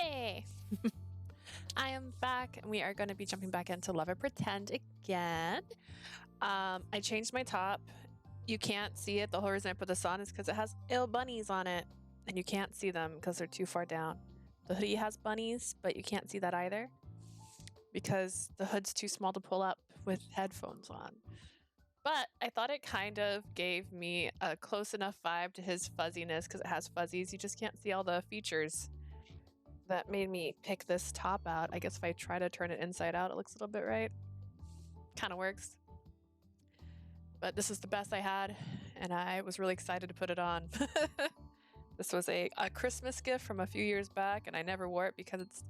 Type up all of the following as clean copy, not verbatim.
Hey! I am back, and we are going to be jumping back into Love It Pretend again. I changed my top. You can't see it. The whole reason I put this on is because it has ill bunnies on it, and you can't see them because they're too far down. The hoodie has bunnies, but you can't see that either because the hood's too small to pull up with headphones on. But I thought it kind of gave me a close enough vibe to his fuzziness because it has fuzzies. You just can't see all the features. That made me pick this top out. I guess if I try to turn it inside out, it looks a little bit right. Kind of works. But this is the best I had, and I was really excited to put it on. This was a Christmas gift from a few years back, and I never wore it because it's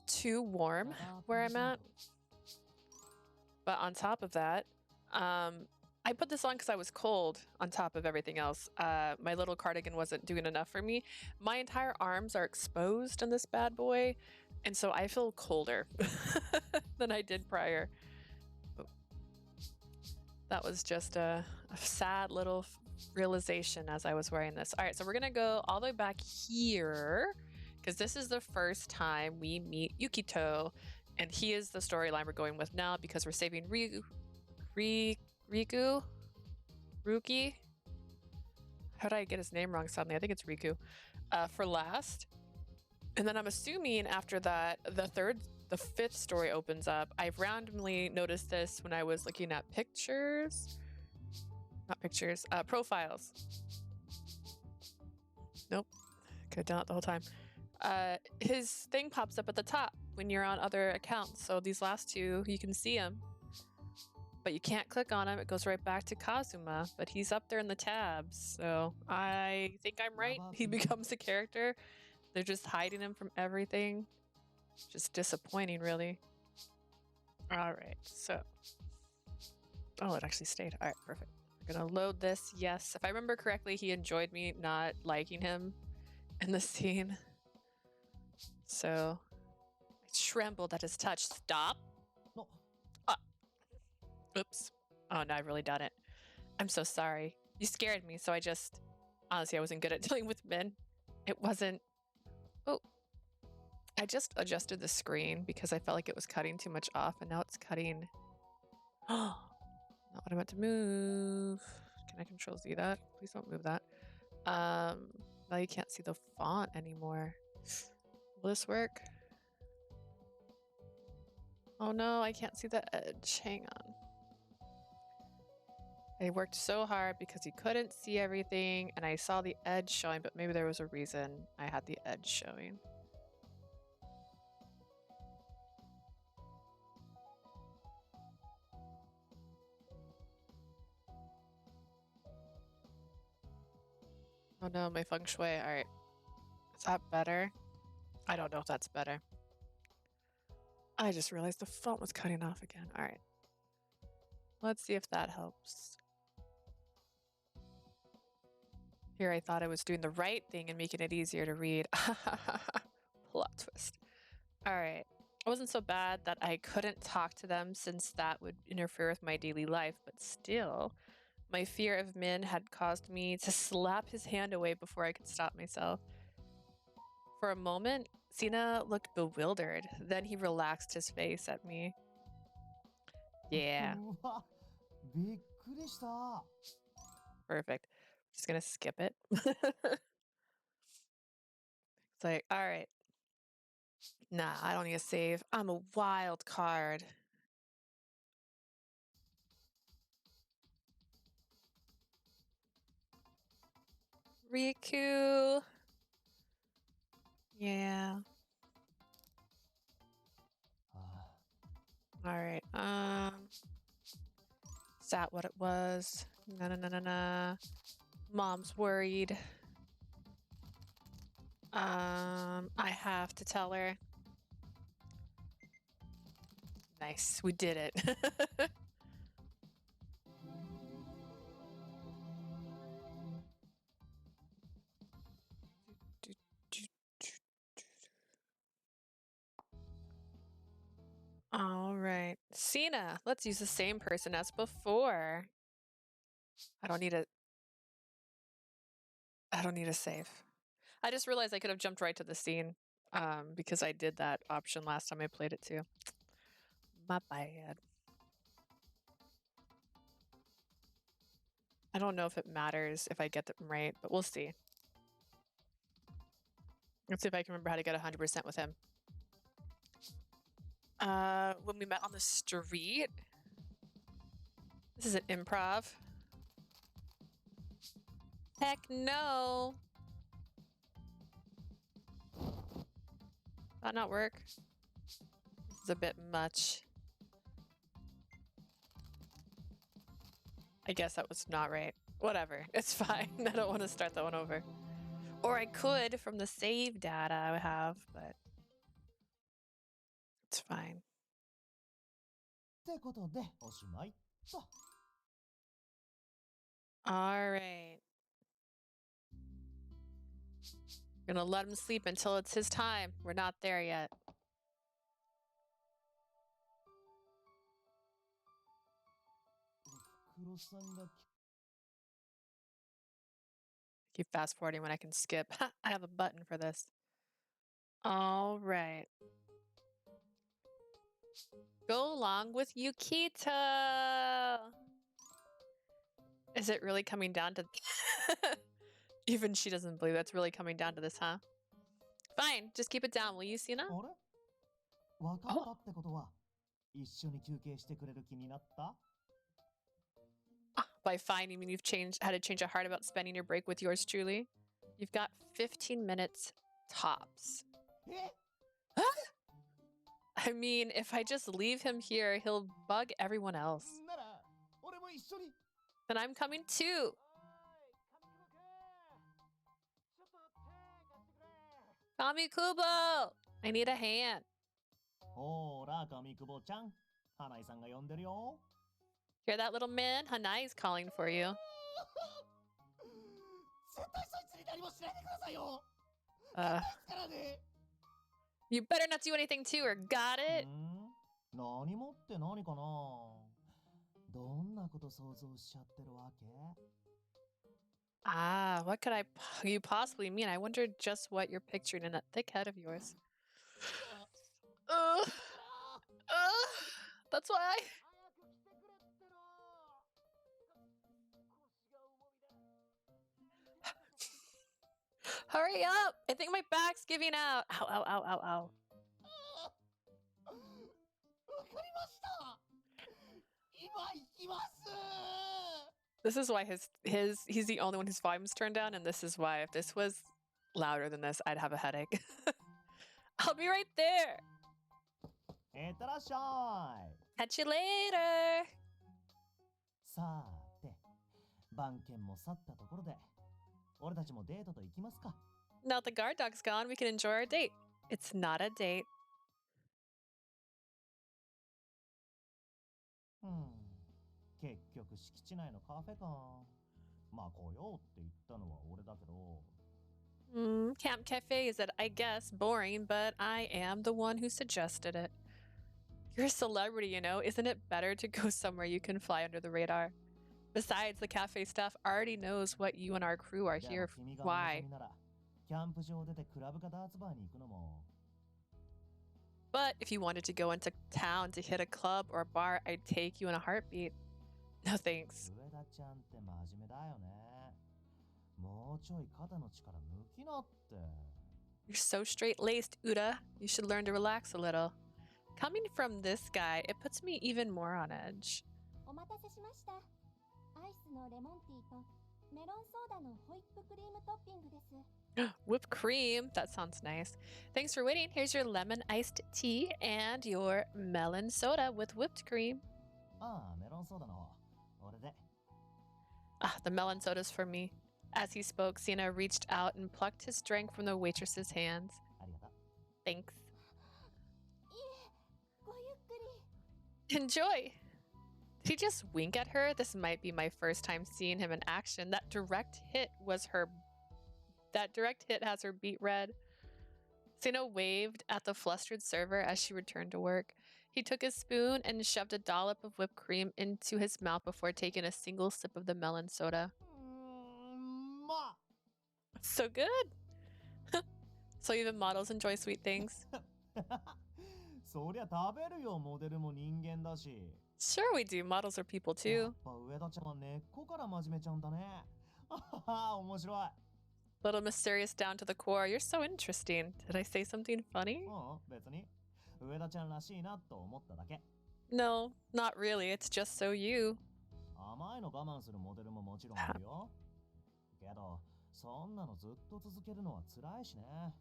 too warm where I'm at. But on top of that, I put this on because I was cold on top of everything else. My little cardigan wasn't doing enough for me. My entire arms are exposed in this bad boy, and so I feel colder than I did prior. That was just a sad little realization as I was wearing this. All right, so we're gonna go all the way back here because this is the first time we meet Yukito, and he is the storyline we're going with now because we're saving Ruki? How did I get his name wrong suddenly? I think it's Riku. For last. And then I'm assuming after that, the fifth story opens up. I've randomly noticed this when I was looking at profiles. Nope. Could have done it the whole time. His thing pops up at the top when you're on other accounts. So these last two, you can see him. But you can't click on him. It goes right back to Kazuma, but he's up there in the tabs. So I think I'm right. He becomes a character. They're just hiding him from everything. Just disappointing, really. All right, so. Oh, it actually stayed. All right, perfect. We're gonna load this. Yes, if I remember correctly, he enjoyed me not liking him in the scene. So I trembled at his touch. Stop. Oops. Oh, no, I've really done it. I'm so sorry. You scared me, so honestly, I wasn't good at dealing with men. It wasn't... Oh. I just adjusted the screen because I felt like it was cutting too much off, and now it's cutting... Oh, not what I meant to move. Can I Control Z that? Please don't move that. Now you can't see the font anymore. Will this work? Oh no, I can't see the edge. Hang on. I worked so hard because he couldn't see everything, and I saw the edge showing, but maybe there was a reason I had the edge showing. Oh no, my feng shui. All right. Is that better? I don't know if that's better. I just realized the font was cutting off again. All right. Let's see if that helps. Here I thought I was doing the right thing and making it easier to read. Plot twist. All right. It wasn't so bad that I couldn't talk to them since that would interfere with my daily life, but still, my fear of Min had caused me to slap his hand away before I could stop myself. For a moment, Sena looked bewildered. Then he relaxed his face at me. Yeah. Perfect. Just gonna skip it. It's like, all right. Nah, I don't need a save. I'm a wild card. Riku. Yeah. All right. Is that what it was? No. Mom's worried. I have to tell her. Nice, we did it. All right, Sena, let's use the same person as before. I don't need a save. I just realized I could have jumped right to the scene. because I did that option last time I played it too. My bad. I don't know if it matters if I get them right, but we'll see. Let's see if I can remember how to get 100% with him. When we met on the street. This is an improv. Heck no. That not work? This is a bit much. I guess that was not right. Whatever, it's fine. I don't want to start that one over. Or I could from the save data I have, but it's fine. All right. Gonna let him sleep until it's his time. We're not there yet. Keep fast forwarding when I can skip. I have a button for this. All right. Go along with Yukito. Is it really coming down to... Even she doesn't believe it's really coming down to this, huh? Fine, just keep it down, will you, Sena? Oh. By fine, you mean you've had to change a heart about spending your break with yours truly? You've got 15 minutes tops. I mean, if I just leave him here, he'll bug everyone else. Then I'm coming too. Kamikubo! I need a hand. Hear that, little man? Hanai's calling for you. You better not do anything to her, got it? Ah, what could you possibly mean? I wonder just what you're picturing in that thick head of yours. That's why Hurry up! I think my back's giving out. Ow, ow, ow, ow, ow. This is why he's the only one whose volume's turned down, and this is why if this was louder than this, I'd have a headache. I'll be right there. Catch you later. Now the guard dog's gone, we can enjoy our date. It's not a date. Camp Cafe is, I guess, boring, but I am the one who suggested it. You're a celebrity, you know. Isn't it better to go somewhere you can fly under the radar? Besides, the cafe staff already knows what you and our crew are here. Why? But if you wanted to go into town to hit a club or a bar, I'd take you in a heartbeat. No thanks. You're so straight-laced, Uda. You should learn to relax a little. Coming from this guy, it puts me even more on edge. Whipped cream. That sounds nice. Thanks for waiting. Here's your lemon iced tea and your melon soda with whipped cream. The melon soda's for me. As he spoke, Sena reached out and plucked his drink from the waitress's hands. Thanks. Enjoy! Did he just wink at her? This might be my first time seeing him in action. That direct hit has her beet red. Sena waved at the flustered server as she returned to work. He took his spoon and shoved a dollop of whipped cream into his mouth before taking a single sip of the melon soda. So good! So even models enjoy sweet things? そりゃ食べるよ、モデルも人間だし。Sure we do. Models are people や too. っぱ上田ちゃんは根っこから真面目ちゃんだね。あはは、面白い。Little mysterious down to the core. You're so interesting. Did I say something funny? うん、別に。上田ちゃんらしいなと思っただけ。No, not really. It's just so you. 甘いの我慢するモデルももちろんいるよ。けど、そんなのずっと続けるのは辛いしね。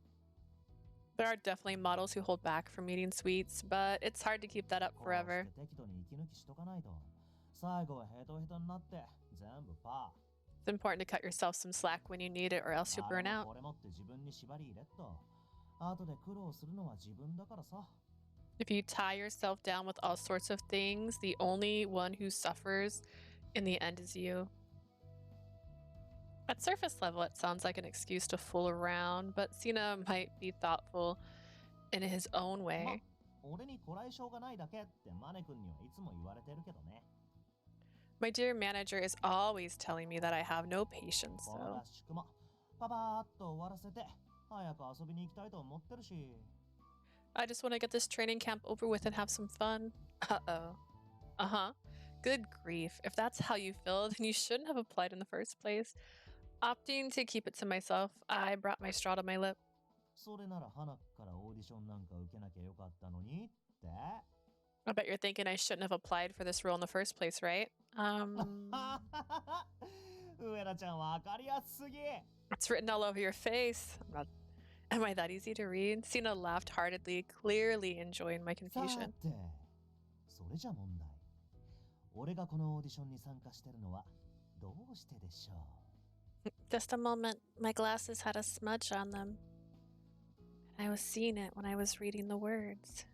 There are definitely models who hold back from eating sweets, but it's hard to keep that up こう forever. して適度に息抜きしとかないと。最後はヘトヘトになって全部パ It's important to cut yourself some slack when you need it, or else ー。 you'll あれ burn も out. これもって自分に縛り入れっと。後で苦労するのは自分だからさ。If you tie yourself down with all sorts of things, the only one who suffers in the end is you. At surface level, it sounds like an excuse to fool around, but Sena might be thoughtful in his own ま、 way. 俺にこらえ性がないだけってマネ君にはいつも言われてるけどね。 My dear manager is always telling me that I have no patience, この though. 合宿もパパーっと終わらせて早く遊びに行きたいと思ってるし。 I just want to get this training camp over with and have some fun. Uh-oh. Uh-huh. Good grief. If that's how you feel, then you shouldn't have applied in the first place. Opting to keep it to myself, I brought my straw to my lip. それなら花からオーディションなんか受けなきゃよかったのにって。 I bet you're thinking I shouldn't have applied for this role in the first place, right? 上田ちゃんわかりやすすぎ。 It's written all over your face. Am I that easy to read? Sena laughed heartedly, clearly enjoying my さ confusion. て、それじゃ問題。俺がこのオーディションに参加してるのはどうしてでしょう。 Just a moment. My glasses had a smudge on them. I was seeing it when I was reading the words.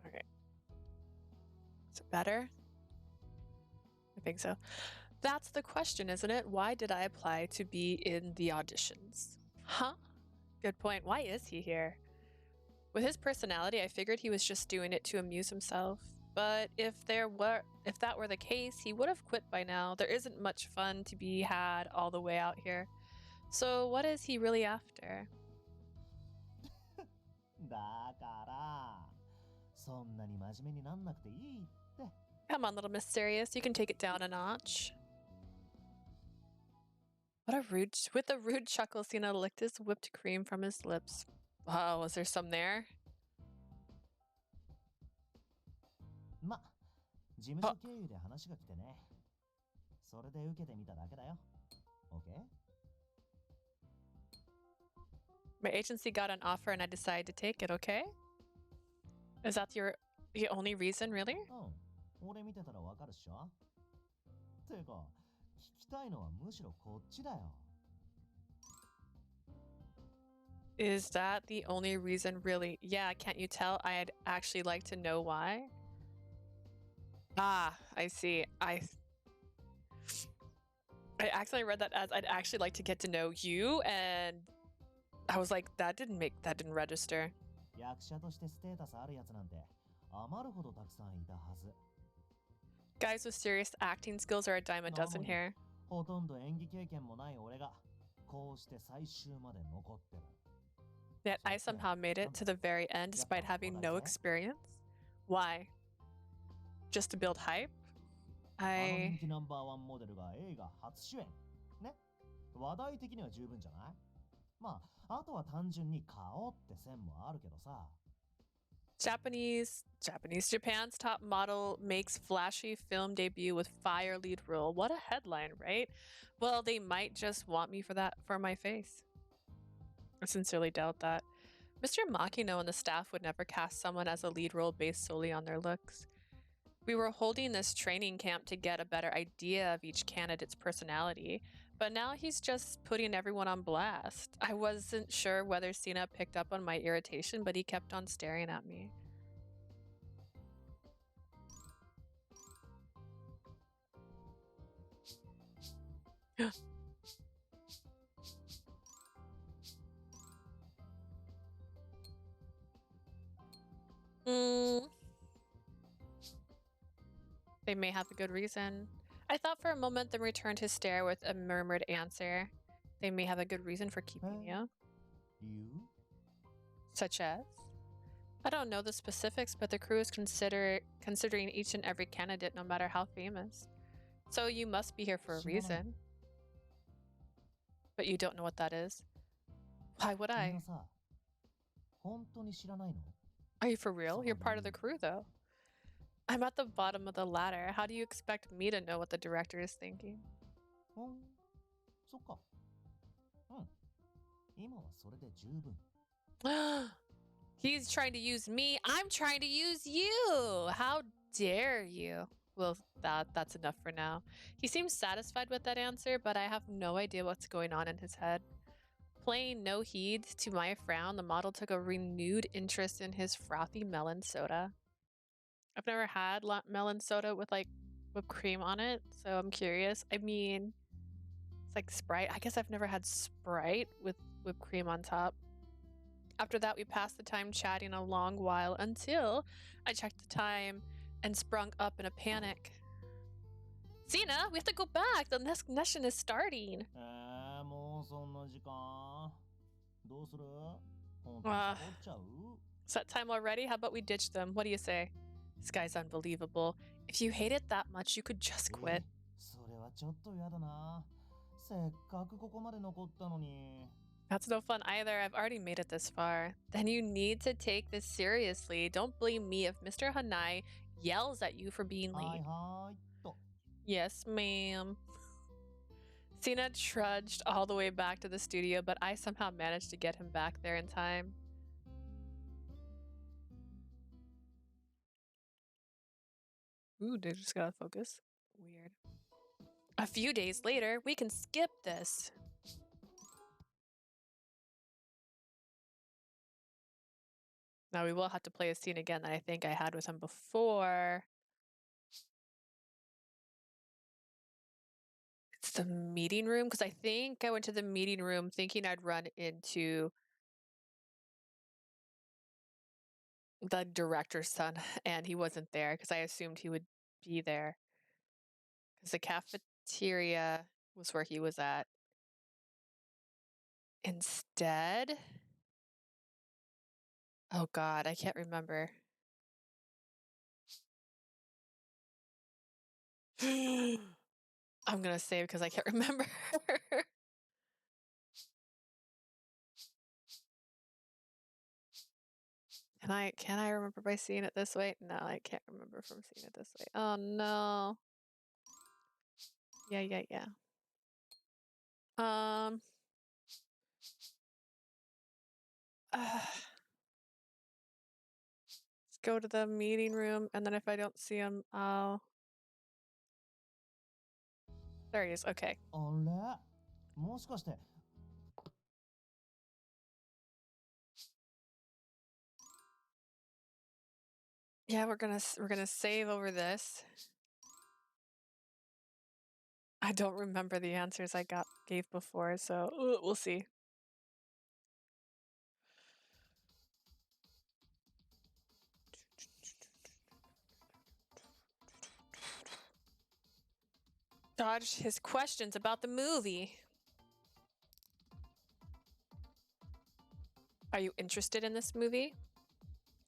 Okay. Is it better? I think so. That's the question, isn't it? Why did I apply to be in the auditions? Huh? Good point. Why is he here? With his personality, I figured he was just doing it to amuse himself. But if that were the case, he would have quit by now. There isn't much fun to be had all the way out here. So what is he really after? だからそんなに真面目になんなくていいって。 Come on, little mysterious. You can take it down a notch. With a rude chuckle, Sena licked his whipped cream from his lips. Wow, was there some there? ま、事務所経由で話が来てね。それで受けてみただけだよ。OK? My agency got an offer and I decided to take it, okay? Is that the only reason, really? うん、俺見てたらわかるっしょ。てか、聞きたいのはむしろこっちだよ。 Is that the only reason, really? Yeah, can't you tell? I'd actually like to know why. Ah, I see. I accidentally read that as I'd actually like to get to know you, and I was like, that didn't register. 役者としてステータスあるやつなんて余るほどたくさんいたはず。 Guys with serious acting skills are a dime a dozen here. ほとんど演技経験もない俺がこうして最終まで残ってる。 Yet I somehow made it to the very end despite having no experience. Why? Just to build hype? あの I 人気ナンバーワンモデルが映画初主演。ね。話題的には十分じゃない？まあ、あとは単純に顔って線もあるけどさ。 Japan's top model makes flashy film debut with fire lead role. What a headline, right? Well, they might just want me for my face. I sincerely doubt that. Mr. Makino and the staff would never cast someone as a lead role based solely on their looks. We were holding this training camp to get a better idea of each candidate's personality, but now he's just putting everyone on blast. I wasn't sure whether Sena picked up on my irritation, but he kept on staring at me. They may have a good reason. I thought for a moment, then returned his stare with a murmured answer. They may have a good reason for keeping you. 理由 Such as? I don't know the specifics, but the crew is considering each and every candidate, no matter how famous. So you must be here for a 知らない reason. But you don't know what that is. Why would みん I? なさ本当に知らないの Are you for real? そ You're の part 理 of the 由 crew, though. I'm at the bottom of the ladder. How do you expect me to know what the director is thinking? そっかうん今はそれで十分 He's trying to use me. I'm trying to use you. How dare you? Well, that's enough for now. He seems satisfied with that answer, but I have no idea what's going on in his head. Playing no heed to my frown, the model took a renewed interest in his frothy melon soda. I've never had melon soda with like whipped cream on it, so I'm curious. I mean, it's like Sprite. I guess I've never had Sprite with whipped cream on top. After that, we passed the time chatting a long while until I checked the time and sprung up in a panic. Sena, we have to go back. The next session is starting. もうそんな時間どうする本当にサボっちゃう Is that time already? How about we ditch them? What do you say? This guy's unbelievable. If you hate it that much, you could just quit. それはちょっと嫌だなせっかくここまで残ったのに That's no fun either. I've already made it this far. Then you need to take this seriously. Don't blame me if Mr. Hanai yells at you for being はい late. はーいと Yes, ma'am. Sena trudged all the way back to the studio, but I somehow managed to get him back there in time. Ooh, they just gotta focus. Weird. A few days later, we can skip this. Now we will have to play a scene again that I think I had with him before. It's the meeting room, because I think I went to the meeting room thinking I'd run into the director's son, and he wasn't there because I assumed he would be there. Because the cafeteria was where he was at. Instead, oh God, I can't remember. I'm gonna save because I can't remember. Can I remember by seeing it this way? No, I can't remember from seeing it this way. Oh no. Yeah. Let's go to the meeting room, and then if I don't see him, I'll. There he is. Okay. あれもしかして Yeah, we're gonna save over this. I don't remember the answers I gave before, so we'll see. Dodged his questions about the movie. Are you interested in this movie?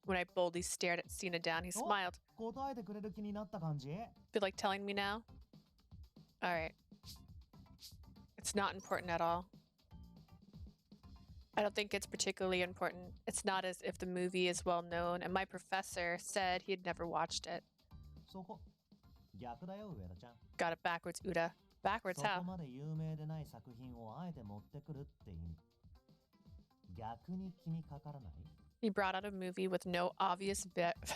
When I boldly stared at Sena down, he smiled. 答えてくれる気になった感じ Feel like telling me now? Alright. It's not important at all. I don't think it's particularly important. It's not as if the movie is well known, and my professor said he had never watched it. そこ逆だよ上田ちゃん Got it backwards, Uda. Backwards そこ how? まで有名でない作品をあえて持ってくるって意味逆に気にかからない He brought out a movie with no obvious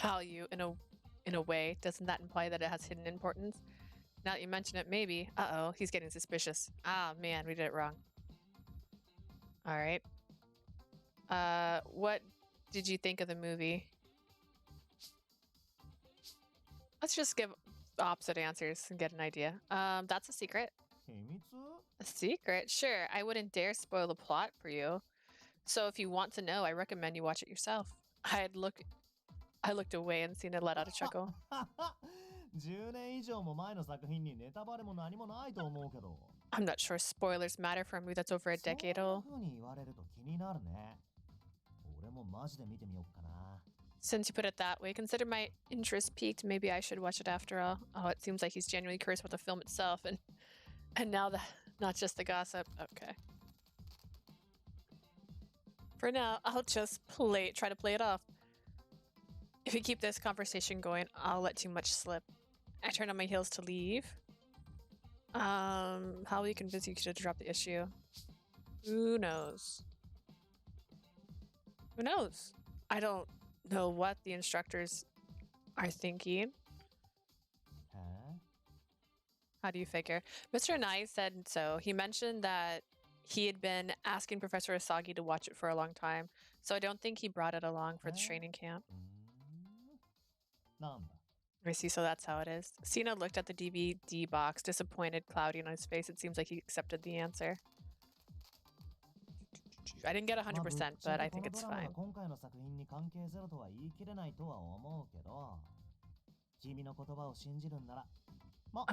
value in a way. Doesn't that imply that it has hidden importance? Now that you mention it, maybe. Uh-oh, he's getting suspicious. Ah, man, we did it wrong. All right. What did you think of the movie? Let's just give opposite answers and get an idea. That's a secret. 秘密 A secret? Sure, I wouldn't dare spoil the plot for you. So if you want to know, I recommend you watch it yourself. I looked away and Sena let out a chuckle. 10年以上も前の作品にネタバレも何もないと思うけど。I'm not sure spoilers matter for a movie that's over a そん decade な old. 風に言われると気になるね。俺もマジで見てみよっかな。 Since you put it that way, consider my interest piqued. Maybe I should watch it after all. Oh, it seems like he's genuinely curious about the film itself, and now not just the gossip. Okay. For now, I'll just try to play it off. If we keep this conversation going, I'll let too much slip. I turn on my heels to leave. How will you convince Yukito to drop the issue? Who knows? Who knows? I don't know what the instructors are thinking. Huh? How do you figure? Mr. Nai said so. He mentioned that he had been asking Professor Asagi to watch it for a long time, so I don't think he brought it along for the training camp. I see, so that's how it is. Sena looked at the DVD box, disappointed, cloudy on his face. It seems like he accepted the answer. I didn't get 100%, but I think it's fine.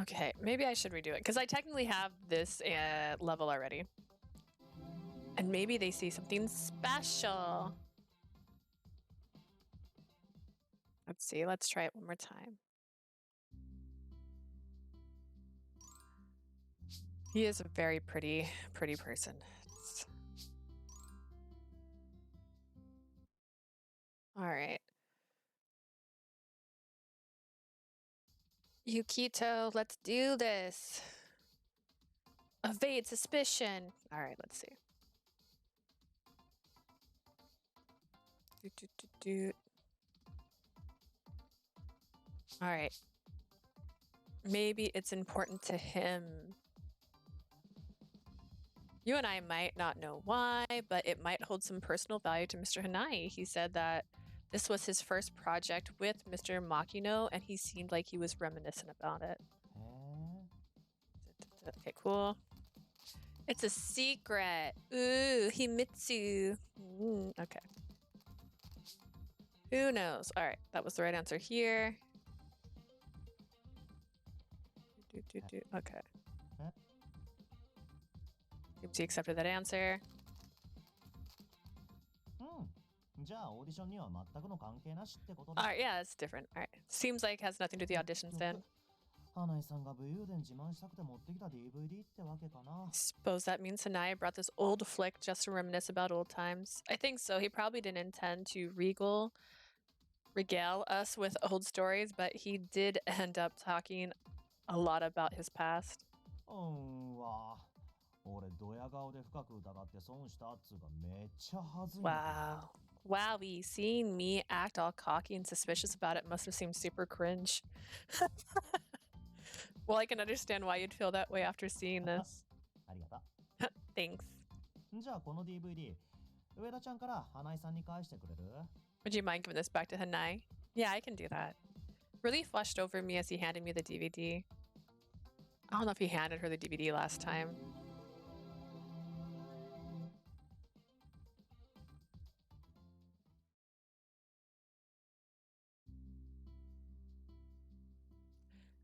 Okay, maybe I should redo it, because I technically have this level already. And maybe they see something special. Let's see, let's try it one more time. He is a very pretty person. All right. Yukito, let's do this. Evade suspicion. All right, let's see. All right. Maybe it's important to him. You and I might not know why, but it might hold some personal value to Mr. Hanai. He said that this was his first project with Mr. Makino, and he seemed like he was reminiscent about it. Okay, cool. It's a secret. Ooh, Himitsu. Okay. Who knows? All right, that was the right answer here. Okay. He accepted that answer. Alright, yeah, it's different. Alright. Seems like it has nothing to do with the auditions then. Suppose that means Hanai brought this old flick just to reminisce about old times. I think so. He probably didn't intend to regale us with old stories, but he did end up talking a lot about his past. Wow. Wowie, seeing me act all cocky and suspicious about it must have seemed super cringe. Well, I can understand why you'd feel that way after seeing this. Thanks. Would you mind giving this back to Hanai? Yeah, I can do that. Relief flushed over me as he handed me the DVD. I don't know if he handed her the DVD last time.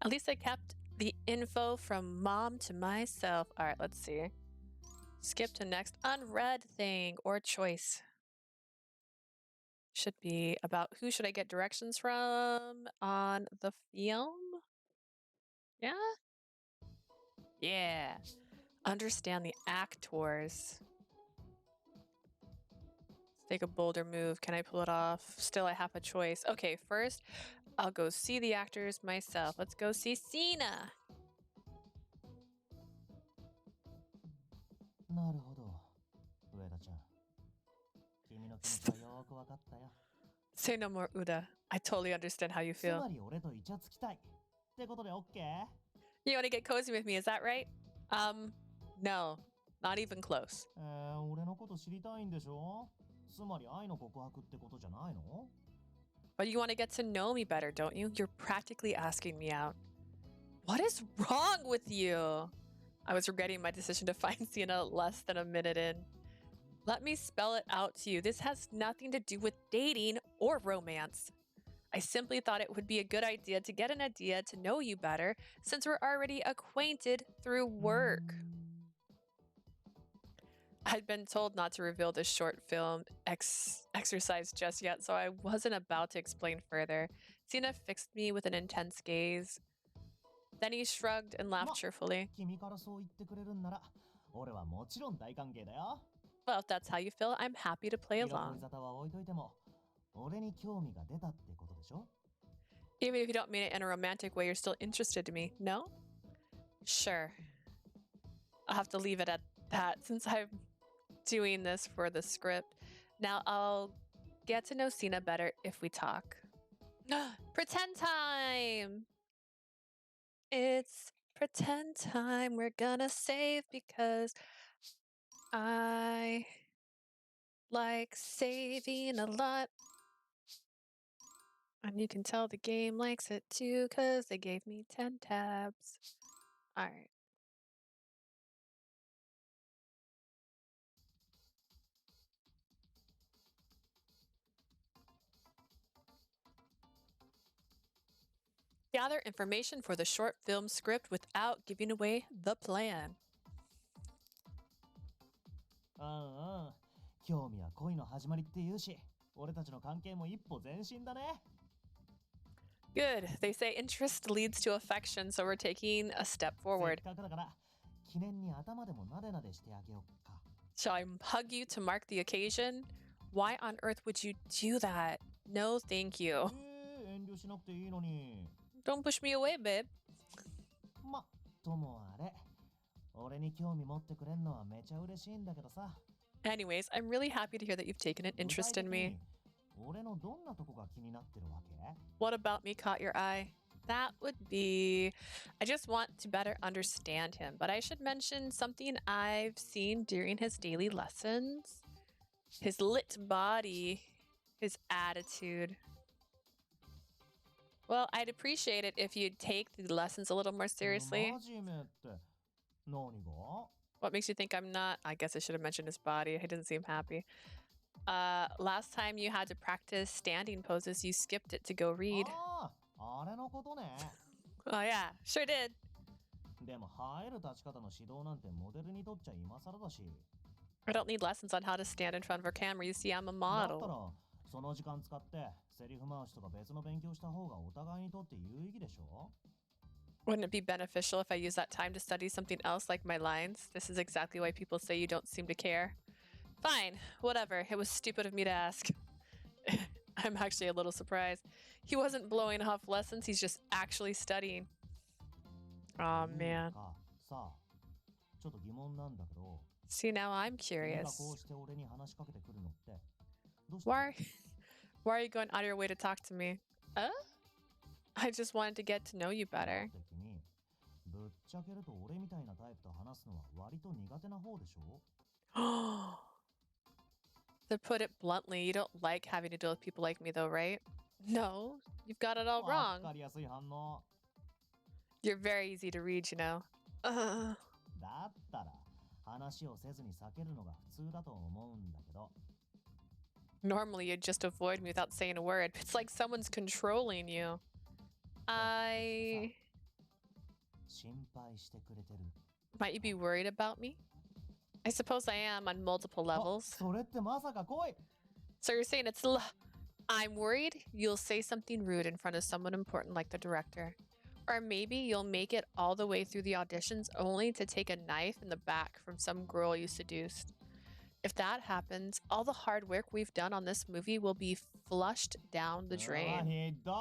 At least I kept the info from mom to myself. All right, let's see. Skip to next unread thing or choice. Should be about who should I get directions from on the film? Yeah? Yeah. Understand the actors. Let's take a bolder move. Can I pull it off? Still, I have a choice. Okay, first, I'll go see the actors myself. Let's go see Sena. Say no more, Uda. I totally understand how you feel. You want to get cozy with me, is that right? No. Not even close. But you want to get to know me better, don't you? You're practically asking me out. What is wrong with you? I was regretting my decision to find Sena less than a minute in. Let me spell it out to you. This has nothing to do with dating or romance. I simply thought it would be a good idea to get an idea to know you better since we're already acquainted through work. I'd been told not to reveal this short film exercise just yet, so I wasn't about to explain further. Sena fixed me with an intense gaze. Then he shrugged and laughed cheerfully. 君からそう言ってくれるんなら、俺はもちろん大歓迎だよ。Well, if that's how you feel, I'm happy to play 色恋 along. 沙汰は置いといても、俺に興味が出たってことでしょ？ Even if you don't mean it in a romantic way, you're still interested in me, no? Sure. I'll have to leave it at that since I'm doing this for the script. Now I'll get to know Sena better if we talk. Pretend time! It's pretend time. We're gonna save because I like saving a lot. And you can tell the game likes it too because they gave me 10 tabs. All right. Gather information for the short film script without giving away the plan. 興味は恋の始まりって言うし、俺たちの関係も一歩前進だね。Good. They say interest leads to affection, so we're taking a step せっ forward. かくだから、記念に頭でもなでなでしてあげよっか。Shall I hug you to mark the occasion? Why on earth would you do that? No, thank you. 遠慮しなくていいのに。Don't push me away, babe. ま、ともあれ。俺に興味持ってくれんのはめちゃ嬉しいんだけどさ。 Anyways, I'm really happy to hear that you've taken an interest in me. 俺のどんなとこが気になってるわけ？ What about me caught your eye? That would be... I just want to better understand him, but I should mention something I've seen during his daily lessons. His lit body, his attitude. Well, I'd appreciate it if you'd take the lessons a little more seriously. 真面目って何が？ What makes you think I'm not? I guess I should have mentioned his body. He didn't seem happy. Last time you had to practice standing poses, you skipped it to go read. あれのことね。Oh yeah, sure did. でも入る立ち方の指導なんてモデルにとっちゃ今更だし。 I don't need lessons on how to stand in front of a camera. You see, I'm a だった model. らその時間使ってセリフ回しとか別の勉強した方がお互いにとって有意義でしょ？ Wouldn't it be beneficial if I used that time to study something else like my lines? This is exactly why people say you don't seem to care. Fine, whatever. It was stupid of me to ask. I'm actually a little surprised. He wasn't blowing off lessons, he's just actually studying. Oh man. さあ、ちょっと疑問なんだけど。 See, now I'm 君が curious. こうして俺に話しかけてくるのってどうして？ Why are you going out of your way to talk to me? I just wanted to get to know you だっ better. て君、ぶっちゃけると俺みたいなタイプと話すのは割と苦手な方でしょ？ To put it bluntly, you don't like having to deal with people like me, though, right? No, you've got it all わ wrong. かりやすい反応。 You're very easy to read, you know. だったら話をせずに避けるのが普通だと思うんだけど。 Normally, you'd just avoid me without saying a word. It's like someone's controlling you. 心配してくれてる。 Might you be worried about me? I suppose I am on multiple あ、 levels. それってまさか恋？ So you're saying I'm worried you'll say something rude in front of someone important like the director. Or maybe you'll make it all the way through the auditions only to take a knife in the back from some girl you seduced. If that happens, all the hard work we've done on this movie will be flushed down the ひ drain. どい。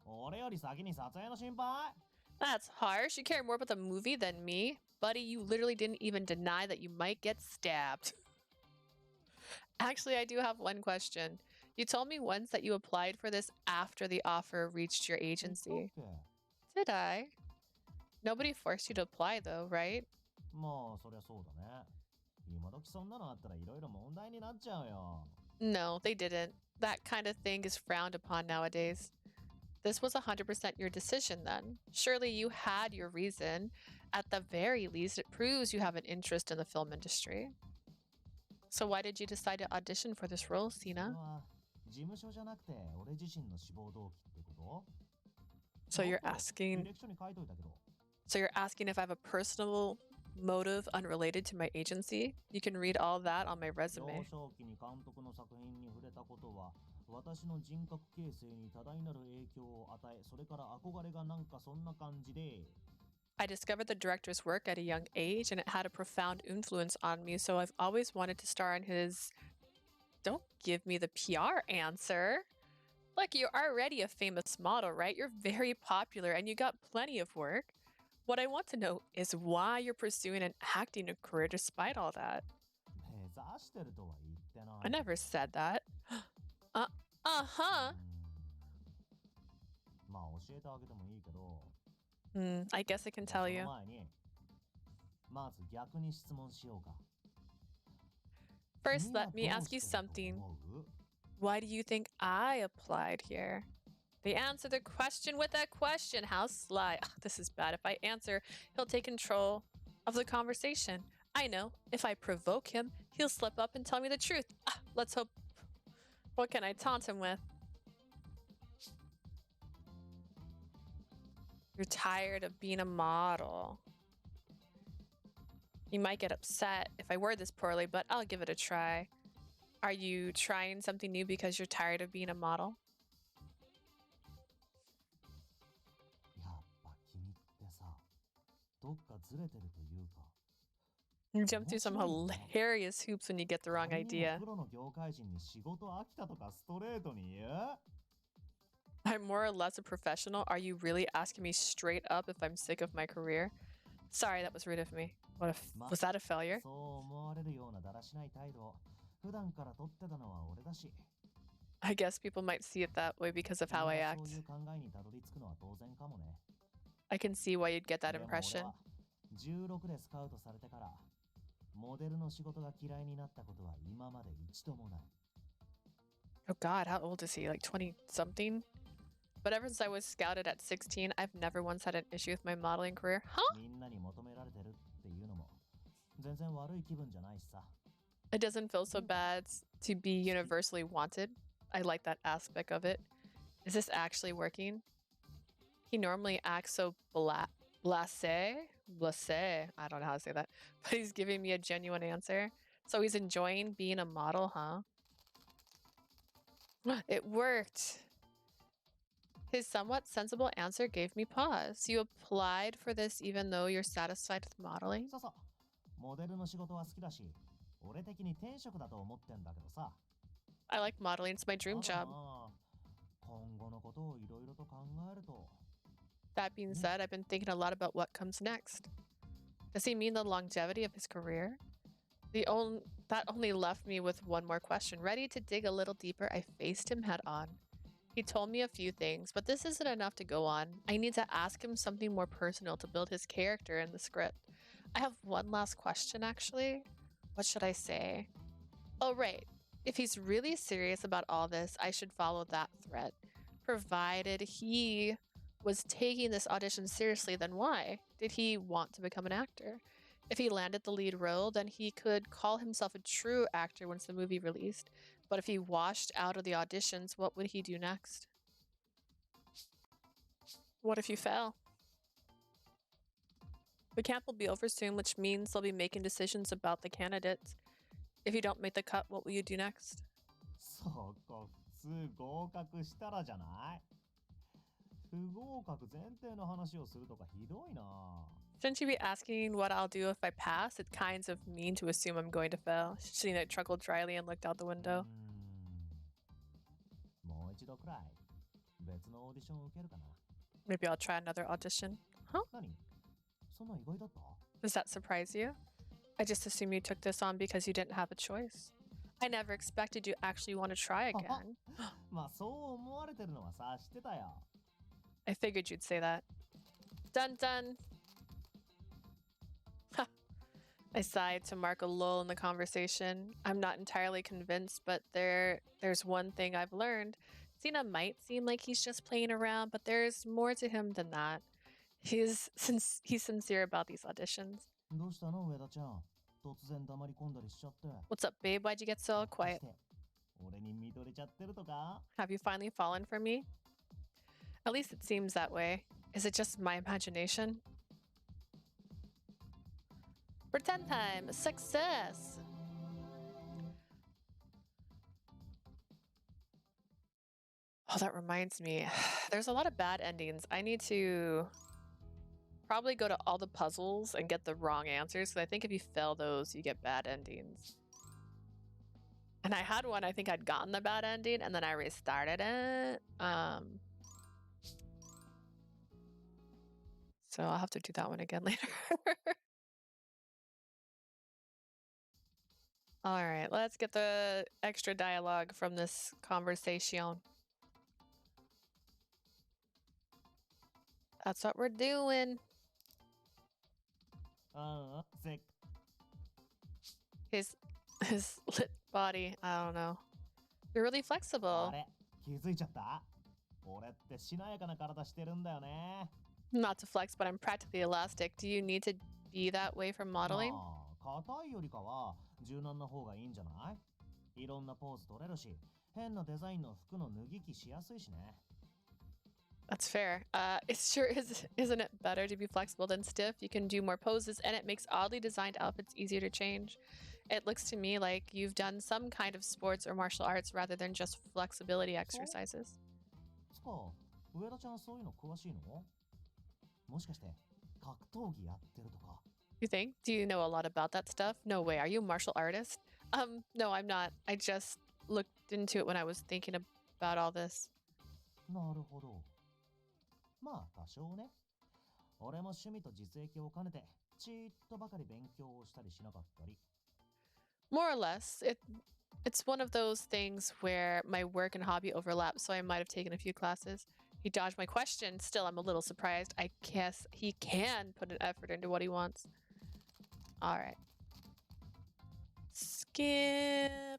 俺より先に撮影の心配？ That's harsh. You care more about the movie than me. Buddy, you literally didn't even deny that you might get stabbed. Actually, I do have one question. You told me once that you applied for this after the offer reached your 言ったっ agency. け？ Did I? Nobody forced you to apply though, right? まあそりゃそうだね。今時そんなのあったらいろいろ問題になっちゃうよ。 No, they didn't. That kind of thing is frowned upon nowadays. This was 100% your decision then. Surely you had your reason. At the very least, it proves you have an interest in the film industry. So why did you decide to audition for this role, それ Sena? は事務所じゃなくて俺自身の志望動機ってろ So you're もっと asking 履歴書に書いといたけど so you're asking if I have a personal motive unrelated to my agency? You can read all that on my 幼 resume. 少期に監督の作品に触れたことは私の人格形成に多大なる影響を与えそれから憧れがなんかそんな感じで I discovered the director's work at a young age and it had a profound influence on me, so I've always wanted to star in his. Don't give me the PR answer. Look, you're already a famous model, right? You're very popular and you got plenty of work. What I want to know is why you're pursuing an acting career despite all that. 目指してるとは言ってない I never said that. Uh-huh. まあ教えてあげてもいいけど I guess I can じゃあ tell そ you. の前にまず逆に質問しようか First, 君は let me どう ask you してると something. 思う Why do you think I applied here? They answer the question with that question. How sly. Ugh, this is bad. If I answer, he'll take control of the conversation. I know. If I provoke him, he'll slip up and tell me the truth. Let's hope. What can I taunt him with? You're tired of being a model. You might get upset if I word this poorly, but I'll give it a try. Are you trying something new because you're tired of being a model? やっぱ君ってさどっかずれてるというか You jump through some hilarious hoops when you get the wrong 仮にも idea. プロの業界人に仕事飽きたとかストレートに言う I'm more or less a professional. Are you really asking me straight up if I'm sick of my career? Sorry, that was rude of me. What if was that a failure? そう思われるようなだらしない態度を普段から取ってたのは俺だし I guess people might see it that way because of how I 君が act. そういう考えにたどり着くのは当然かもね I can see why you'd get that でも impression. 俺は16でスカウトされてからモデルの仕事が嫌いになったことは今まで一度もない Oh God, how old is he? Like 20 something? But ever since I was scouted at 16, I've never once had an issue with my modeling career. Huh? みんなに求められてるっていうのも全然悪い気分じゃないしさ It doesn't feel so bad to be universally wanted. I like that aspect of it. Is this actually working? He normally acts so blasé. Blasé. I don't know how to say that. But he's giving me a genuine answer. So he's enjoying being a model, huh? It worked. His somewhat sensible answer gave me pause. You applied for this even though you're satisfied with modeling? そうそうモデルの仕事は好きだし俺的に天職だと思ってんだけどさ I like modeling. It's my dream ただ job. な今後のことをいろいろと考えると That being said, I've been thinking a lot about what comes next. Does he mean the longevity of his career? That only left me with one more question. Ready to dig a little deeper, I faced him head on. He told me a few things, but this isn't enough to go on. I need to ask him something more personal to build his character in the script. I have one last question, actually. What should I say? Oh, right. If he's really serious about all this, I should follow that thread. Provided he was taking this audition seriously, then why? Did he want to become an actor? If he landed the lead role, then he could call himself a true actor once the movie released. But if he washed out of the auditions, what would he do next? What if you fail? The camp will be over soon, which means they'll be making decisions about the candidates. If you don't make the cut, what will you do next? そこ普通合格したらじゃない不合格前提の話をするとかひどいな Shouldn't you be asking what I'll do if I pass? It's kind of mean to assume I'm going to fail. Sena chuckled dryly and looked out the window. もう一度くらい別のオーディションを受けるかな Maybe I'll try another audition. Huh? 何そんな意外だった Does that surprise you? I just assumed you took this on because you didn't have a choice. I never expected you actually want to try again. まあそう思われてるのはさ知ってたよ I figured you'd say that. Dun dun. Ha. I sighed to mark a lull in the conversation. I'm not entirely convinced, but there's one thing I've learned. Sena might seem like he's just playing around, but there's more to him than that. He's sincere about these auditions. どうしたの上田ちゃん突然黙り込んだりしちゃって What's up, babe? Why'd you get so quiet? 俺に見とれちゃってるとか Have you finally fallen for me? At least it seems that way. Is it just my imagination? Pretend time! Success! Oh, that reminds me. There's a lot of bad endings. I need to probably go to all the puzzles and get the wrong answers, because I think if you fail those, you get bad endings. And I had one, I think I'd gotten the bad ending, and then I restarted it. So I'll have to do that one again later. All right, let's get the extra dialogue from this conversation. That's what we're doing. His lit body, I don't know. You're really flexible. 気づいちゃった？俺ってしなやかな体してるんだよね。Not to flex, but I'm practically elastic. Do you need to be that way for modeling? 硬いよりかは柔軟な方がいいんじゃない？いろんなポーズ取れるし、変なデザインの服の脱ぎ着しやすいしね。That's fair. It sure isn't it better to be flexible than stiff? You can do more poses, and it makes oddly designed outfits easier to change. It looks to me like you've done some kind of sports or martial arts rather than just flexibility exercises. つか、上田ちゃんそういうの詳しいの？もしかして格闘技やってるとか？ You think? Do you know a lot about that stuff? No way. Are you a martial artist? No, I'm not. I just looked into it when I was thinking about all this. なるほど。まあ多少ね。俺も趣味と実益を兼ねてちーっとばかり勉強をしたりしなかったり。More or less. It's one of those things where my work and hobby overlap, so I might have taken a few classes. He dodged my question. Still, I'm a little surprised. I guess he can put an effort into what he wants. All right. Skipping.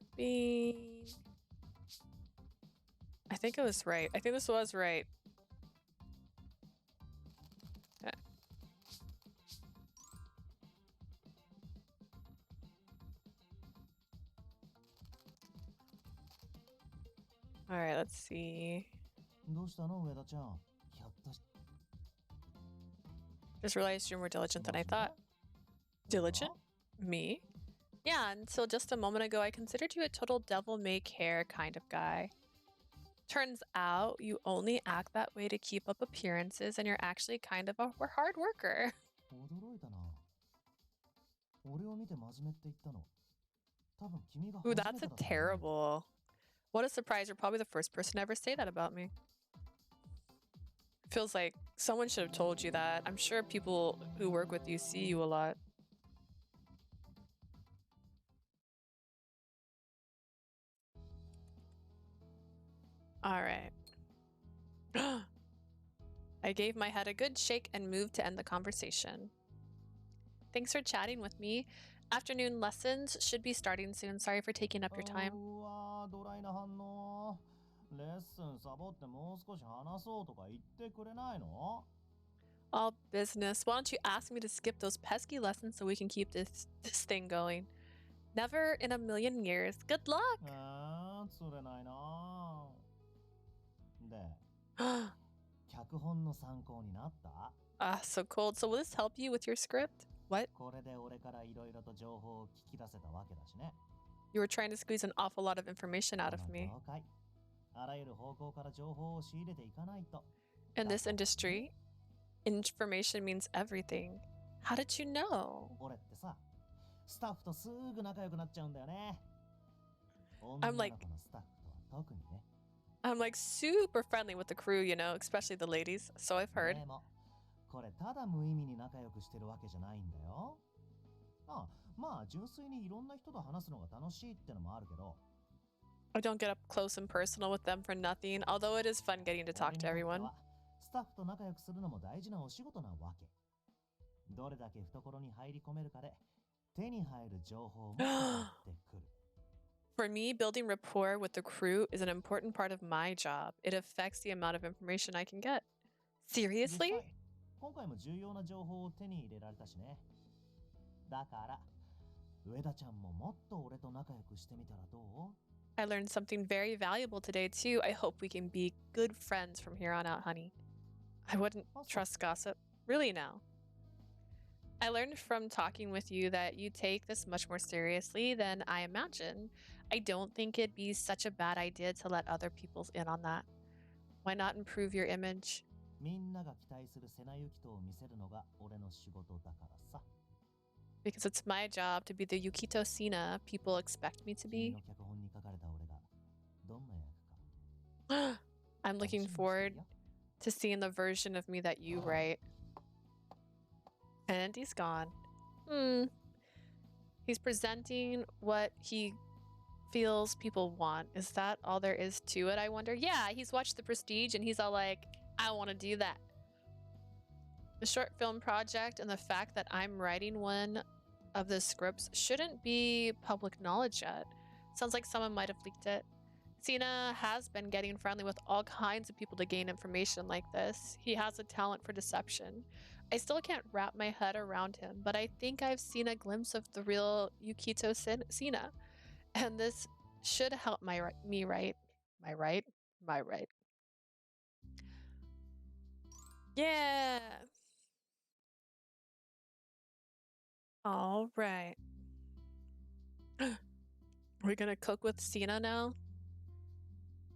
I think it was right. I think this was right. Okay. All right, let's see. どうしたの上田ちゃん？ひょっとし Just realized you're more diligent than I thought. Diligent? Me? Yeah, until just a moment ago, I considered you a total devil-may-care kind of guy. Turns out you only act that way to keep up appearances, and you're actually kind of a hard worker. 驚いたな。俺を見て真面目って言ったの。多分君が Ooh, 初めて that's だ a と思う。 terrible. What a surprise. You're probably the first person to ever say that about me. Feels like someone should have told you that. I'm sure people who work with you see you a lot. All right. I gave my head a good shake and moved to end the conversation. Thanks for chatting with me. Afternoon lessons should be starting soon. Sorry for taking up your time. うわー、ドライな反応。レッスンサボってもう少し話そうとか言ってくれないの？ All business. Why don't you ask me to skip those pesky lessons so we can keep this thing going? Never in a million years. Good luck. 釣れないな。で、脚本の参考になった？ So cold. So will this help you with your script? What? これで俺からいろいろと情報を聞き出せたわけだしね。 You were trying to squeeze an awful lot of information out of この me. 業界、あらゆる方向から情報を仕入れていかないと。 In this industry, information means everything. How did you know? 俺ってさ、スタッフとすぐ仲良くなっちゃうんだよね。 I'm 女 like の子のスタッフとは特にね。 I'm like super friendly with the crew, you know, especially the ladies. So I've heard. でも、これただ無意味に仲良くしてるわけじゃないんだよ。まあ純粋にいろんな人と話すのが楽しいってのもあるけど。 I don't get up close and personal with them for nothing, although it is fun getting to talk to everyone. スタッフと仲良くするのも大事なお仕事なわけ。どれだけ懐に入り込めるかで手に入る情報も変わってくる。 For me, building rapport with the crew is an important part of my job. It affects the amount of information I can get. 実 Seriously? 際、今回も重要な情報を手に入れられたしね。だから、上田ちゃんももっと俺と仲良くしてみたらどう？ I learned something very valuable today, too. I hope we can be good friends from here on out, honey. I wouldn't trust gossip. Really, now. I learned from talking with you that you take this much more seriously than I imagine. I don't think it'd be such a bad idea to let other people in on that. Why not improve your image? みんなが期待するセナユキトを見せるのが俺の仕事だからさ。 Because it's my job to be the Yukito Sena people expect me to 君 be. の脚本に書かれた俺がどんな役か I'm 楽しみ looking にしてる forward よ。 to seeing the version of me that you write. And he's gone. He's presenting what he feels people want. Is that all there is to it, I wonder? Yeah, he's watched The Prestige and he's all like, I want to do that. The short film project and the fact that I'm writing one of the scripts shouldn't be public knowledge yet. Sounds like someone might have leaked it. Sena has been getting friendly with all kinds of people to gain information like this. He has a talent for deception. I still can't wrap my head around him, but I think I've seen a glimpse of the real Yukito Sena. And this should help me write. My right? My right. Yeah. All right. We're gonna cook with Sena now?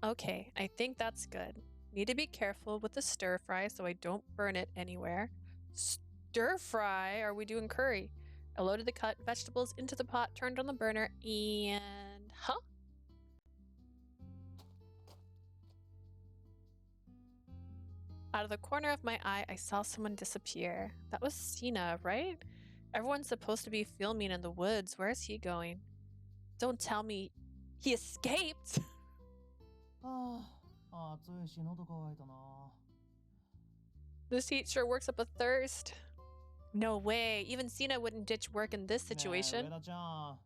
Okay, I think that's good. Need to be careful with the stir fry so I don't burn it anywhere. Stir fry? Are we doing curry? I loaded the cut vegetables into the pot, turned on the burner, and... Huh? Out of the corner of my eye, I saw someone disappear. That was Sena, right? Everyone's supposed to be filming in the woods. Where is he going? Don't tell me he escaped! はあ、暑いし喉乾いたな。 This heat sure works up a thirst. No way. Even Sena wouldn't ditch work in this ねえ、 situation. 上田ちゃん、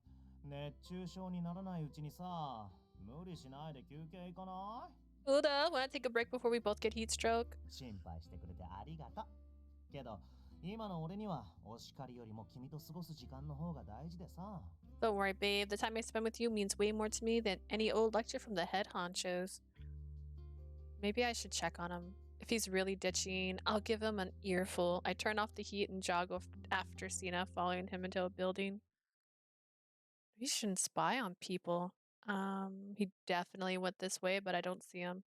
熱中症にならないうちにさ、無理しないで休憩行かない？ Uda, wanna take a break before we both get heat stroke? 心配してくれてありがとう。けど、今の俺にはお叱りよりも君と過ごす時間の方が大事でさ。 Don't worry, babe. The time I spend with you means way more to me than any old lecture from the head honchos. Maybe I should check on him. If he's really ditching, I'll give him an earful. I turn off the heat and jog after Sena, following him into a building. We shouldn't spy on people. He definitely went this way, but I don't see him.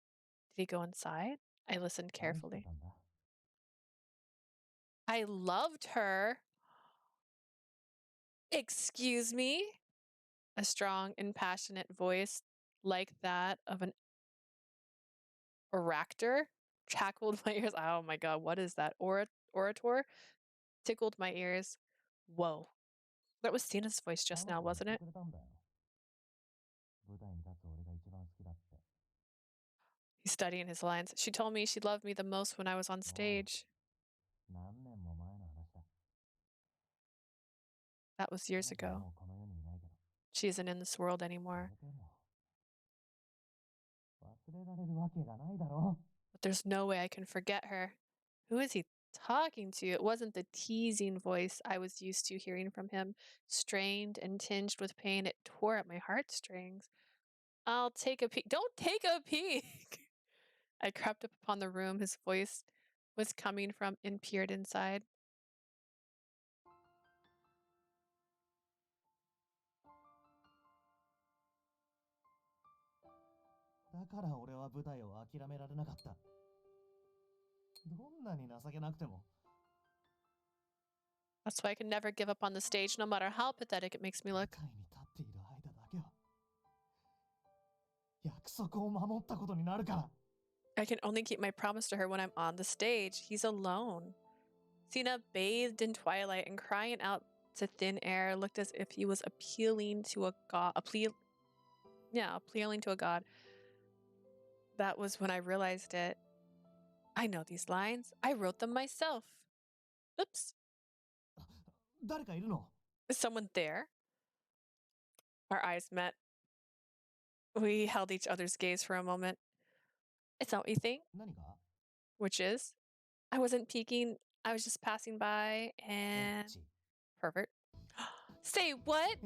Did he go inside? I listened carefully. I loved her. Excuse me? A strong and passionate voice like that of an orator tackled my ears. Oh my god, what is that? Orator? Tickled my ears. Whoa. That was Sena's voice just now, wasn't it? He's studying his lines. She told me she loved me the most when I was on stage. That was years ago. She isn't in this world anymore. But there's no way I can forget her. Who is he talking to? It wasn't the teasing voice I was used to hearing from him. Strained and tinged with pain, it tore at my heartstrings. I'll take a peek. Don't take a peek! I crept up upon the room his voice was coming from and peered inside. That's why I can never give up on the stage, no matter how pathetic it makes me look. I can only keep my promise to her when I'm on the stage. He's alone. Sena, bathed in twilight and crying out to thin air, looked as if he was appealing to a god. Appealing to a god. That was when I realized it. I know these lines. I wrote them myself. Oops. Is someone there? Our eyes met. We held each other's gaze for a moment. It's not what you think. Which is, I wasn't peeking. I was just passing by and... Pervert. Say what?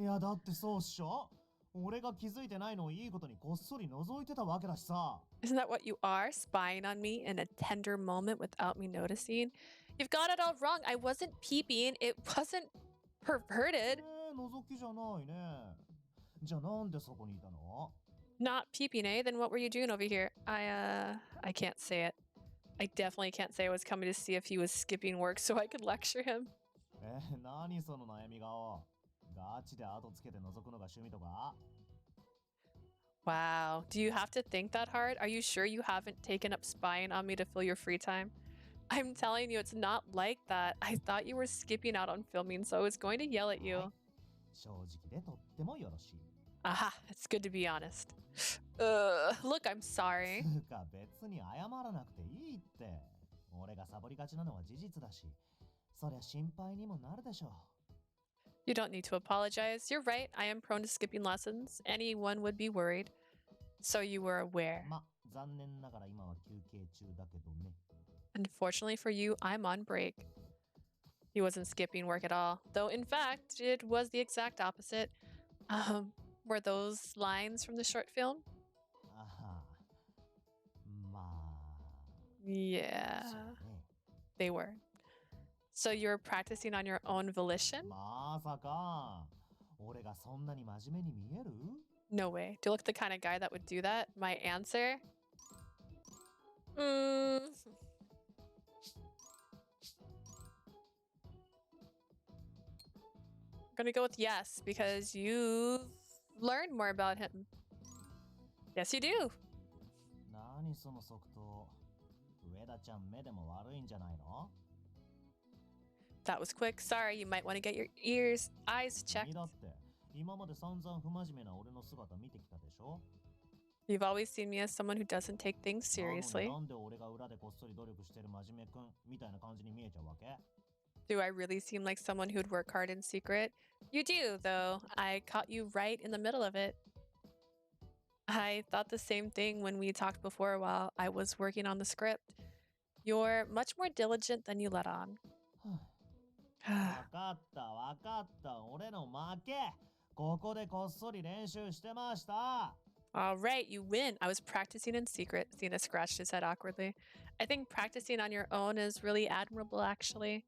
俺が気づいてないのをいいことにこっそり覗いてたわけだしさ。Isn't that what you are? Spying on me in a tender moment without me noticing? You've got it all wrong. I wasn't peeping. It wasn't perverted. 覗きじゃないね。じゃあなんでそこにいたの？ Not peeping, eh? Then what were you doing over here? I can't say it. I definitely can't say I was coming to see if he was skipping work so I could lecture him. 何その悩み顔。ガチで後つけて覗くのが趣味とか？ Wow. Do you have to think that hard? Are you sure you haven't taken up spying on me to fill your free time? I'm telling you, it's not like that. I thought you were skipping out on filming, so I was going to yell at はい you. 正直でとってもよろしい。 Aha, it's good to be honest. Look, I'm つ sorry. うか別に謝らなくていいって。俺がサボりがちなのは事実だし、そりゃ心配にもなるでしょ。 You don't need to apologize. You're right. I am prone to skipping lessons. Anyone would be worried. So you were aware. ま、残念ながら今は休憩中だけどね。 Unfortunately for you, I'm on break. He wasn't skipping work at all, though in fact, it was the exact opposite. Were those lines from the short film? あは。まあ、 Yeah, そうね。 they were. So you were practicing on your own volition? まさか。俺がそんなに真面目に見える？ No way. Do you look the kind of guy that would do that? My answer? Mm. I'm gonna go with yes, because you've learned more about him. Yes, you do. 何その即答。上田ちゃん目でも悪いんじゃないの？ That was quick. Sorry, you might want to get your eyes checked. 君だって今まで散々不真面目な俺の姿見てきたでしょ？ You've always seen me as someone who doesn't take things なのに seriously. なんで俺が裏でこっそり努力してる真面目くんみたいな感じに見えちゃうわけ？ Do I really seem like someone who'd work hard in secret? You do, though. I caught you right in the middle of it. I thought the same thing when we talked before while I was working on the script. You're much more diligent than you let on. わかったわかった俺の負け。ここでこっそり練習してました。 All right, you win. I was practicing in secret. Sena scratched his head awkwardly. I think practicing on your own is really admirable, actually.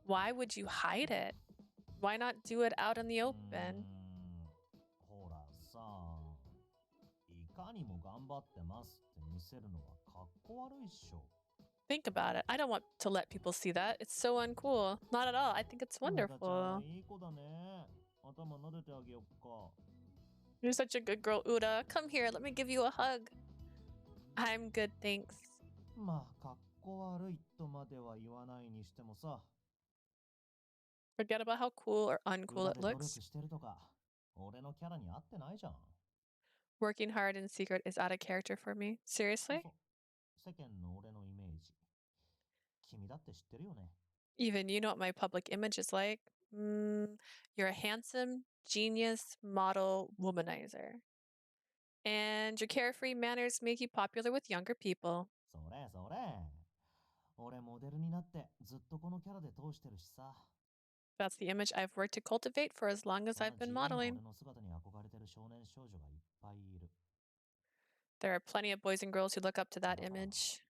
Why would you hide it? Why not do it out in the うーん open? ほらさ、いかにも頑張ってますって見せるのはかっこ悪いっしょ。 Think about it. I don't want to let people see that. It's so uncool. Not at all. I think it's 上田ちゃ wonderful. んいい子だね。頭撫でてあげよっか。 You're such a good girl, Uda. Come here. Let me give you a hug. I'm good, thanks. まあかっこ悪いとまでは言わないにしてもさ。 Forget about how cool or uncool 裏 it で努力 looks. してるとか、俺のキャラに合ってないじゃん。 Working hard in secret is out of character for me. そう Seriously? そう。世間の俺のイメージ。君だって知ってるよね。 Even you know what my public image is like. You're a handsome, genius, model, womanizer. And your carefree manners make you popular with younger people. それそれ。俺モデルになってずっとこのキャラで通してるしさ。 That's the image I've worked to cultivate for as long as そんな I've been 自由な modeling. 俺の姿に憧れてる少年少女がいっぱいいる。 There are plenty of boys and girls who look up to that だから image.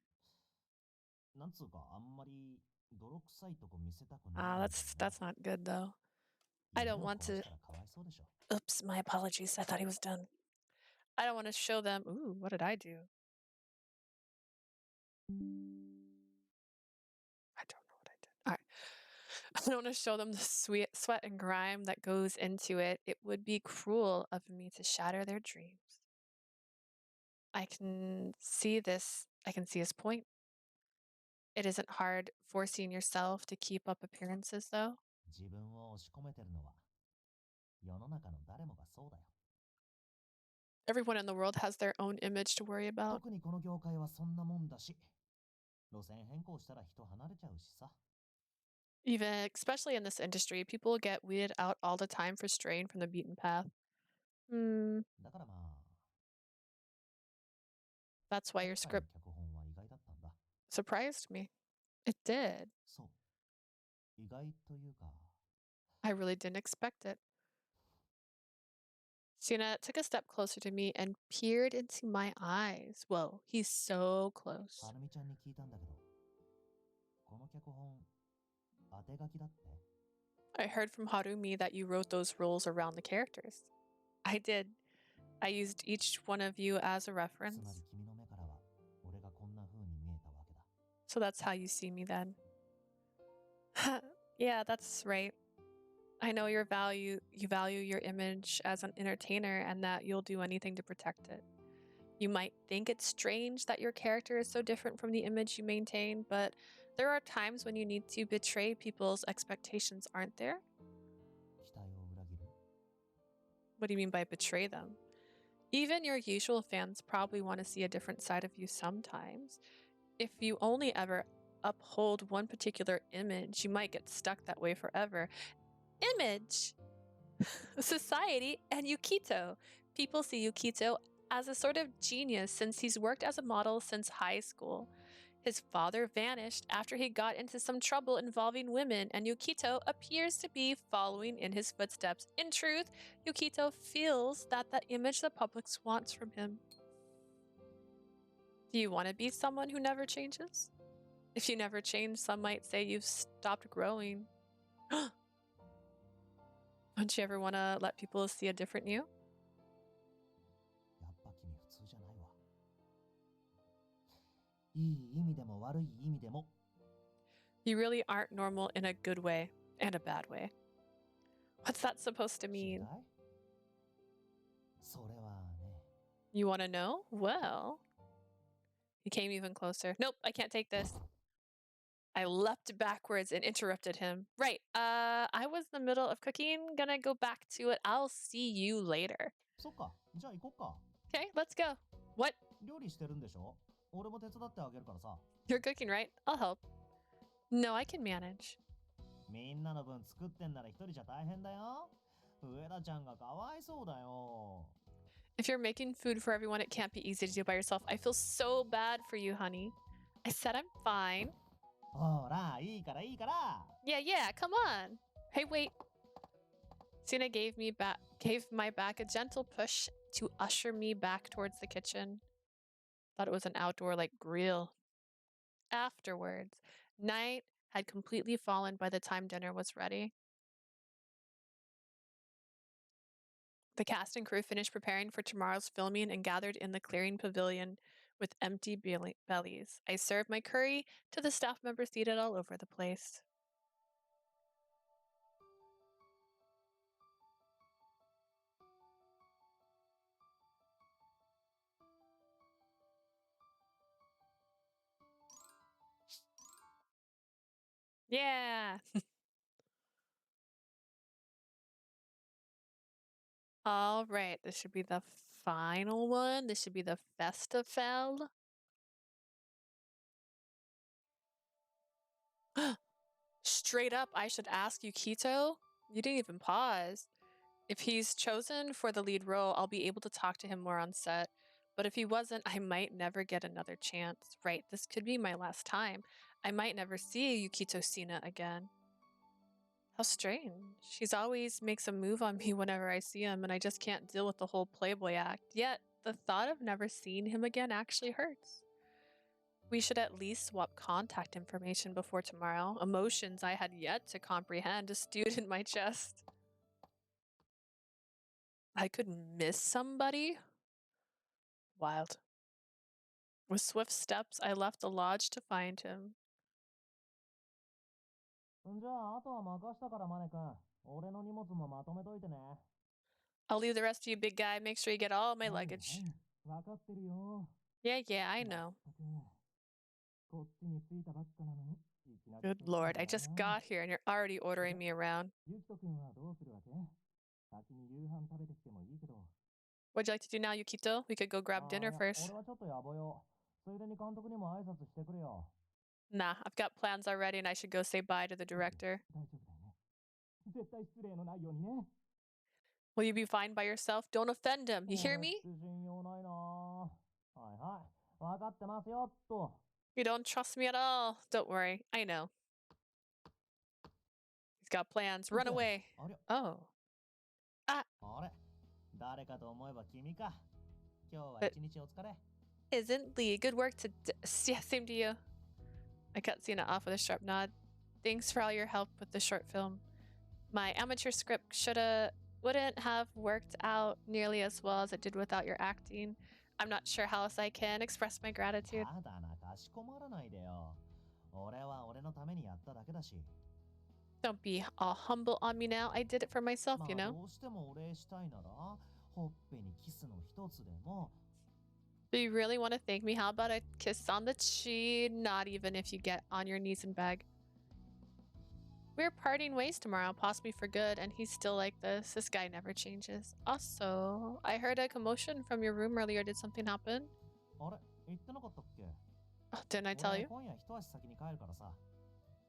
なんつうかあんまり泥臭いとこ見せたくないんだよ Ah, ね。 that's not good though. I 夢 don't を want 壊 to. したらかわいそうでしょ。 Oops, my apologies. I thought he was done. I don't want to show them. Ooh, what did I do? I don't know what I did. All right. I don't want to show them the sweet sweat and grime that goes into it. It would be cruel of me to shatter their dreams. I can see this. I can see his point. It isn't hard forcing yourself to keep up appearances, though. 自分を押し込めてるのは世の中の誰もがそうだよ。 Everyone in the world has their own image to worry about. 特にこの業界はそんなもんだし、路線変更したら人離れちゃうしさ。 Even, especially in this industry, people get weeded out all the time for straying from the beaten path. だからまあ、 That's why 今 your 回の script 脚本は意外だったんだ。 surprised me. It did. そう。意外というか、 I really didn't expect it. Sena took a step closer to me and peered into my eyes. Whoa, he's so close. はるみちゃんに聞いたんだけど、この脚本、当て書きだって。 I heard from Harumi that you wrote those roles around the characters. I did. I used each one of you as a つま reference. り君の目からは、俺がこんな風に見えたわけだ。 So that's how you see me then. Yeah, that's right. I know you value your image as an entertainer and that you'll do anything to protect it. You might think it's strange that your character is so different from the image you maintain, but there are times when you need to betray people's expectations, aren't there? 期待を裏切る。 What do you mean by betray them? Even your usual fans probably want to see a different side of you sometimes. If you only ever uphold one particular image, you might get stuck that way forever. Image! Society and Yukito. People see Yukito as a sort of genius since he's worked as a model since high school. His father vanished after he got into some trouble involving women, and Yukito appears to be following in his footsteps. In truth, Yukito feels that the image the public wants from him. Do you want to be someone who never changes? If you never change, some might say you've stopped growing. Don't you ever want to let people see a different you? やっぱ君普通じゃないわ。いい意味でも悪い意味でも。 You really aren't normal in a good way and a bad way. What's that supposed to 知り mean? たい？それはね。 You want to know? Well, he came even closer. Nope, I can't take this. I leapt backwards and interrupted him. Right, I was in the middle of cooking. Gonna go back to it. I'll see you later. そっか、じゃあ行こっか。 Okay, let's go. What? 料理してるんでしょ？俺も手伝ってあげるからさ。 You're cooking, right? I'll help. No, I can manage. みんなの分作ってんなら一人じゃ大変だよ。上田ちゃんがかわいそうだよ。 If you're making food for everyone, it can't be easy to do by yourself. I feel so bad for you, honey. I said I'm fine. ほら、いいからいいから。 Yeah, come on. Hey, wait. Sena gave my back a gentle push to usher me back towards the kitchen. Thought it was an outdoor grill. Afterwards, night had completely fallen by the time dinner was ready. The cast and crew finished preparing for tomorrow's filming and gathered in the clearing pavilion with empty bellies. I served my curry to the staff members seated all over the place. Yeah. All right, this should be the final one. This should be the festival. Straight up, I should ask Yukito. You didn't even pause. If he's chosen for the lead role, I'll be able to talk to him more on set. But if he wasn't, I might never get another chance. Right, this could be my last time. I might never see Yukito Sena again. How strange. He's always makes a move on me whenever I see him, and I just can't deal with the whole playboy act. Yet, the thought of never seeing him again actually hurts. We should at least swap contact information before tomorrow. Emotions I had yet to comprehend stewed in my chest. I could miss somebody? Wild. With swift steps, I left the lodge to find him. じゃあ、あとは任したからマネ君。俺の荷物もまとめといてね。 I'll leave the rest to you, big guy. Make sure you get all my はい luggage. はい、わかってるよ。 Yeah, I まっ know. たく、こっちに着いたばっかなのに、いきなり Good 作ったん lord, I だ just な。 got here and you're already ordering me around. ゆきとくんはどうするわけ？先に夕飯食べてきてもいいけど。 What'd you like to do now, Yukito? We could go grab ああ、い dinner や、 first. 俺はちょっと野暮よ。ついでに監督にも挨拶してくれよ。 Nah, I've got plans already and I should go say bye to the director. 大丈夫だよね。絶対失礼のないようにね。 Will you be fine by yourself? Don't offend him. You hear 俺 me? って信用ないな。はいはい。わかってますよっと。 You don't trust me at all. Don't worry, I know. He's got plans. Run Okay. away. ありゃ、 Oh. あれ誰かと思えば君か。今日は But- 一日お疲れ。 Isn't Lee? Good work to. Yeah, same to you. I cut Sena off with a sharp nod. Thanks for all your help with the short film. My amateur script wouldn't have worked out nearly as well as it did without your acting. I'm not sure how else I can express my gratitude. ただな、かしこまらないでよ。俺は俺のためにやっただけだし。 Don't be all humble on me now. I did it for myself, ま you あ know. どうしてもお礼したいなら、ほっぺにキスの一つでも。 Do you really want to thank me? How about a kiss on the cheek? Not even if you get on your knees and beg. We're parting ways tomorrow, possibly for good, and he's still like this. This guy never changes. Also, I heard a commotion from your room earlier. Did something happen? あれ、言ってなかったっけ？ Oh, didn't I tell 俺 you? 今夜一足先に帰るからさ。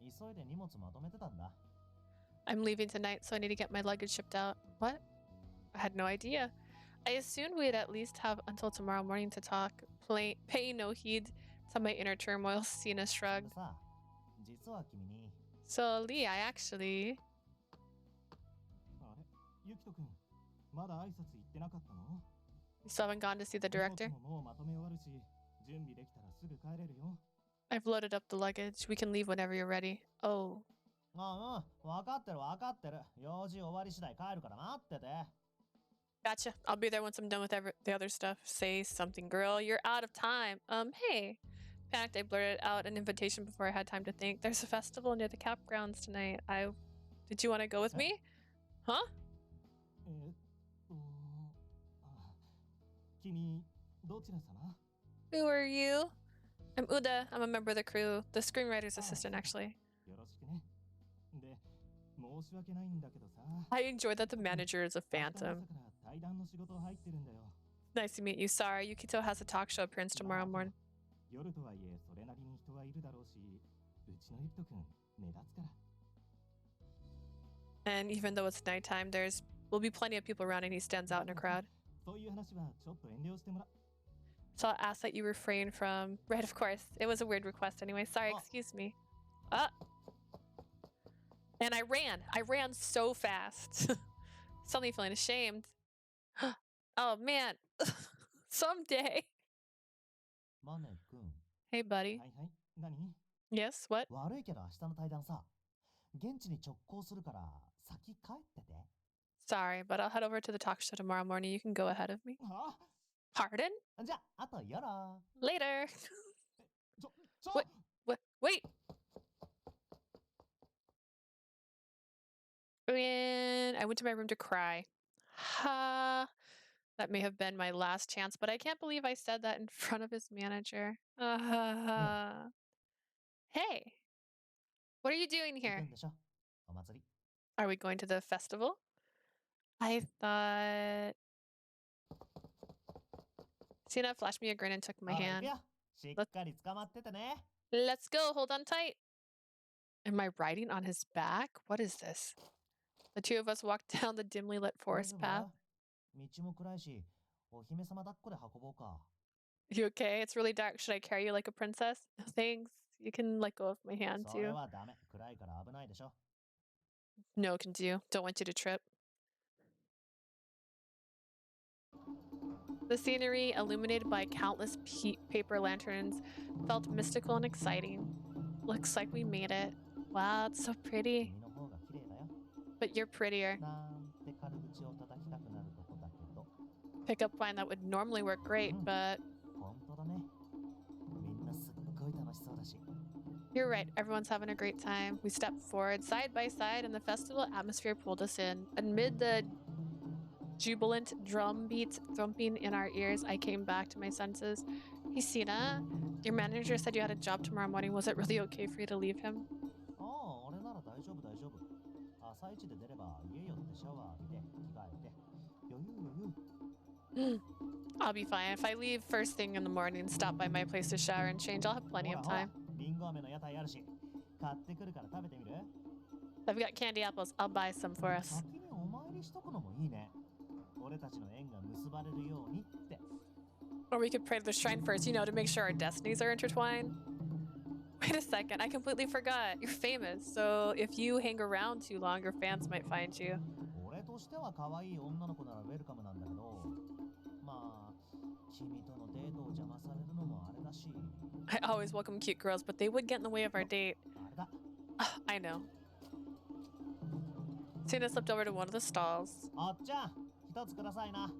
急いで荷物まとめてたんだ。 I'm leaving tonight, so I need to get my luggage shipped out. What? I had no idea. I assumed we'd at least have until tomorrow morning to talk. Pay no heed to my inner turmoil. Sena で shrugged. さ、実は君に。 So, Lee, I actually... あれ、ゆきとくん、まだ挨拶行ってなかったの？ You still haven't gone to see the director? 荷物ももうまとめ終わるし、準備できたらすぐ帰れるよ。 I've loaded up the luggage. We can leave whenever you're ready. Oh. ああ、わかってるわかってる。用事終わり次第帰るから待ってて。 Gotcha. I'll be there once I'm done with the other stuff. Say something, girl. You're out of time. Hey. Panicked, I blurted out an invitation before I had time to think. There's a festival near the campgrounds tonight. Did you want to go with me? Huh? 君、どちら様？ Who are you? I'm Uda. I'm a member of the crew. The screenwriter's assistant, actually. よろしくね。で、申し訳ないんだけどさ。 I enjoy that the manager is a phantom. 朝から対談の仕事入ってるんだよ。 Nice to meet you. Sorry, Yukito has a talk show appearance tomorrow morning. 夜とはいえ、それなりに人はいるだろうし、うちのゆきとくん、目立つから。 And even though it's nighttime, will be plenty of people around and he stands out in a crowd. そういう話はちょっと遠慮してもら。 So I'll ask that you refrain from... Right, of course. It was a weird request anyway. Sorry, excuse me. And I ran. I ran so fast. Suddenly feeling ashamed. Oh, man. Someday. マネ君。 Hey, buddy. はいはい。何？ Yes, what? 悪いけど明日の対談さ、現地に直行するから先帰ってて。 Sorry, but I'll head over to the talk show tomorrow morning. You can go ahead of me. は Pardon? あ？じゃあ、あと夜。 Later. ちょ Wait. And I went to my room to cry. Ha. That may have been my last chance, but I can't believe I said that in front of his manager. Hey. What are you doing 行く here? んでしょ？お祭り。 Are we going to the festival? I thought... Sena flashed me a grin and took my ほら行 hand. くよ。しっかり捕まっててね。 Let's go. Hold on tight. Am I riding on his back? What is this? The two of us walked down the dimly lit 大 forest 丈夫？ path. 道も暗いし、お姫様抱っこで運ぼうか。 You okay? It's really dark. Should I carry you like a princess? No thanks. You can let go of my hand それ too. はダメ。暗いから危ないでしょ。 No can do. Don't want you to trip. The scenery, illuminated by countless paper lanterns, felt mystical and exciting. Looks like we made it. Wow, it's so pretty. 君の方が綺麗だよ。 But you're prettier. なんて軽口を叩きたくなるとこだけど。 Pickup line that would normally work great, but 本当だね。みんなすっごい楽しそうだし。 you're right. Everyone's having a great time. We stepped forward side by side, and the festival atmosphere pulled us in. Amid the jubilant drum beats thumping in our ears, I came back to my senses. Hey, Sena, your manager said you had a job tomorrow morning. Was it really okay for you to leave him? ああ、俺なら大丈夫大丈夫。朝一で出れば家寄ってシャワー浴びて着替えて。余裕。 I'll be fine. If I leave first thing in the morning and stop by my place to shower and change, I'll have plenty of ほらほら time. リンゴ飴の屋台あるし。買ってくるから食べてみる？ I've got candy apples. I'll buy some for us. 先にお参りしとくのもいいね。俺たちの縁が結ばれるようにって。 Or we could pray to the shrine first, to make sure our destinies are intertwined. Wait a second, I completely forgot. You're famous, so if you hang around too long, your fans might find you. 俺としては可愛い女の子ならウェルカムなんだけど、まあ、君とのデートを邪魔されるのもあれだし。I always welcome cute girls, but they would get in the way of our date. あれだ。I know. Sena slipped over to one of the stalls. おっちゃん、一つくださいな。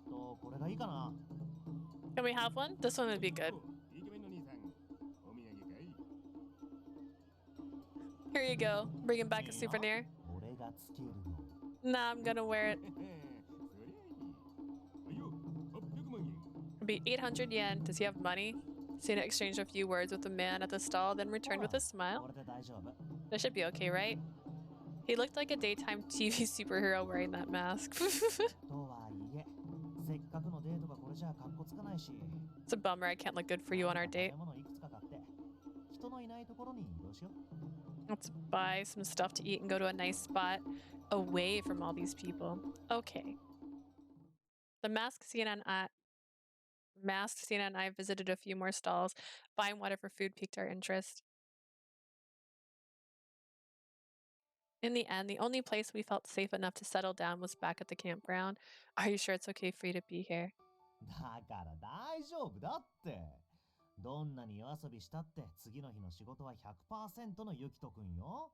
これがいいかな。Can we have one? This one would be good. Here you go. Bringing back a souvenir. 俺がつけるの。Nah, I'm gonna wear it. It'd be 800 yen. Does he have money? Sena exchanged a few words with the man at the stall, then returned with a smile. これで大丈夫。That should be okay, right? He looked like a daytime TV superhero wearing that mask. とはいえ、せっかくのデートがこれじゃカッコつかないし。It's a bummer I can't look good for you on our date. 食べ物いくつか買って、人のいないところに移動しよう。Let's buy some stuff to eat and go to a nice spot away from all these people. Okay. The masked Sena and I visited a few more stalls. Buying whatever food piqued our interest. In the end, the only place we felt safe enough to settle down was back at the campground. Are you sure it's okay for you to be here? だから大丈夫だって。どんなに夜遊びしたって次の日の仕事は 100% のユキトくんよ。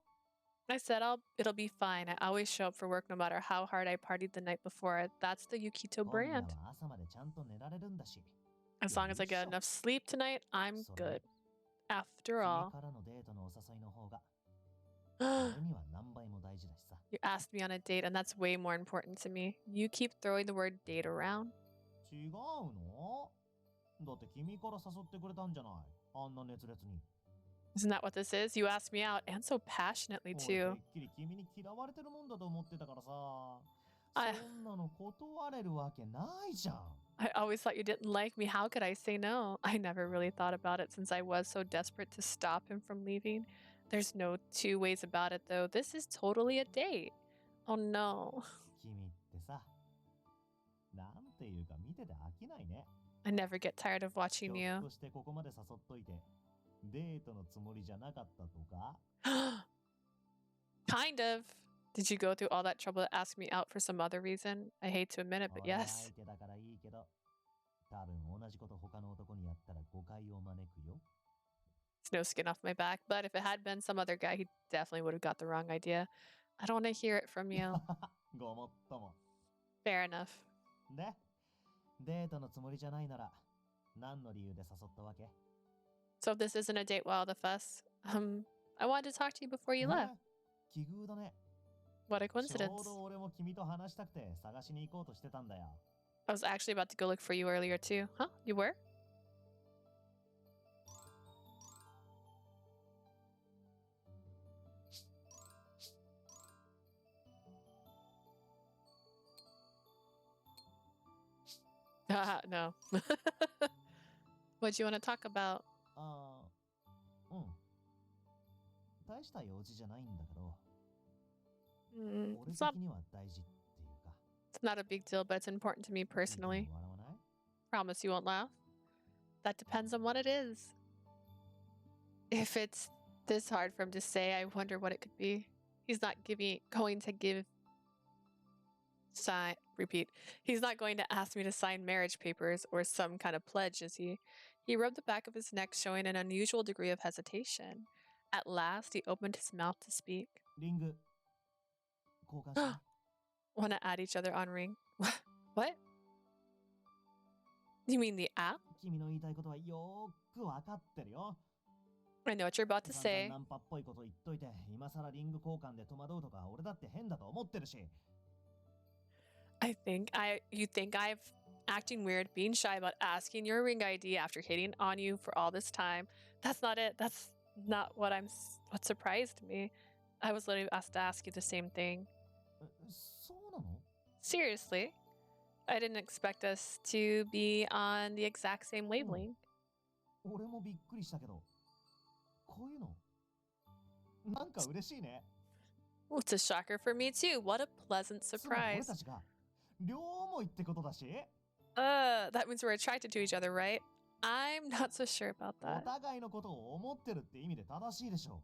I said it'll be fine. I always show up for work no matter how hard I partied the night before. That's the Yukito 今夜 brand. は朝までちゃんと寝られるんだし。 As long as I get enough sleep tonight, I'm good. After 君 all, からのデートのお誘いの方が俺には何倍も大事だしさ。 you asked me on a date, and that's way more important to me. You keep throwing the word date around. 違うの？だって君から誘ってくれたんじゃない。あんな熱烈に。 Isn't that what this is? You asked me out, and so passionately 俺 too. てっきり君に嫌われてるもんだと思ってたからさ。I- そんなの断れるわけないじゃん。 I always thought you didn't like me. How could I say no? I never really thought about it since I was so desperate to stop him from leaving. There's no two ways about it, though. This is totally a date. Oh no. 君ってさ、なんていうか見てて飽きないね。 I never get tired of ひ watching ょ you. っとしてここまで誘っといて、デートのつもりじゃなかったとか？ Kind of. Did you go through all that trouble to ask me out for some other reason? I hate to admit it, but 俺は yes. 相手だからいいけど、多分同じこと他の男にやったら誤解を招くよ。 It's no skin off my back, but if it had been some other guy, he definitely would have got the wrong idea. I don't want to hear it from you. ごもっとも。 Fair enough. で、デートのつもりじゃないなら、何の理由で誘ったわけ？ So if this isn't a date, well, the fuss. I wanted to talk to you before you ね left. 奇遇だね。 What a ちょう coincidence. ど俺も君と話したくて探しに行こうとしてたんだよ。 I was actually about to go look for you earlier too. Huh? You were? No. What do you want to talk about? ああ、うん。大した用事じゃないんだけど、俺 It's not 的には大事っていうか。 it's not a big deal, but it's important to me いいと personally. 笑わない？ Promise you won't laugh. That depends on what it is. If it's this hard for him to say, I wonder what it could be. He's not going to give sign repeat. He's not going to ask me to sign marriage papers or some kind of pledge, is he? He rubbed the back of his neck, showing an unusual degree of hesitation. At last, he opened his mouth to speak. リング、交換しない？ Want to add each other on ring? What? You mean the app? 君の言いたいことはよーくわかってるよ。 I know what you're about to 散々 say. ナンパっぽいこと言っといて、今更リング交換で戸惑うとか俺だって変だと思ってるし。 You think I've acting weird, being shy about asking your ring ID after hitting on you for all this time. That's not it. That's not what what surprised me. I was literally asked to ask you the same thing. そうなの？ Seriously. I didn't expect us to be on the exact same wavelength. 俺もびっくりしたけど、こういうのなんか嬉しいね。 Well, it's a shocker for me too. What a pleasant つまり俺 surprise. たちが両思いってことだし、 That means we're attracted to each other, right? I'm not so sure about お that. 互いのことを思ってるって意味で正しいでしょ。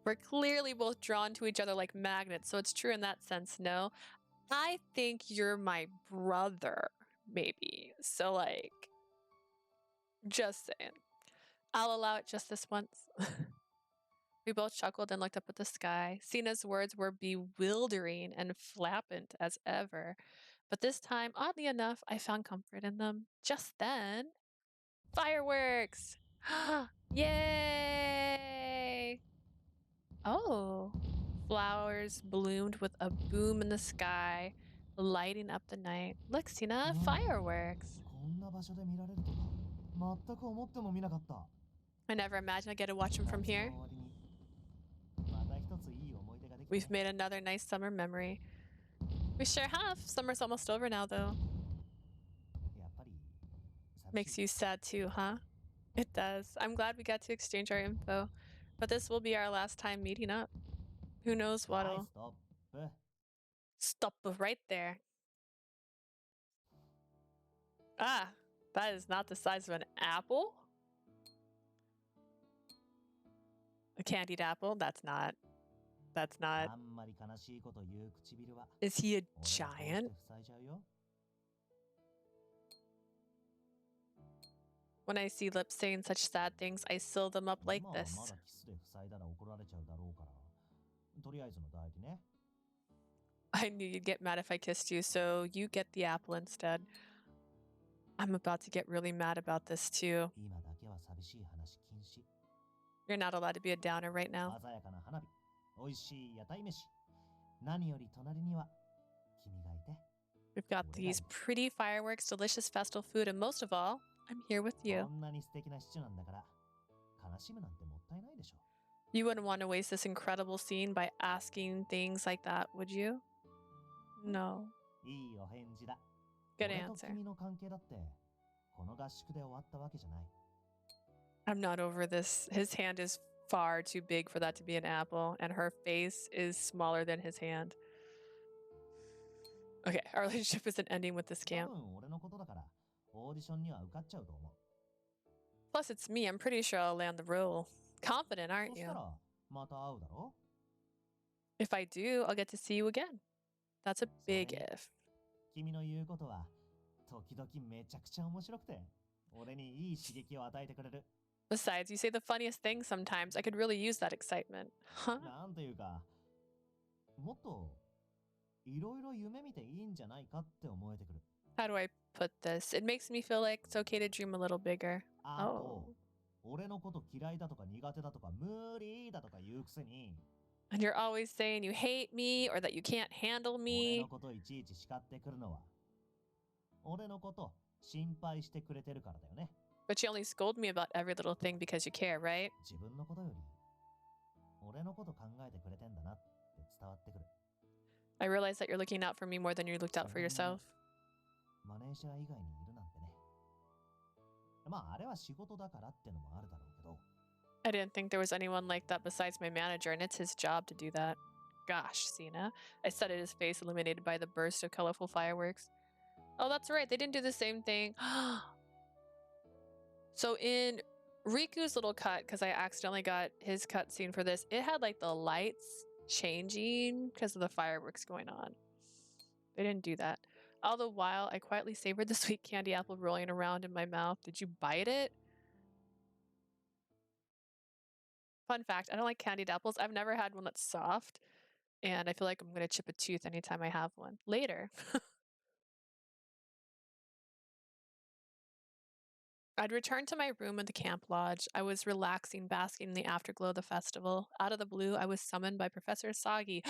We're clearly both drawn to each other like magnets, so it's true in that sense, no? I think you're my brother, maybe. So, like, just saying. I'll allow it just this once. We both chuckled and looked up at the sky. Sena's words were bewildering and flappant as ever. But this time, oddly enough, I found comfort in them. Just then, fireworks! Yay! Oh, flowers bloomed with a boom in the sky, lighting up the night. Look, Sena, fireworks. こんな場所で見られるとは全く思ってもみなかった。 I never imagined I'd get to watch them from 夏の here. 終わりにまた一ついい思い出ができた We've ね。 made another nice summer memory. We sure have. Summer's almost over now, though. やっぱり寂 Makes しい。 you sad too, huh? It does. I'm glad we got to exchange our info. But this will be our last time meeting up. Who knows はい、 what'll ストップ。 stop right there. Ah, that is not the size of an apple. A candied apple? That's not. あんまり悲しいこと言う唇は Is he a 俺がこうして giant? 塞いじゃうよ。 When I see lips saying such sad things, I seal them up like 今はま this. だキスで塞いだら怒られちゃうだろうから、とりあえずの代理ね。 I knew you'd get mad if I kissed you, so you get the apple instead. I'm about to get really mad about this too. 今だけは寂しい話禁止。 You're not allowed to be a downer right now. 鮮やかな花火、美味しい屋台飯。何より隣には君がいて。 We've got these pretty fireworks, delicious festal food, and most of all, I'm here with you. こんなに素敵なシチュなんだから、悲しむなんてもったいないでしょ。 You wouldn't want to waste this incredible scene by asking things like that, would you? No. いいお返事だ。 Good 俺と answer. 君の関係だって、この合宿で終わったわけじゃない。 I'm not over this. His hand is far too big for that to be an apple, and her face is smaller than his hand. Okay, our relationship isn't ending with this 多 camp. 分俺のことだから、オーディションには受かっちゃうと思う。 Plus, it's me. I'm pretty sure I'll land the role. Confident, そ aren't した you? ら、また会うだろ。 If I do, I'll get to see you again. That's a big Sorry. if. 君の言うことは、時々めちゃくちゃ面白くて、俺にいい刺激を与えてくれる。 Besides, you say the funniest things sometimes. I could really use that excitement. Huh? なんていうか、もっといろいろ夢見ていいんじゃないかって思えてくる。 How do I put this? It makes me feel like it's okay to dream a little bigger. あと、 Oh. 俺のこと嫌いだとか苦手だとか無理だとか言うくせに、 And you're always saying you hate me or that you can't handle 俺 me. のこといちいち叱ってくるのは、俺のこと心配してくれてるからだよね。 But you only scold me about every little thing because you care, right? 自分のことより、俺のこと考えてくれてんだなって伝わってくる。 I realize that you're looking out for me more than you looked out for yourself. マネージャー以外にいるなんてね。まあ、あれは仕事だからってのもあるだろうけど、 I didn't think there was anyone like that besides my manager, and it's his job to do that. Gosh, Sena. I said it, his face illuminated by the burst of colorful fireworks. Oh, that's right. They didn't do the same thing. So in Riku's little cut, because I accidentally got his cutscene for this, it had like the lights changing because of the fireworks going on. They didn't do that. All the while, I quietly savored the sweet candy apple rolling around in my mouth. Did you bite it? Fun fact, I don't like candied apples. I've never had one that's soft, and I feel like I'm going to chip a tooth anytime I have one. Later. I'd returned to my room in the camp lodge. I was relaxing, basking in the afterglow of the festival. Out of the blue, I was summoned by Professor Sagi.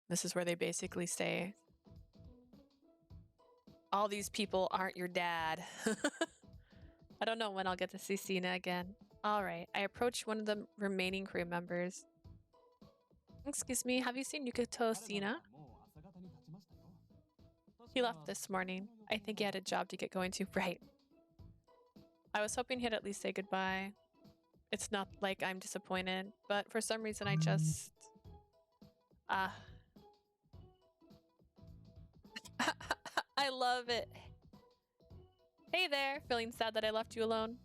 This is where they basically say, all these people aren't your dad. I don't know when I'll get to see Sena again. All right, I approached one of the remaining crew members. Excuse me, have you seen Yukito Sena? He left this morning. I think he had a job to get going to. Right. I was hoping he'd at least say goodbye. It's not like I'm disappointed, but for some reason I just... I love it. Hey there, feeling sad that I left you alone?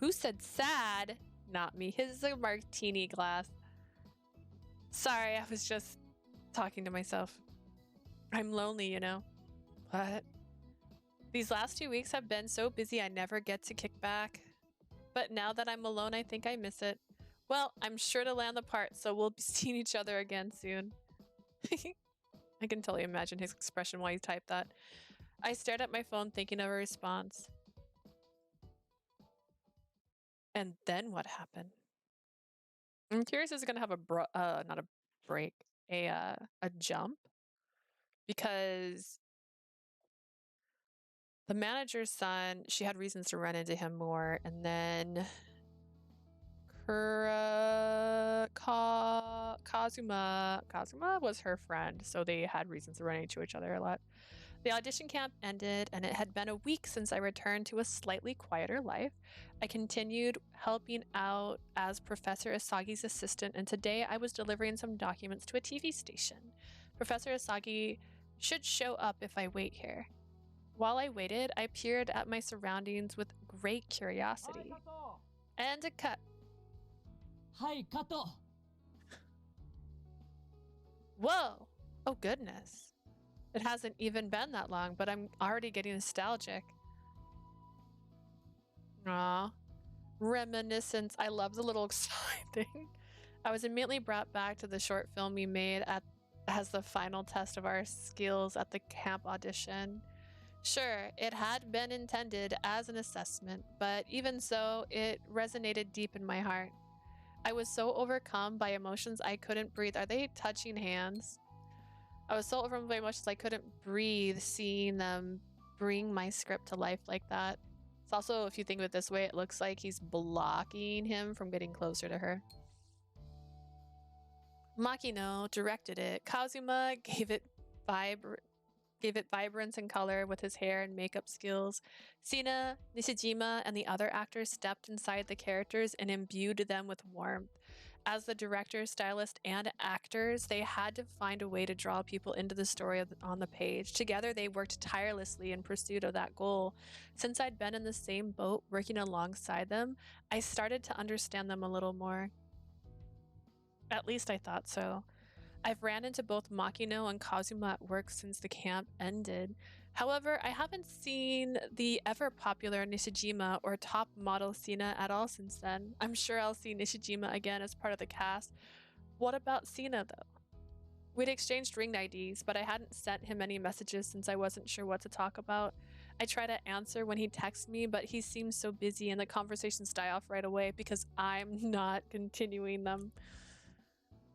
Who said sad? Not me. His is a martini glass. Sorry, I was just talking to myself. I'm lonely, you know. What? These last 2 weeks have been so busy I never get to kick back. But now that I'm alone, I think I miss it. Well, I'm sure to land the part, so we'll be seeing each other again soon. I can totally imagine his expression while he typed that. I stared at my phone thinking of a response. And then what happened? I'm curious, is it gonna have not a break, a jump? Because the manager's son, she had reasons to run into him more, and then Kazuma was her friend, so they had reasons to run into each other a lot. The audition camp ended, and it had been a week since I returned to a slightly quieter life. I continued helping out as Professor Asagi's assistant, and today I was delivering some documents to a TV station. Professor Asagi should show up if I wait here. While I waited, I peered at my surroundings with great curiosity. And a cut. Hi, Kato! Whoa! Oh goodness. It hasn't even been that long, but I'm already getting nostalgic. Aw. Reminiscence. I love the little sign thing. I was immediately brought back to the short film we made as the final test of our skills at the camp audition. Sure, it had been intended as an assessment, but even so, it resonated deep in my heart. I was so overcome by emotions I couldn't breathe. Are they touching hands? I was so overwhelmed by emotions I couldn't breathe seeing them bring my script to life like that. It's also, if you think of it this way, it looks like he's blocking him from getting closer to her. Makino directed it. Kazuma gave it vibrance and color with his hair and makeup skills. Sena, Nishijima, and the other actors stepped inside the characters and imbued them with warmth. As the director, stylist, and actors, they had to find a way to draw people into the story on the page. Together, they worked tirelessly in pursuit of that goal. Since I'd been in the same boat working alongside them, I started to understand them a little more. At least I thought so. I've ran into both Makino and Kazuma at work since the camp ended. However, I haven't seen the ever-popular Nishijima or top model Sena at all since then. I'm sure I'll see Nishijima again as part of the cast. What about Sena, though? We'd exchanged ring IDs, but I hadn't sent him any messages since I wasn't sure what to talk about. I try to answer when he texts me, but he seems so busy and the conversations die off right away because I'm not continuing them.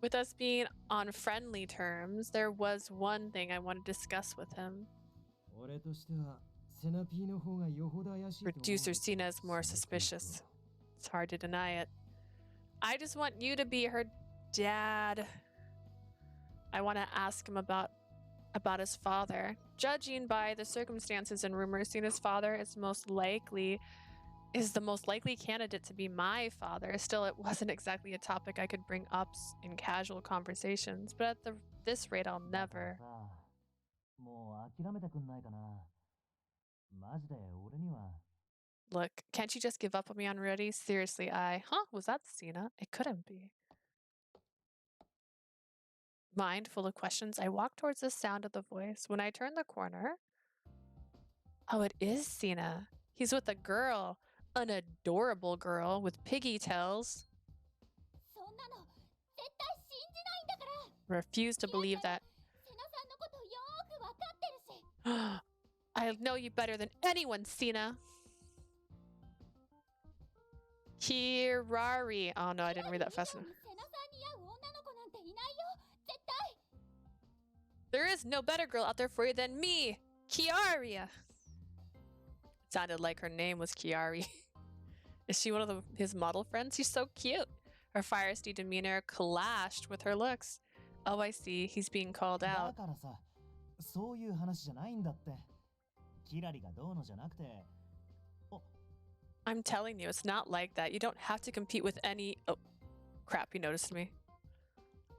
With us being on friendly terms, there was one thing I wanted to discuss with him. Producer Sena is more suspicious. It's hard to deny it. I just want you to be her dad. I want to ask him about his father. Judging by the circumstances and rumors, Sena's father is the most likely candidate to be my father. Still, it wasn't exactly a topic I could bring up in casual conversations, but at this rate, I'll never. Look, can't you just give up on me already? Seriously, was that Sena? It couldn't be. Mind full of questions, I walk towards the sound of the voice. When I turn the corner, oh, it is Sena. He's with a girl. An adorable girl with piggy tails. Refuse to believe that. I know you better than anyone, Sena. Kirari. Oh no, I didn't read that fast enough. There is no better girl out there for you than me, Kiaria. Sounded like her name was Kiari. Is she one of his model friends? She's so cute. Her fiery demeanor clashed with her looks. Oh, I see. He's being called out. I'm telling you, it's not like that. You don't have to compete with any... Oh, crap, he noticed me.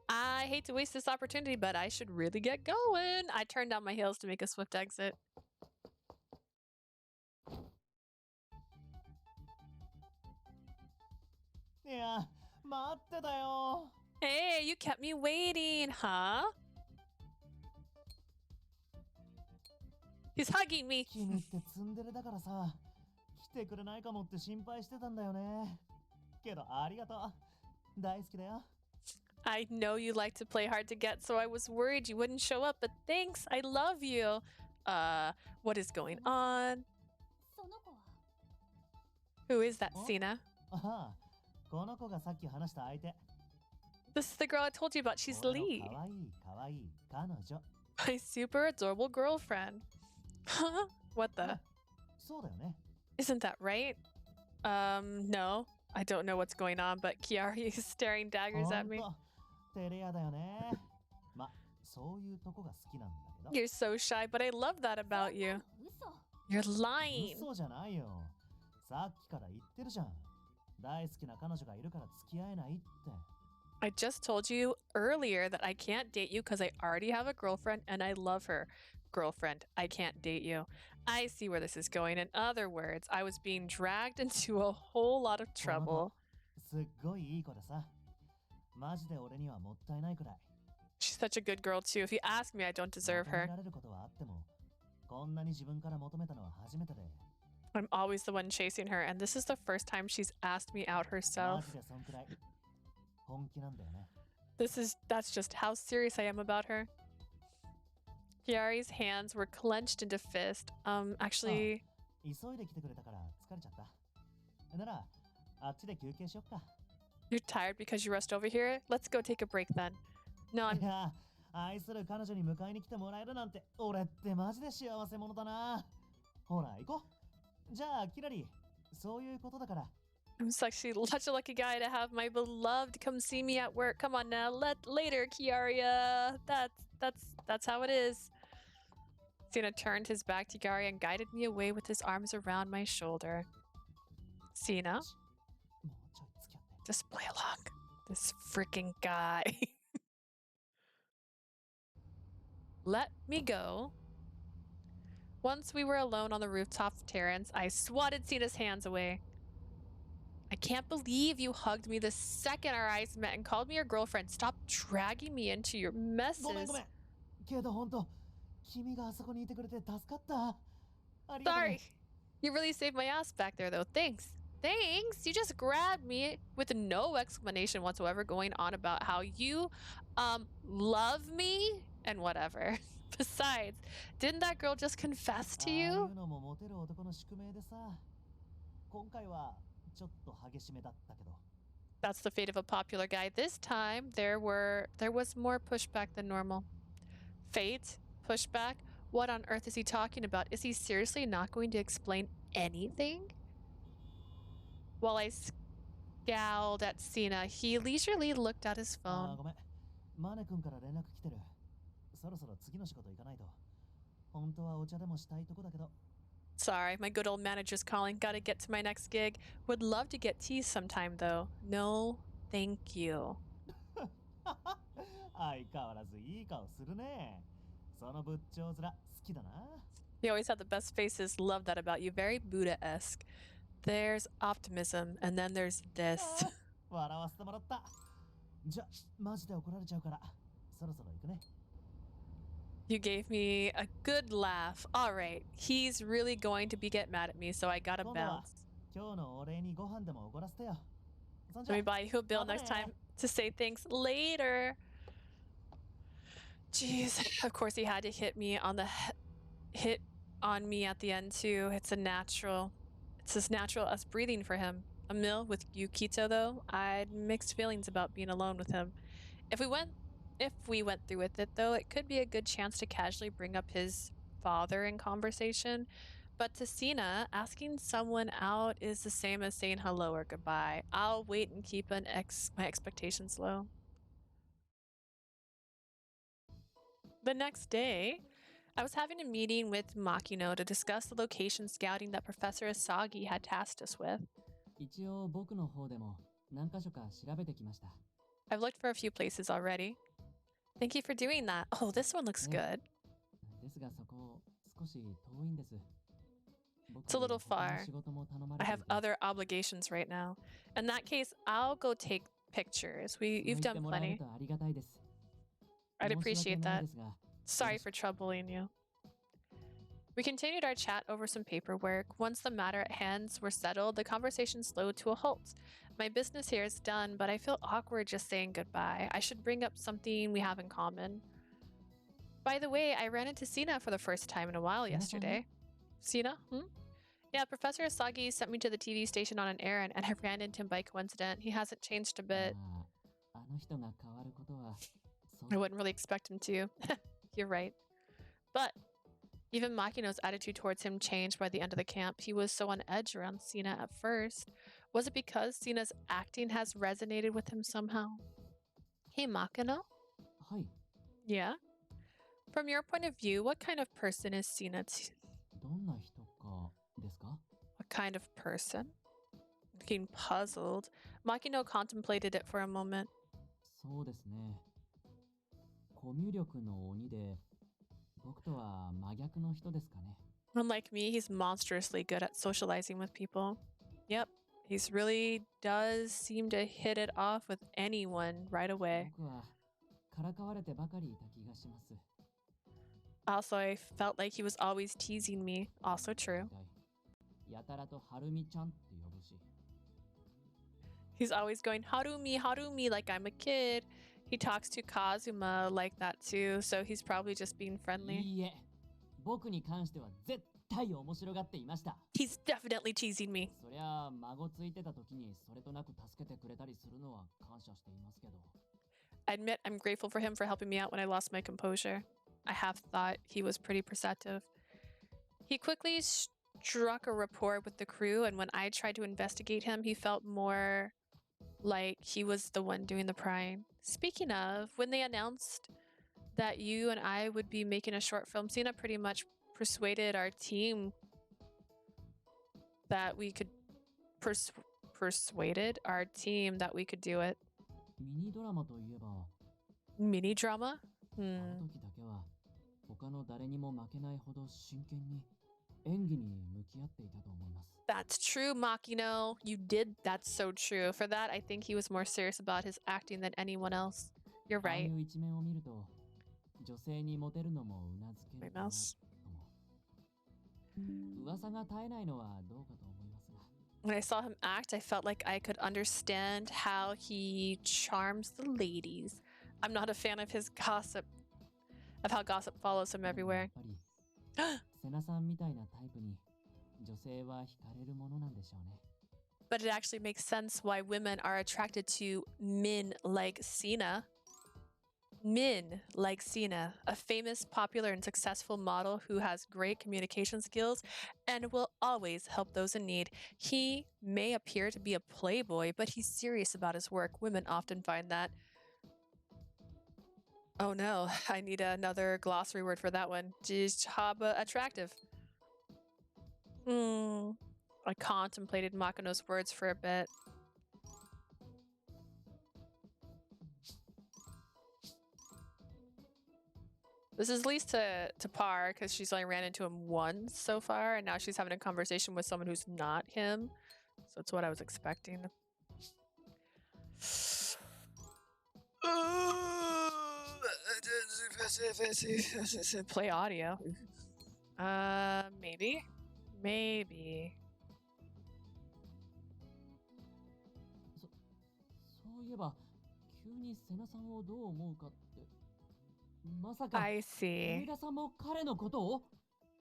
I hate to waste this opportunity, but I should really get going. I turned down my heels to make a swift exit. いや、待ってたよ。 Hey, you kept me waiting, huh? He's hugging me. 君ってツンデレだからさ、来てくれないかもって心配してたんだよね。けどありがとう。大好きだよ。I know you like to play hard to get, so I was worried you wouldn't show up, but thanks. I love you. What is going on? その子は Who is that, Oh. Sena? ああ、この子がさっき話した相手。 This is the girl I told you about. She's 俺の Lee, かわいいかわいい彼女。 my super adorable girlfriend. What the? そうだよね。 Isn't that right? No. I don't know what's going on, but Kiari is staring daggers at me. ほんと照れ屋だよね。ま、そういうとこが好きなんだけど。 You're so shy, but I love that about you. 嘘 You're lying. 嘘じゃないよ。さっきから言ってるじゃん。大好きな彼女がいるから付き合えないって。 I just told you earlier that I can't date you because I already have a girlfriend and I love her. Girlfriend, I can't date you. I see where this is going. In other words, I was being dragged into a whole lot of trouble. すっごいいい子でさ。マジで俺にはもったいないくらい。 She's such a good girl, too. If you ask me, I don't deserve 求め her. られることはあっても、こんなに自分から求めたのは初めてで。 I'm always the one chasing her, and this is the first time she's asked me out マ herself. ジでそんくらい。本気なんだよね。 That's just how serious I am about her. Kiari's hands were clenched into fist. Actually, 急いで来てくれたから疲れちゃった。なら、あっちで休憩しよっか。 you're tired because you rushed over here? Let's go take a break then. No, い I'm や、愛する彼女に迎えに来てもらえるなんて、俺ってマジで幸せ者だな。ほら、行こう。じゃあ、キラリ、そういうことだから。 I'm such a lucky guy to have my beloved come see me at work. Come on now, later, Kiaria. That's how it is. Sena turned his back to Kiaria and guided me away with his arms around my shoulder. Sena, もうちょい付き合って。 just play along. This freaking guy. Let me go. Once we were alone on the rooftop terrace, I swatted Sena's hands away. I can't believe you hugged me the second our eyes met and called me your girlfriend. Stop dragging me into your ごめん messes. ごめん。けどほんと、君があそこにいてくれて助かった。ありがとう Sorry. ね。 You really saved my ass back there, though. Thanks. Thanks. You just grabbed me with no explanation whatsoever going on about how you, love me and whatever. Besides, didn't that girl just confess to ああい you? うのもモテる男の宿命でさ。今回はちょっと激しめだったけど。 That's the fate of a popular guy. This time, there was more pushback than normal. Fate? Pushback? What on earth is he talking about? Is he seriously not going to explain anything? While I scowled at Sena, he leisurely looked at his ああ phone. ごめん。マネ君から連絡来てる。そろそろ次の仕事行かないと。本当はお茶でもしたいとこだけど。 Sorry, my good old manager's calling. Gotta get to my next gig. Would love to get tea sometime, though. No, thank you. 相変わらずいい顔するね。その仏頂面好きだな。 You always have the best faces. Love that about you. Very Buddha-esque. There's optimism, and then there's this. 笑わせてもらった。じゃ、マジで怒られちゃうから、そろそろ行くね。 You gave me a good laugh. All right, he's really going to get mad at me, so I gotta 今度は bounce. 今日のお礼にご飯でもおごらせてよ。そんじ Let ゃ me buy you a bill next time to say thanks later. Jeez, of course he had to hit on me at the end too. It's a natural. It's as natural as breathing for him. A meal with Yukito though, I'd mixed feelings about being alone with him. If we went through with it though, it could be a good chance to casually bring up his father in conversation. But to Sena, asking someone out is the same as saying hello or goodbye. I'll wait and keep my expectations low. The next day, I was having a meeting with Makino to discuss the location scouting that Professor Asagi had tasked us with. 一応僕の方でも何箇所か調べてきました。 I've looked for a few places already. Thank you for doing that. Oh, this one looks good. ですがそこ少し遠いんです。It's a little far. I have other obligations right now. In that case, I'll go take pictures. You've done plenty. I'd appreciate that. Sorry for troubling you. We continued our chat over some paperwork. Once the matter at hands were settled, the conversation slowed to a halt. My business here is done, but I feel awkward just saying goodbye. I should bring up something we have in common. By the way, I ran into Sena for the first time in a while yesterday. Sena? Yeah, Professor Asagi sent me to the TV station on an errand, and I ran into him by coincidence. He hasn't changed a bit. I wouldn't really expect him to. You're right. But even Makino's attitude towards him changed by the end of the camp. He was so on edge around Sena at first. Was it because Sena's acting has resonated with him somehow? Hey, Makino? Hi. Yeah? From your point of view, what kind of person is Sena? What kind of person? Looking puzzled, Makino contemplated it for a moment. そうですね。コミュ力の鬼で、僕とは真逆の人ですかね。Unlike me, he's monstrously good at socializing with people. Yep, he's really does seem to hit it off with anyone right away. 僕はからかわれてばかりいた気がします。 Also, I felt like he was always teasing me. Also true. やたらとはるみちゃんって呼ぶし。 He's always going, Harumi, Harumi, like I'm a kid. He talks to Kazuma like that too, so he's probably just being friendly. いいえ、僕に関しては絶対面白がっていました。 He's definitely teasing me. そりゃ孫ついてた時にそれとなく助けてくれたりするのは感謝していますけど。 I admit I'm grateful for him for helping me out when I lost my composure. I have thought he was pretty perceptive. He quickly struck a rapport with the crew, and when I tried to investigate him, he felt more like he was the one doing the prying. Speaking of, when they announced that you and I would be making a short film, Sena pretty much persuaded our team that we could persuaded our team that we could do it. ミニドラマといえば、 Mini drama? あの時だけは他の誰にも負けないほど真剣に演技に向き合っていたと思います。 That's true, Makino. You did. That's so true. For that, I think he was more serious about his acting than anyone else. You're ああい right. う一面を見ると、女性にモテるのもうなずけるかなとも。噂が絶えないのはどうかと思いますが。 When I saw him act, I felt like I could understand how he charms the ladies. I'm not a fan of his gossip, of how gossip follows him やっ everywhere. ぱりセナさんみたいなタイプに女性は惹かれるものなんでしょうね。 But it actually makes sense why women are attracted to men like Sena. Min like Sena, a famous, popular, and successful model who has great communication skills and will always help those in need. He may appear to be a playboy, but he's serious about his work. Women often find that. Oh no, I need another glossary word for that one. Jihaba attractive. I contemplated Makino's words for a bit. This is at least to par, because she's only ran into him once so far, and now she's having a conversation with someone who's not him. So it's what I was expecting. Play audio. Maybe. Maybe. そういえば、急にセナさんをどう思うかって。まさか、 I see. 上田さんも彼のことを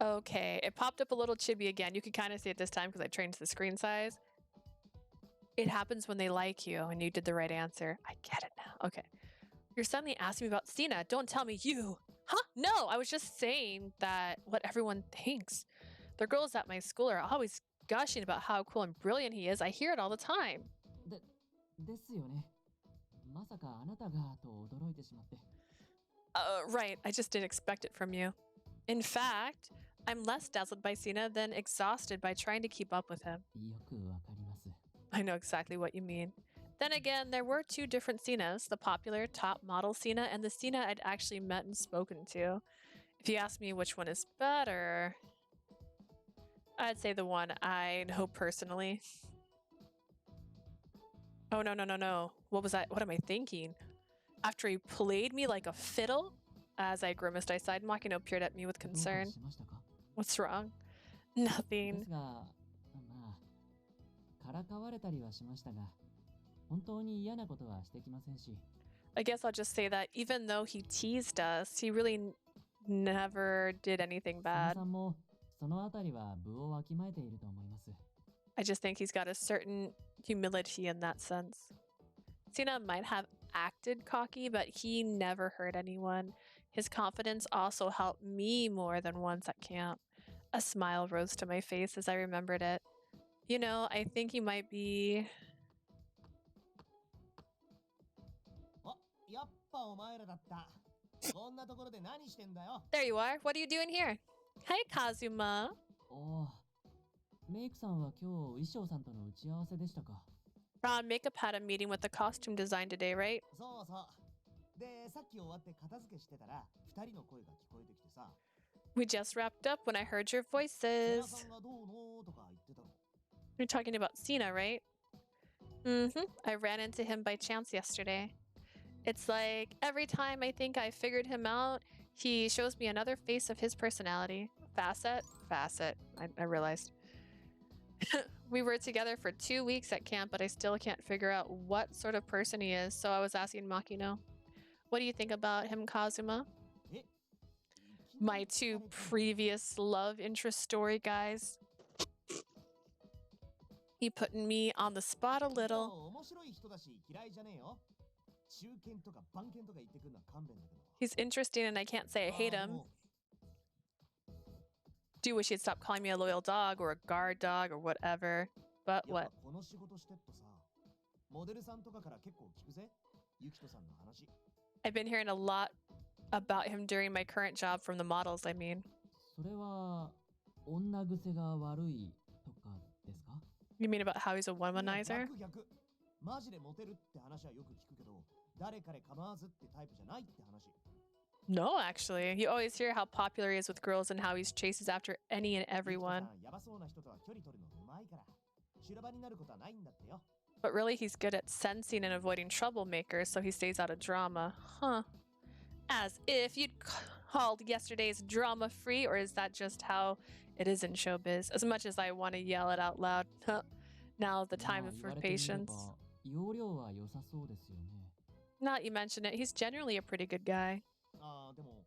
Okay, it popped up a little chibi again. You can kind of see it this time because I changed the screen size. It happens when they like you, and you did the right answer. I get it now. Okay. You're suddenly asking me about Sena. Don't tell me you. Huh? No, I was just saying that what everyone thinks. The girls at my school are always gushing about how cool and brilliant he is. I hear it all the time. ですよね。まさかあなたがと驚いてしまって。Right. I just didn't expect it from you. In fact, I'm less dazzled by Sena than exhausted by trying to keep up with him. よくわかります。 I know exactly what you mean. Then again, there were two different Senas, the popular top model Sena and the Sena I'd actually met and spoken to. If you ask me which one is better, I'd say the one I know personally. Oh, no, no, no, no. What was that? What am I thinking? After he played me like a fiddle, as I grimaced, I sighed. Makino peered at me with どうか concern. しましたか What's wrong? で Nothing. すが、まあ、からかわれたりはしましたが、本当に嫌なことはしてきませんし。 I guess I'll just say that even though he teased us, he really never did anything 瀬名 bad. さんもそのあたりは分をわきまえていると思います。 I just think he's got a certain humility in that sense. Sena might have acted cocky, but he never hurt anyone. His confidence also helped me more than once at camp. A smile rose to my face as I remembered it. You know, I think he might be. あ、やっぱお前らだった。こんなところで何してんだよ。 There you are. What are you doing here? Hi, Kazuma. おお、メイクさんは今日衣装さんとの打ち合わせでしたか。 Ron Makeup had a meeting with the costume design today, right? そうそう。で、さっき終わって片付けしてたら、二人の声が聞こえてきてさ。 We just wrapped up when I heard your セナ voices. さんがどうのとか言ってたの。 You're talking about Sena, right? I ran into him by chance yesterday. It's like every time I think I figured him out, he shows me another face of his personality. Facet? I realized. We were together for 2 weeks at camp, but I still can't figure out what sort of person he is, so I was asking Makino. What do you think about him, Kazuma? え My two previous love interest story guys. He put me on the spot a little. 面白い人だし嫌いじゃねえよ。中堅とか番犬とか言ってくるのは勘弁だけど。 He's interesting and I can't say I hate あー him. も Do wish he'd stop calling me a loyal dog or a guard dog or whatever. But うや what? っぱこの仕事してっとさ、モデルさんとかから結構聞くぜ。ユキトさんの話。 I've been hearing a lot about him during my current job from the models, I mean. それは女癖が悪いとかですか。 You mean about how he's a いや womanizer? 逆逆。マジでモテるって話はよく聞くけど、誰彼構わずってタイプじゃないって話。 No, actually. You always hear how popular he is with girls and how he chases after any and ユキトさ everyone. んやばそうな人とは距離取るのうまいから。修羅場になることはないんだってよ。 But really, he's good at sensing and avoiding troublemakers, so he stays out of drama. Huh. As if you'd called yesterday's drama free, or is that just how it is in showbiz? As much as I want to yell it out loud, now the ま time あ言 for われてみれ patience. ば容量は良さそうですよね。 Not you mention it, he's generally a pretty good guy. ああ、でも、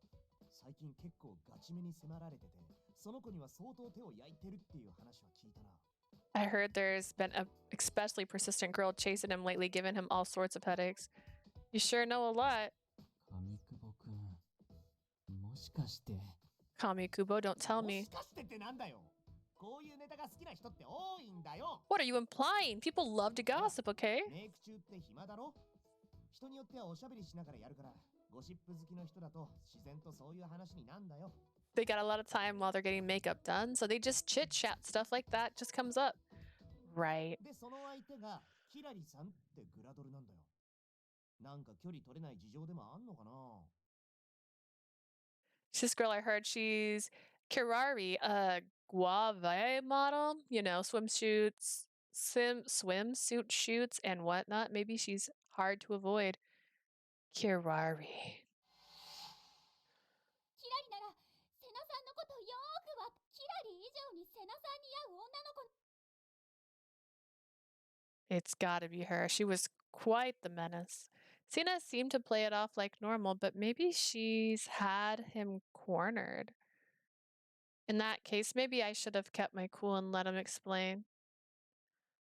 最近結構ガチめに迫られてて、その子には相当手を焼いてるっていう話は聞いたな。 I heard there's been a especially persistent girl chasing him lately, giving him all sorts of headaches. You sure know a lot. 上久保くん、もしかして。 Kamikubo, don't tell も me. しかしてってなんだよ。こういうネタが好きな人って多いんだよ。 What are you implying? People love to gossip, okay? メイク中って暇だろ。人によってはおしゃべりしながらやるから、ゴシップ好きの人だと自然とそういう話になんだよ。 They got a lot of time while they're getting makeup done, so they just chit chat. Stuff like that just comes up. Right. で、その相手がキラリさんってグラドルなんだよ。なんか距離取れない事情でもあんのかな。 This girl, I heard she's Kirari, a guave model, you know, swimsuit shoots and whatnot. Maybe she's hard to avoid. Kirari. キラリならセナさんのことよーくわキラリ以上にセナさんに合う女の子 It's gotta be her. She was quite the menace. Sena seemed to play it off like normal, but maybe she's had him cornered. In that case, maybe I should have kept my cool and let him explain.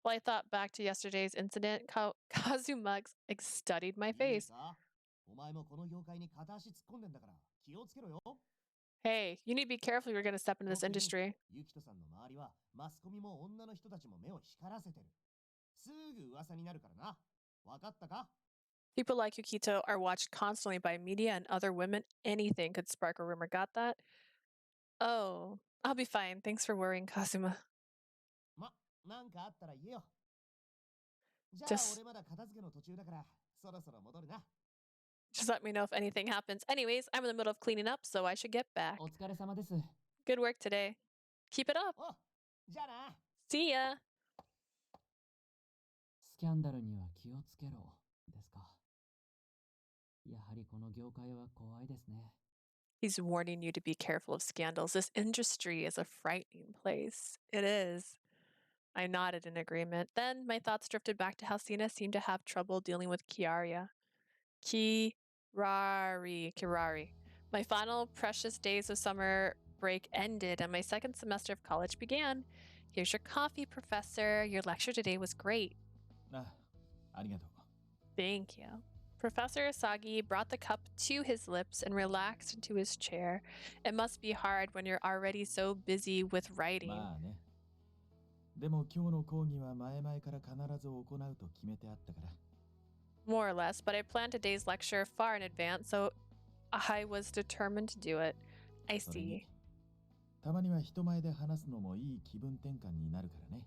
Well, I thought back to yesterday's incident. Kazuma studied my いい face. かお前もこの業界に片足突っ込んでんだから気をつけろよ。 Hey, you need to be careful if you're going to step into this 特に industry. ユキトさんの周りはマスコミも女の人たちも目を光らせてる。すぐ噂になるからな。わかったか？ People like Yukito are watched constantly by media and other women. Anything could spark a rumor. Got that? Oh, I'll be fine. Thanks for worrying, Kazuma. ま、なんかあったら言えよ。じゃあ Just 俺まだ片付けの途中だからそろそろ戻るな。 Just let me know if anything happens. Anyways, I'm in the middle of cleaning up, so I should get back. お疲れ様です。 Good work today. Keep it up. おじゃあな。 See ya. スキャンダルには気をつけろですか。やはりこの業界は怖いですね。 He's warning you to be careful of scandals. This industry is a frightening place. It is. I nodded in agreement. Then my thoughts drifted back to how Sena seemed to have trouble dealing with Kirari. Kirari. My final precious days of summer break ended and my second semester of college began. Here's your coffee, Professor. Your lecture today was great. ありがとう。 Thank you. Professor Asagi brought the cup to his lips and relaxed into his chair. It must be hard when you're already so busy with writing. まあね。でも今日の講義は前々から必ず行うと決めてあったから。 More or less, but I planned today's lecture far in advance, so I was determined to do it. I それに see. たまには人前で話すのもいい気分転換になるからね。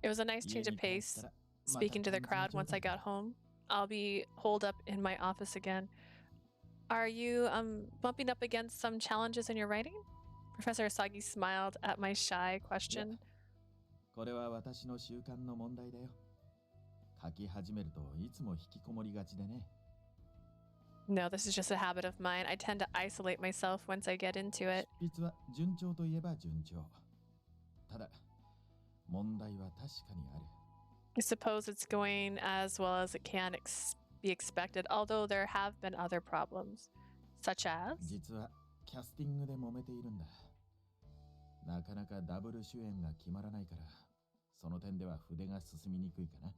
It was a nice 家 change に of 帰っ pace たら speaking to the crowd once I got home. I'll be holed up in my office again. Are you bumping up against some challenges in your writing? Professor Asagi smiled at my shy question. これは私の習慣の問題だよ。書き始めるといつも引きこもりがちでね。 No, this is just a habit of mine. I tend to isolate myself once I get into it. 執筆は順調といえば順調。ただ、問題は確かにある。 I suppose it's going as well as it can be expected, although there have been other problems, such as 実はキャスティングで揉めているんだ。なかなかダブル主演が決まらないから、その点では筆が進みにくいかな。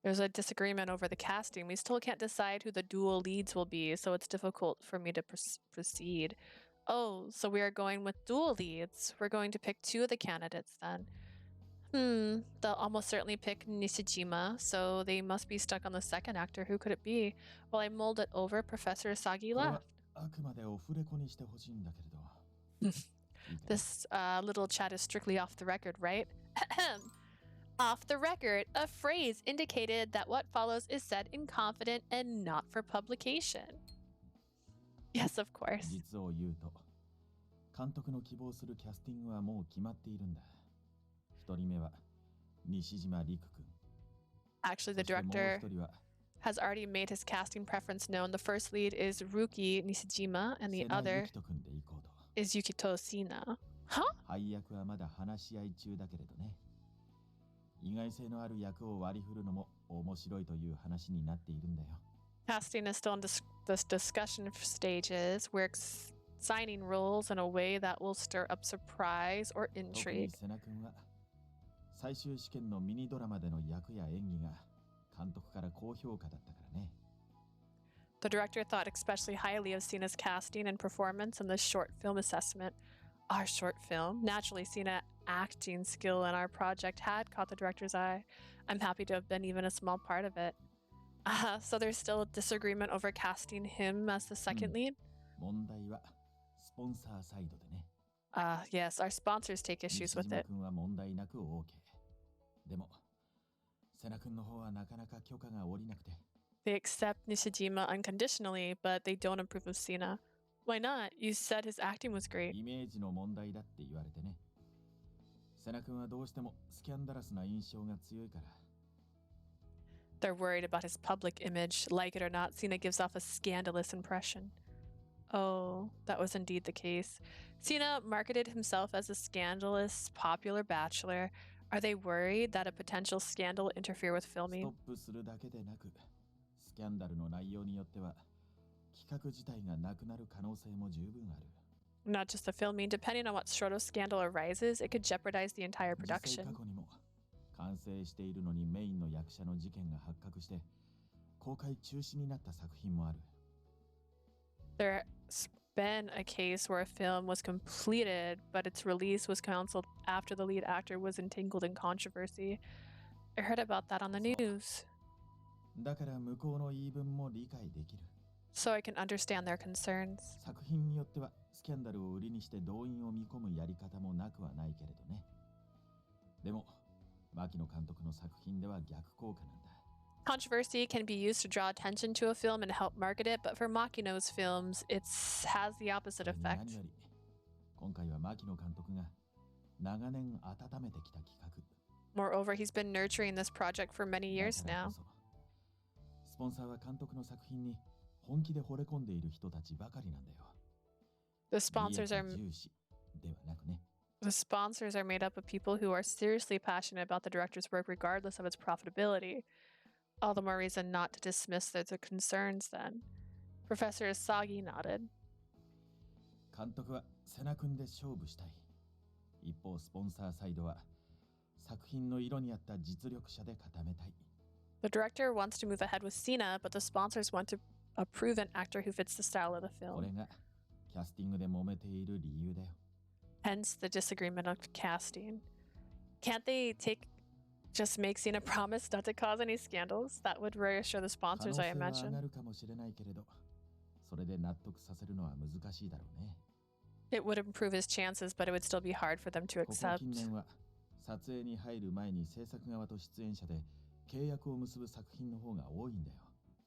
there's a disagreement over the casting. We still can't decide who the dual leads will be, so it's difficult for me to proceed. Oh, so we are going with dual leads. We're going to pick two of the candidates then. They'll almost certainly pick Nishijima, so they must be stuck on the second actor. Who could it be? While I mulled it over, Professor Asagi これは left. あくまでオフレコにしてほしいんだけれど。いいかな This little chat is strictly off the record, right? Off the record, a phrase indicated that what follows is said in confident and not for publication. Yes, of course. 実を言うと、監督の希望するキャスティングはもう決まっているんだ。一人目は西島陸君。 Actually, そ the してもう director 一人は has already made his casting preference known. The first lead is Ruki Nishijima, and the 瀬名 other ゆきと君で行こうと。 is Yukito Sena. Huh? 配役はまだ話し合い中だけれどね。意外性のある役を割り振るのも面白いという話になっているんだよ。 Casting is still in this discussion stages. We're signing roles in a way that will stir up surprise or 特に intrigue. 瀬名君は最終試験のミニドラマでの役や演技が監督から高評価だったからね。 The director thought especially highly of Sena's casting and performance in this short film assessment. Our short film. Naturally, Sena's acting skill in our project had caught the director's eye. I'm happy to have been even a small part of it. So there's still a disagreement over casting him as the second lead? 問題はスポンサーサイドでね。 Yes, our sponsors take 西 issues with 島 it. 君は問題なく OK。でも、瀬名君の方はなかなか許可が下りなくて。 They accept Nishijima unconditionally, but they don't approve of Sena. Why not? You said his acting was great. イメージの問題だって言われてね。瀬名君はどうしてもスキャンダラスな印象が強いから。 They're worried about his public image. Like it or not, Sena gives off a scandalous impression. Oh, that was indeed the case. Sena marketed himself as a scandalous, popular bachelor. Are they worried that a potential scandal will interfere with ストッ filming? プするだけでなく、スキャンダルの内容によっては企画自体がなくなる可能性も十分ある。 Not just the filming. Depending on what sort of scandal arises, it could jeopardize the entire 実際 production. 過去にも完成しているのにメインの役者の事件が発覚して公開中止になった作品もある。 There's been a case where a film was completed, but its release was canceled after the lead actor was entangled in controversy. I heard about that on the news, だから向こうの言い分も理解できる。 so I can understand their concerns. 作品によってはスキャンダルを売りにして動員を見込むやり方もなくはないけれどね。でも、牧野監督の作品では逆効果なんだ。 Controversy can be used to draw attention to a film and help market it, but for Makino's films, it has the opposite それに何 effect. より、今回は牧野監督が長年温めてきた企画。 Moreover, he's been nurturing this project for many だ years からこ now. そスポンサーは監督の作品に本気で惚れ込んでいる人たちばかりなんだよ。 The 利 sponsors 益 are 重視ではなくね。 the sponsors are made up of people who are seriously passionate about the director's work regardless of its profitability. All the more reason not to dismiss their concerns then. Professor Asagi nodded. 監督はセナ君で勝負したい。一方スポンサーサイドは作品の色に合った実力者で固めたい。 The director wants to move ahead with Sena, but the sponsors want to approve an actor who fits the style of the これ film. がキャスティングで揉めている理由だよ。 Hence the disagreement of casting. Can't they just make Sena promise not to cause any scandals? That would reassure the 可能 sponsors, 性 I は上が imagine. るかもしれないけれど、それで納得させるのは難しいだろうね。 It would improve his chances, but it would still be hard for them to ここ accept. 近年は撮影に入る前に制作側と出演者で契約を結ぶ作品の方が多いんだよ。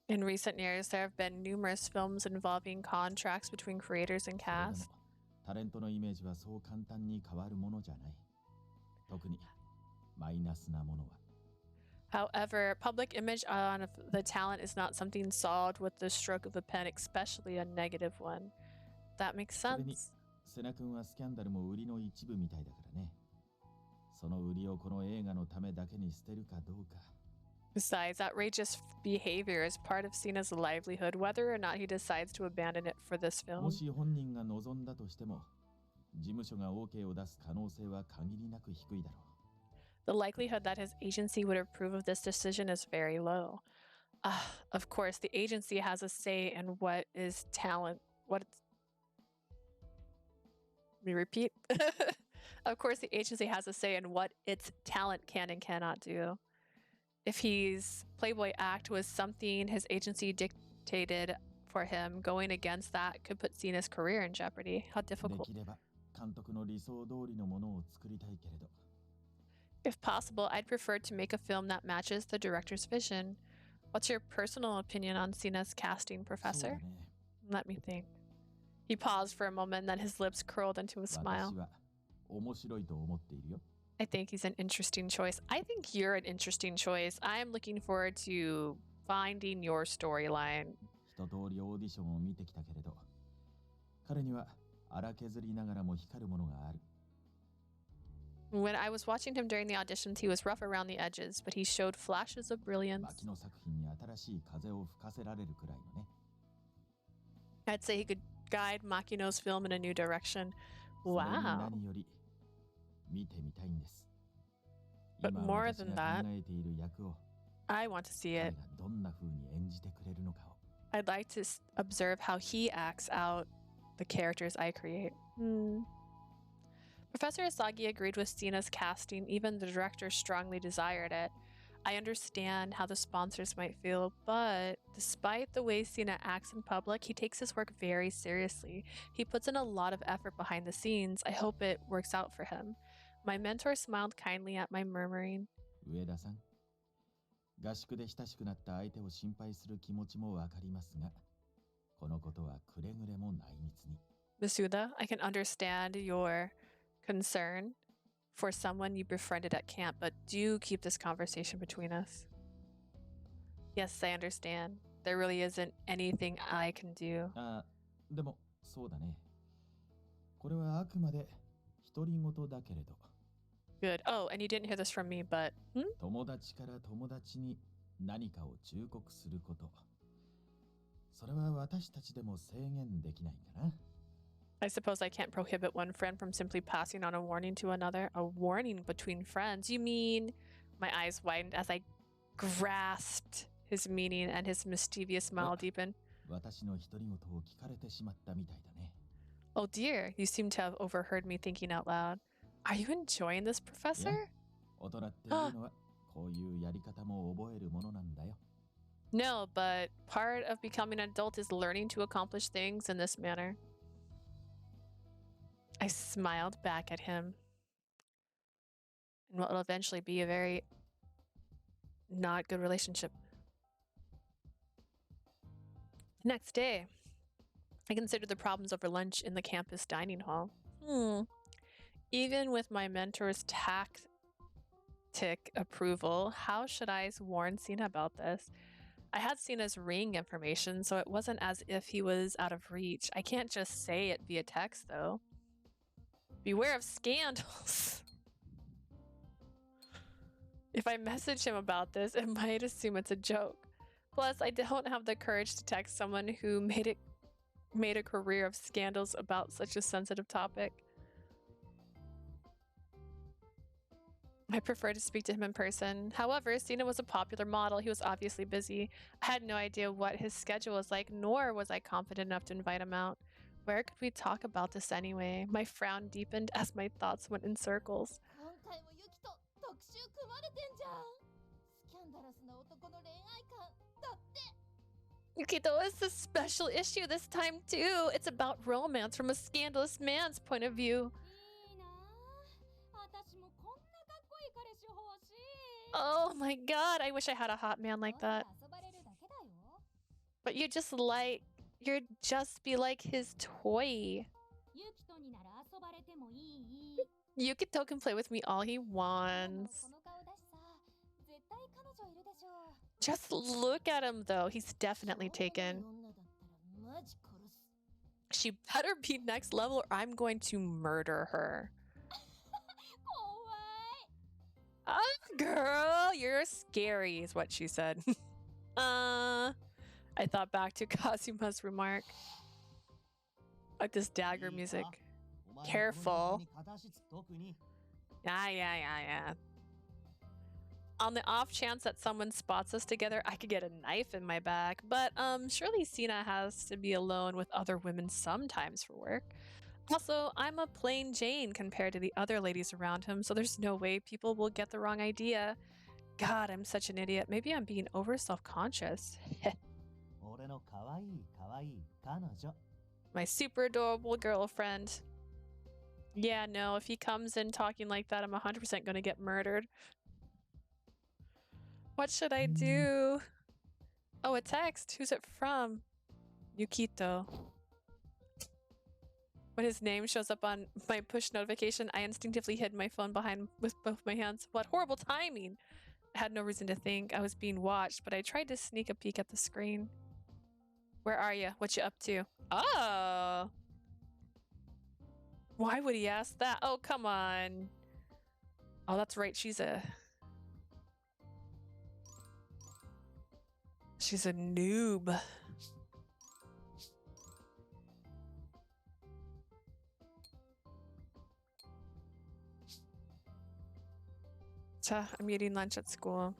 In recent years, there have been numerous films involving contracts between creators and それでも cast. タレントのイメージはそう簡単に変わるものじゃない。特にマイナスなものは。 However, public image on the talent is not something solved with the stroke of the pen, especially a negative one. That makes それに sense. セナ君はスキャンダルも売りの一部みたいだからね。その売りをこの映画のためだけに捨てるかどうか。 Besides, outrageous behavior is part of Cena's livelihood, whether or not he decides to abandon it for this も film. し本人が望んだとしても、事務所が OK を出す可能性は限りなく低いだろう。 The likelihood that his agency would approve of this decision is very low. Of course, the agency has a say in what is talent. Let me repeat. Of course, the agency has a say in what its talent can and cannot do. If his Playboy act was something his agency dictated for him, going against that could put Cena's career in jeopardy. How で difficult. きれば監督の理想通りのものを作りたいけれど、 If possible, I'd prefer to make a film that matches the director's vision. What's your personal opinion on Cena's casting, そうだ Professor? ね。 Let me think. He paused for a moment, then his lips curled into a 私 smile. は面白いと思っているよ。 I think he's an interesting choice. I think you're an interesting choice. I am looking forward to finding your storyline. 一通りオーディションを見てきたけれど、彼には荒削りながらも光るものがある。 When I was watching him during the auditions, he was rough around the edges, but he showed flashes of brilliance. 牧野作品に新しい風を吹かせられるくらいのね。 I'd say he could guide Makino's film in a new direction. それに Wow. 何より見てみたいんです。 But 今 more 私 than が that, 考えている役を I want to see 彼 it. がどんな風に演じてくれるのかを。 I'd like to observe how he acts out the characters I create. Professor Asagi agreed with Cena's casting, even the director strongly desired it. I understand how the sponsors might feel, but despite the way Sena acts in public, he takes his work very seriously. He puts in a lot of effort behind the scenes. I hope it works out for him. My mentor smiled kindly at my murmuring. 上田さん、合宿で親しくなった相手を心配する気持ちもわかりますが、このことはくれぐれも内密に。 Masuda, I can understand your concern for someone you befriended at camp, but do keep this conversation between us. Yes, I understand. There really isn't anything I can do. ああ、でもそうだね。これはあくまで独り言だけれど、 Good. Oh, and you didn't hear this from me, but 友達から友達に何かを忠告すること。それは私たちでも制限できないかな。 I suppose I can't prohibit one friend from simply passing on a warning to another. A warning between friends? You mean? My eyes widened as I grasped his meaning and his mischievous smile deepened. 私の独り言を聞かれてしまったみたいだね。 Oh dear, you seem to have overheard me thinking out loud. Are you enjoying this, Professor? 大人っていうのはこういうやり方も覚えるものなんだよ。 No, but part of becoming an adult is learning to accomplish things in this manner. I smiled back at him. And what will eventually be a very not good relationship. The next day, I considered the problems over lunch in the campus dining hall. Even with my mentor's tactic approval, how should I warn Sena about this? I had Sena's ring information, so it wasn't as if he was out of reach. I can't just say it via text, though. Beware of scandals. If I message him about this, it might assume it's a joke. Plus, I don't have the courage to text someone who made a career of scandals about such a sensitive topic. I prefer to speak to him in person. However, Sena was a popular model. He was obviously busy. I had no idea what his schedule was like, nor was I confident enough to invite him out. Where could we talk about this anyway? My frown deepened as my thoughts went in circles. 今回もユキと特集組まれてんじゃん。スキャンダラスな男の恋愛観だって。 Yukito is a special issue this time too. It's about romance from a scandalous man's point of view. いいなあ。私もこんなかっこいい彼氏欲しい。 Oh my god, I wish I had a hot man like that. 遊ばれるだけだよ。 But you'd just be like his toy. ユキとになら遊ばれてもいい。 Yukito can play with me all he こ wants. の顔だしさ、絶対彼女いるでしょ。 Just look at him though, he's definitely taken. 女だったらマジ殺す。 She better be next level or I'm going to murder her. 怖い。 Oh, girl, you're scary, is what she said. I thought back to Kazuma's remark. Like this dagger music. Careful. Yeah. On the off chance that someone spots us together, I could get a knife in my back. But surely Sena has to be alone with other women sometimes for work. Also, I'm a plain Jane compared to the other ladies around him, so there's no way people will get the wrong idea. God, I'm such an idiot. Maybe I'm being over self-conscious. My super adorable girlfriend. Yeah, no, if he comes in talking like that, I'm 100% gonna get murdered. What should I do? Oh, a text. Who's it from? Yukito. When his name shows up on my push notification, I instinctively hid my phone behind with both my hands. What horrible timing! I had no reason to think I was being watched, but I tried to sneak a peek at the screen. Where are you? What you up to? Oh! Why would he ask that? Oh, come on. Oh, that's right. She's a noob. I'm eating lunch at school.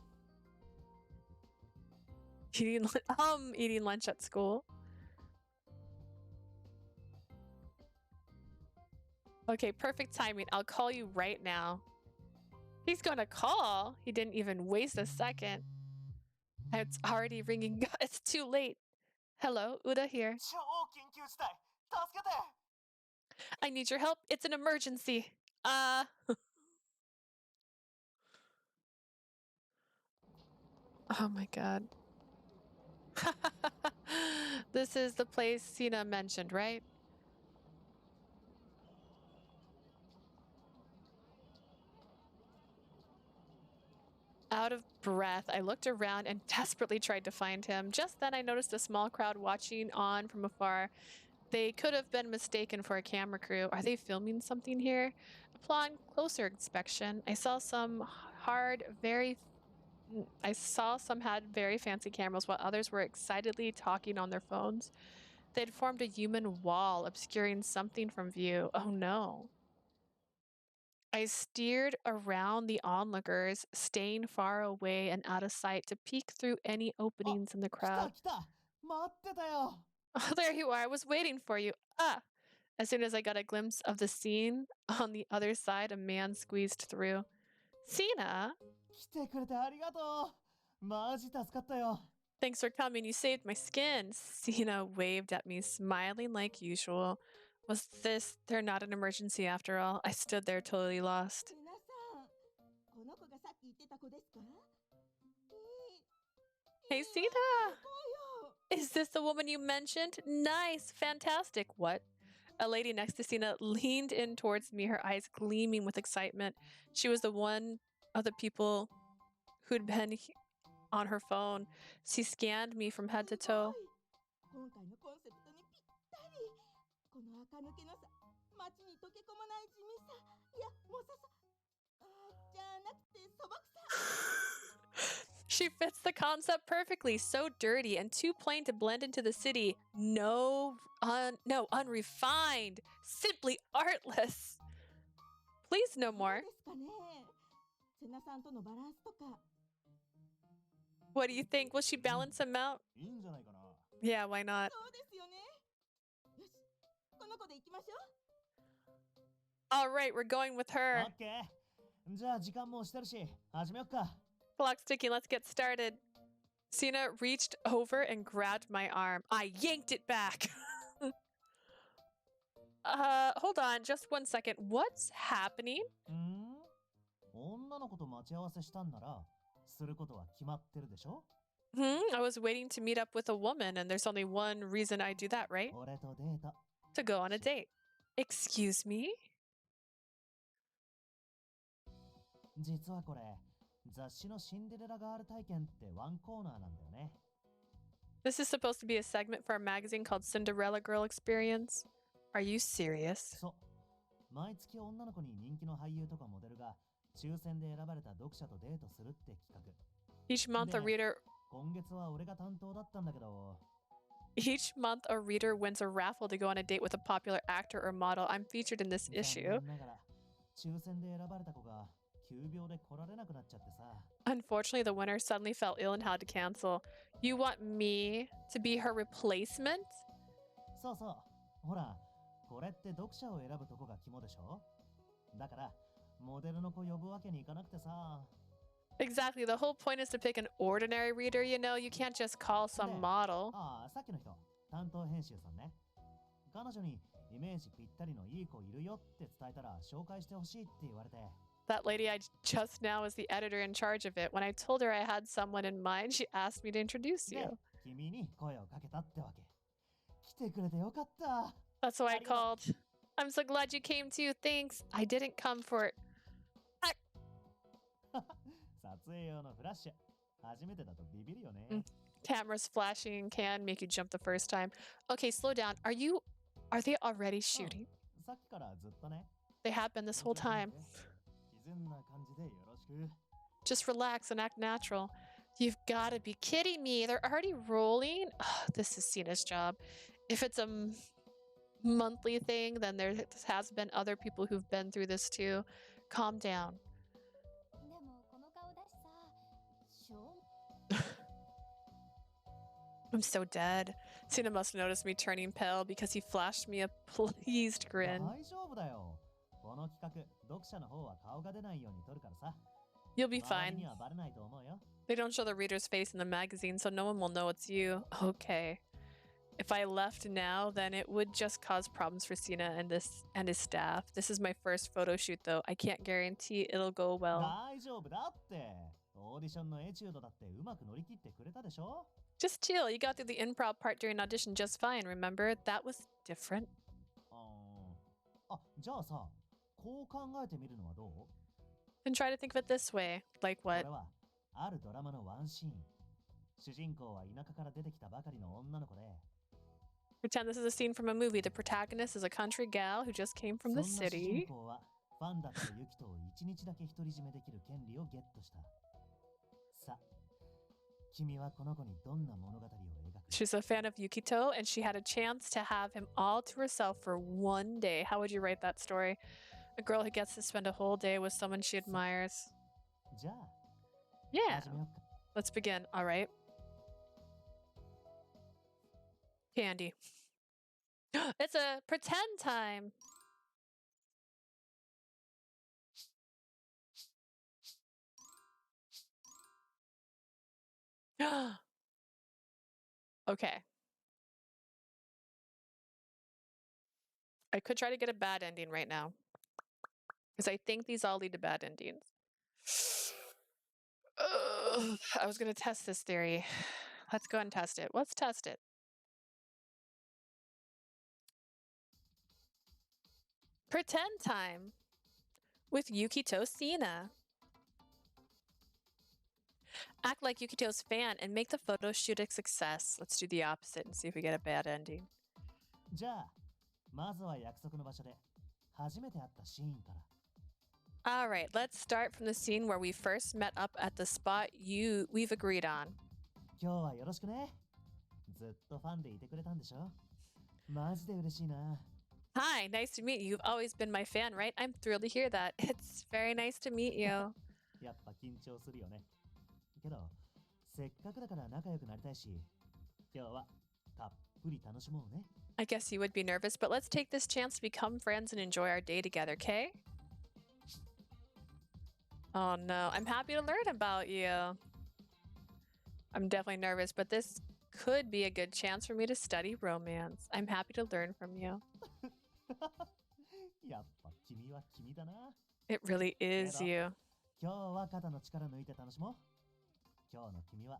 Eating lunch at school. Okay, perfect timing. I'll call you right now. He's gonna call. He didn't even waste a second. It's already ringing. It's too late. Hello, Uda here. I need your help. It's an emergency. Oh my god. This is the place Sena mentioned, right? Out of breath, I looked around and desperately tried to find him. Just then I noticed a small crowd watching on from afar. They could have been mistaken for a camera crew. Are they filming something here? Upon closer inspection, I saw some had very fancy cameras while others were excitedly talking on their phones. They'd formed a human wall obscuring something from view. Oh no. I steered around the onlookers, staying far away and out of sight to peek through any openings in the crowd. Oh, there you are. I was waiting for you. As soon as I got a glimpse of the scene, on the other side, a man squeezed through. Sena? Thanks for coming. You saved my skin. Sena waved at me, smiling like usual. Was there not an emergency after all? I stood there totally lost. Hey, Sena! Is this the woman you mentioned? Nice, fantastic. What? A lady next to Sena leaned in towards me, her eyes gleaming with excitement. She was the one of the people who'd been on her phone. She scanned me from head to toe. 今回のコンセプトにぴったり。この垢抜けなさ、街に溶け込まない地味さ、いや、もささ、じゃなくて素朴さ。 She fits the concept perfectly. So dirty and too plain to blend into the city. No, unrefined. Simply artless. Please, no どう more. ですかね。セナさんとのバランスとか。 What do you think? Will she balance him out? いいんじゃないかな。 Yeah, why not? そうですよね。よし、この子で行きましょう。 All right, we're going with オ her. ッケー。じゃあ時間も押してるし、始めよっか。 Clock's ticking. Let's get started. Sena reached over and grabbed my arm. I yanked it back. Hold on, just 1 second. What's happening? 女の子と待ち合わせしたんなら、することは決まってるでしょ。 I was waiting to meet up with a woman, and there's only one reason I do that, right? 俺とデート。 To go on a date. Excuse me? 実はこれ、雑誌のシンデレラガール体験ってワンコーナーなんだよね。 This is supposed to be a segment for a magazine called Cinderella Girl Experience. Are you serious? そう。毎月女の子に人気の俳優とかモデルが抽選で選ばれた読者とデートするって企画。 Each month, a reader 今月は俺が担当だったんだけど、 Each month, a reader wins a raffle to go on a date with a popular actor or model. I'm featured in this 残 issue. 念ながら抽選で選ばれた子が急病で来られなくなっちゃってさ。 Unfortunately, the winner suddenly fell ill and had to cancel. You want me to be her replacement? そうそう。ほら、これって読者を選ぶとこが肝でしょ。だから、モデルの子呼ぶわけにいかなくてさ。 Exactly. The whole point is to pick an ordinary reader, you know? You can't just call some model. ああ、さっきの人、担当編集さんね。彼女にイメージぴったりのいい子いるよって伝えたら紹介してほしいって言われて。 That lady I just now is the editor in charge of it. When I told her I had someone in mind, she asked me to introduce で you. 君に声をかけたってわけ。来てくれてよかった。 That's why I ありがとう。 called. I'm so glad you came too. Thanks. I didn't come for it. 撮影用のフラッシュ。初めてだとビビるよね。Cameras flashing can make you jump the first time. Okay, slow down. Are they already shooting? さっきからずっとね。 They have been this whole time. 自然な感じでよろしく。 Just relax and act natural. You've got to be kidding me. They're already rolling? Ugh, this is Cena's job. If it's a monthly thing, then there has been other people who've been through this too. Calm down. でもこの顔だしさ、しょう I'm so dead. Cena must notice me turning pale because he flashed me a pleased grin. 大丈夫だよ。この企画、読者の方は顔が出ないように撮るからさ。 You'll be 周り fine. にはバレないと思うよ。 They don't show the reader's face in the magazine, so no one will know it's you. Okay. If I left now, then it would just cause problems for Sena and his staff. This is my first photo shoot, though. I can't guarantee it'll go well. 大丈夫だって。オーディションのエチュードだってうまく乗り切ってくれたでしょ。 Just chill. You got through the improv part during audition just fine, remember? That was different. あ、じゃあさ、こう考えてみるのはどう？ And try to think of it this way. Like こ what? れはあるドラマのワンシーン。主人公は田舎から出てきたばかりの女の子で、 Pretend this is a scene from a movie. The protagonist is a country gal who just came そ from んな the 主人 city. 公はファンだったユキトを一日だけ独り占めできる権利をゲットした。さあ、君はこの子にどんな物語を描く？ She's a fan of Yukito, and she had a chance to have him all to herself for one day. How would you write that story? A girl who gets to spend a whole day with someone she admires. じゃあ、 Yeah, 始めようか。 let's begin. All right. Candy. It's a pretend time. Okay. I could try to get a bad ending right now. Because I think these all lead to bad endings. Ugh, I was going to test this theory. Let's go ahead and test it. Let's test it. Pretend time with Yukito Sena. Act like Yukito's fan and make the photo shoot a success. Let's do the opposite and see if we get a bad ending. じゃあまずは約束の場所で初めて会ったシーンから。 All right, let's start from the scene where we first met up at the spot we've agreed on. 今日はよろしくね。ずっとファンでいてくれたんでしょ。マジで嬉しいな。 Hi, nice to meet you. You've always been my fan, right? I'm thrilled to hear that. It's very nice to meet you. やっぱ緊張するよね。けどせっかくだから仲良くなりたいし、今日はたっぷり楽しもうね。 I guess you would be nervous, but let's take this chance to become friends and enjoy our day together, okay? Oh no, I'm happy to learn about you. I'm definitely nervous, but this could be a good chance for me to study romance. I'm happy to learn from you. やっぱ君は君だな。 It really is you. 今日は肩の力抜いて楽しもう。今日の君は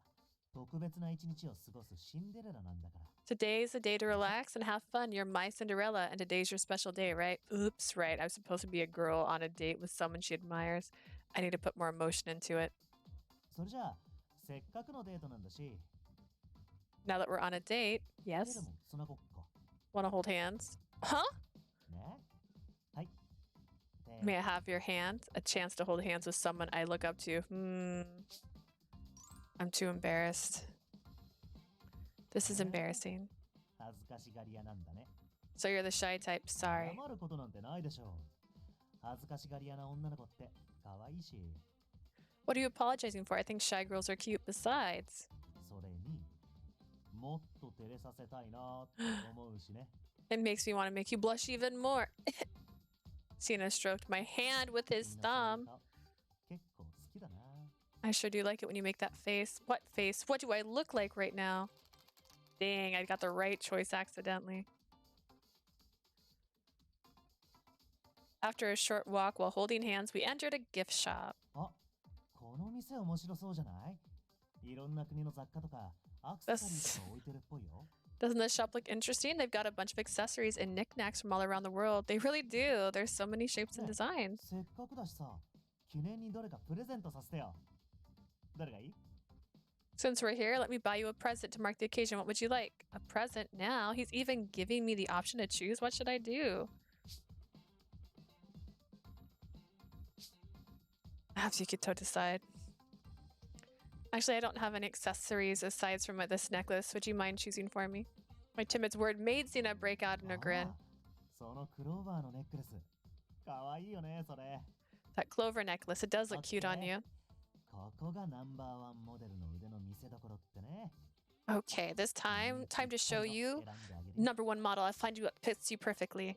特別な一日を過ごすシンデレラなんだから。 Today's the day to relax and have fun. You're my Cinderella, and today's your special day, right? Oops, right. I was supposed to be a girl on a date with someone she admires. I need to put more emotion into it. それじゃあせっかくのデートなんだし、 Now that we're on a date, 手 yes. でもつなごっか。 Want to hold hands? Huh? ね。はい。 May I have your hand? A chance to hold hands with someone I look up to. I'm too embarrassed. This is embarrassing. 恥ずかしがり屋なんだね。 So you're the shy type. Sorry. 謝ることなんてないでしょう。恥ずかしがり屋な女の子って可愛いし、 What are you apologizing for? I think shy girls are cute besides. それにもっと照れさせたいなって思うしね。 It makes me want to make you blush even more. Sena stroked my hand with his みんなそういう thumb. 顔結構好きだな。 I sure do like it when you make that face. What face? What do I look like right now? Dang, I got the right choice accidentally. After a short walk while holding hands, we entered a gift shop. あ、この店面白そうじゃない？いろんな国の雑貨とかアクセサリーとか置いてるっぽいよ。 Doesn't this shop look interesting? They've got a bunch of accessories and knickknacks from all around the world. They really do. There's so many shapes and designs. せっかくだしさ、記念にどれかプレゼントさせてよ。どれがいい？ Since we're here, let me buy you a present to mark the occasion. What would you like? A present now? He's even giving me the option to choose. What should I do? I have Yukito decide. Actually, I don't have any accessories aside from this necklace. Would you mind choosing for me? My timid word made Sena break out in a grin. そのクローバーのネックレス。可愛いよね、それ。 That clover necklace, it does look cute on you. ここがナンバーワンモデルの腕の見せ所ってね。 Okay, this time to show you 選んであげるよ。 number one model. I'll find you what fits you perfectly.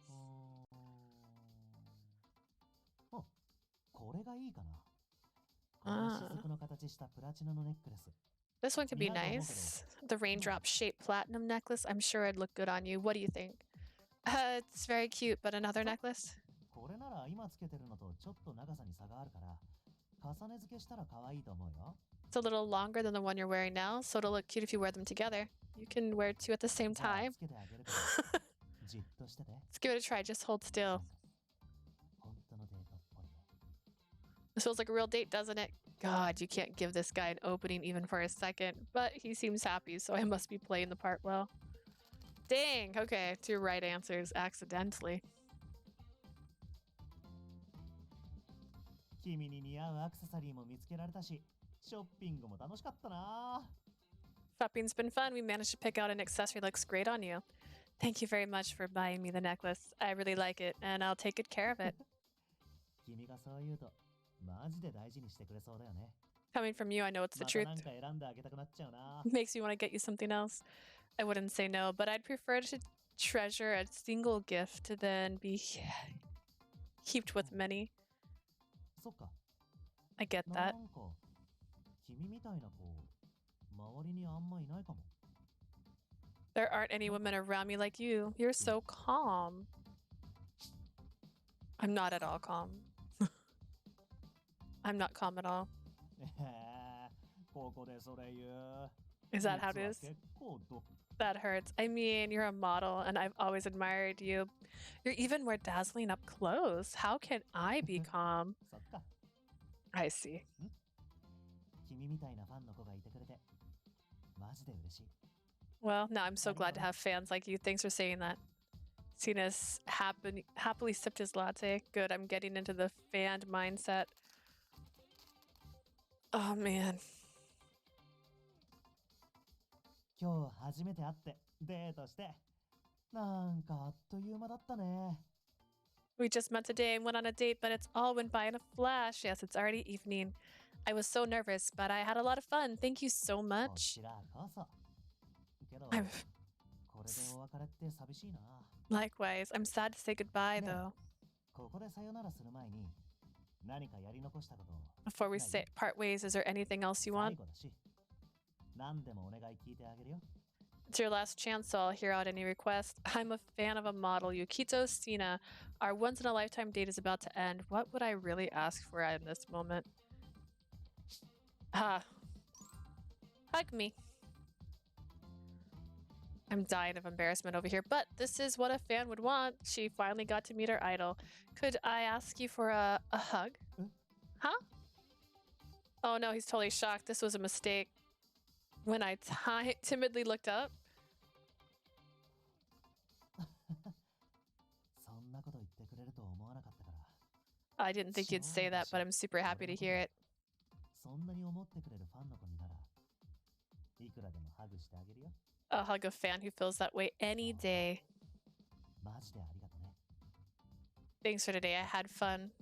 お、これがいいかな。この雫の形したプラチナのネックレス。 This one could be nice. The raindrop shaped platinum necklace. I'm sure it'd look good on you. What do you think? It's very cute, but another necklace? これなら今つけてるのとちょっと長さに差があるから、重ね付けしたら可愛いと思うよ。 It's a little longer than the one you're wearing now, so it'll look cute if you wear them together. You can wear two at the same じゃあ time. つけてあげるからじっとしてて。 Let's give it a try. Just hold still. 本当のデートっぽいね。 This feels like a real date, doesn't it? God, you can't give this guy an opening even for a second, but he seems happy, so I must be playing the part well. Dang, okay, two right answers accidentally. 君に似合うアクセサリーも見つけられたし、ショッピングも楽しかったな。 Shopping's been fun. We managed to pick out an accessory that looks great on you. Thank you very much for buying me the necklace. I really like it, and I'll take good care of it. 君がそう言うと、マジで大事にしてくれそうだよね。 Coming from you, I know it's the また truth. なんか選んであげたくなっちゃうな。 Makes me want to get you something else. I wouldn't say no, but I'd prefer to treasure a single gift than be heaped with many. そっか。 I get な that. んか、君みたいな子、周りにあんまいないかも。 There aren't any women around me like you. You're so calm. I'm not at all calm. I'm not calm at all. へえ、ここでそれ言う。 Is that how it 実は is? 結構どっ That hurts. I mean, you're a model, and I've always admired you. You're even more dazzling up close. How can I be calm? そっか。 I see. 君みたいなファンの子がいてくれて、マジで嬉しい。 Well, now I'm so glad to have fans like you. Thanks for saying that. Sena's happily sipped his latte. Good, I'm getting into the fan mindset. Oh, man. 今日初めて会ってデートして、なんかあっという間だったね。 We just met today and went on a date, but it's all went by in a flash. Yes, it's already evening. I was so nervous, but I had a lot of fun. Thank you so こ much. ちらこそ。けど、 I'm これでお別れって寂しいな。 likewise. I'm sad to say goodbye, Yeah. though. ここでさよならする前に、何かやり残したこと。 Before we say part ways, is there anything else you 最 want? 後だし、何でもお願い聞いてあげるよ。 It's your last chance, so I'll hear out any request. I'm a fan of a model, Yukito Sena. Our once in a lifetime date is about to end. What would I really ask for in this moment? Ah. Hug me. I'm dying of embarrassment over here, but this is what a fan would want. She finally got to meet her idol. Could I ask you for a hug? Huh? Oh no, he's totally shocked. This was a mistake. When I timidly looked up, そんなこと言ってくれると思わなかったから。 I didn't think you'd say that, but I'm super happy to hear it. そんなに思ってくれるファンの子になら、いくらでもハグしてあげるよ。 I'll hug a fan who feels that way any day. マジでありがとね。 Thanks for today. I had fun.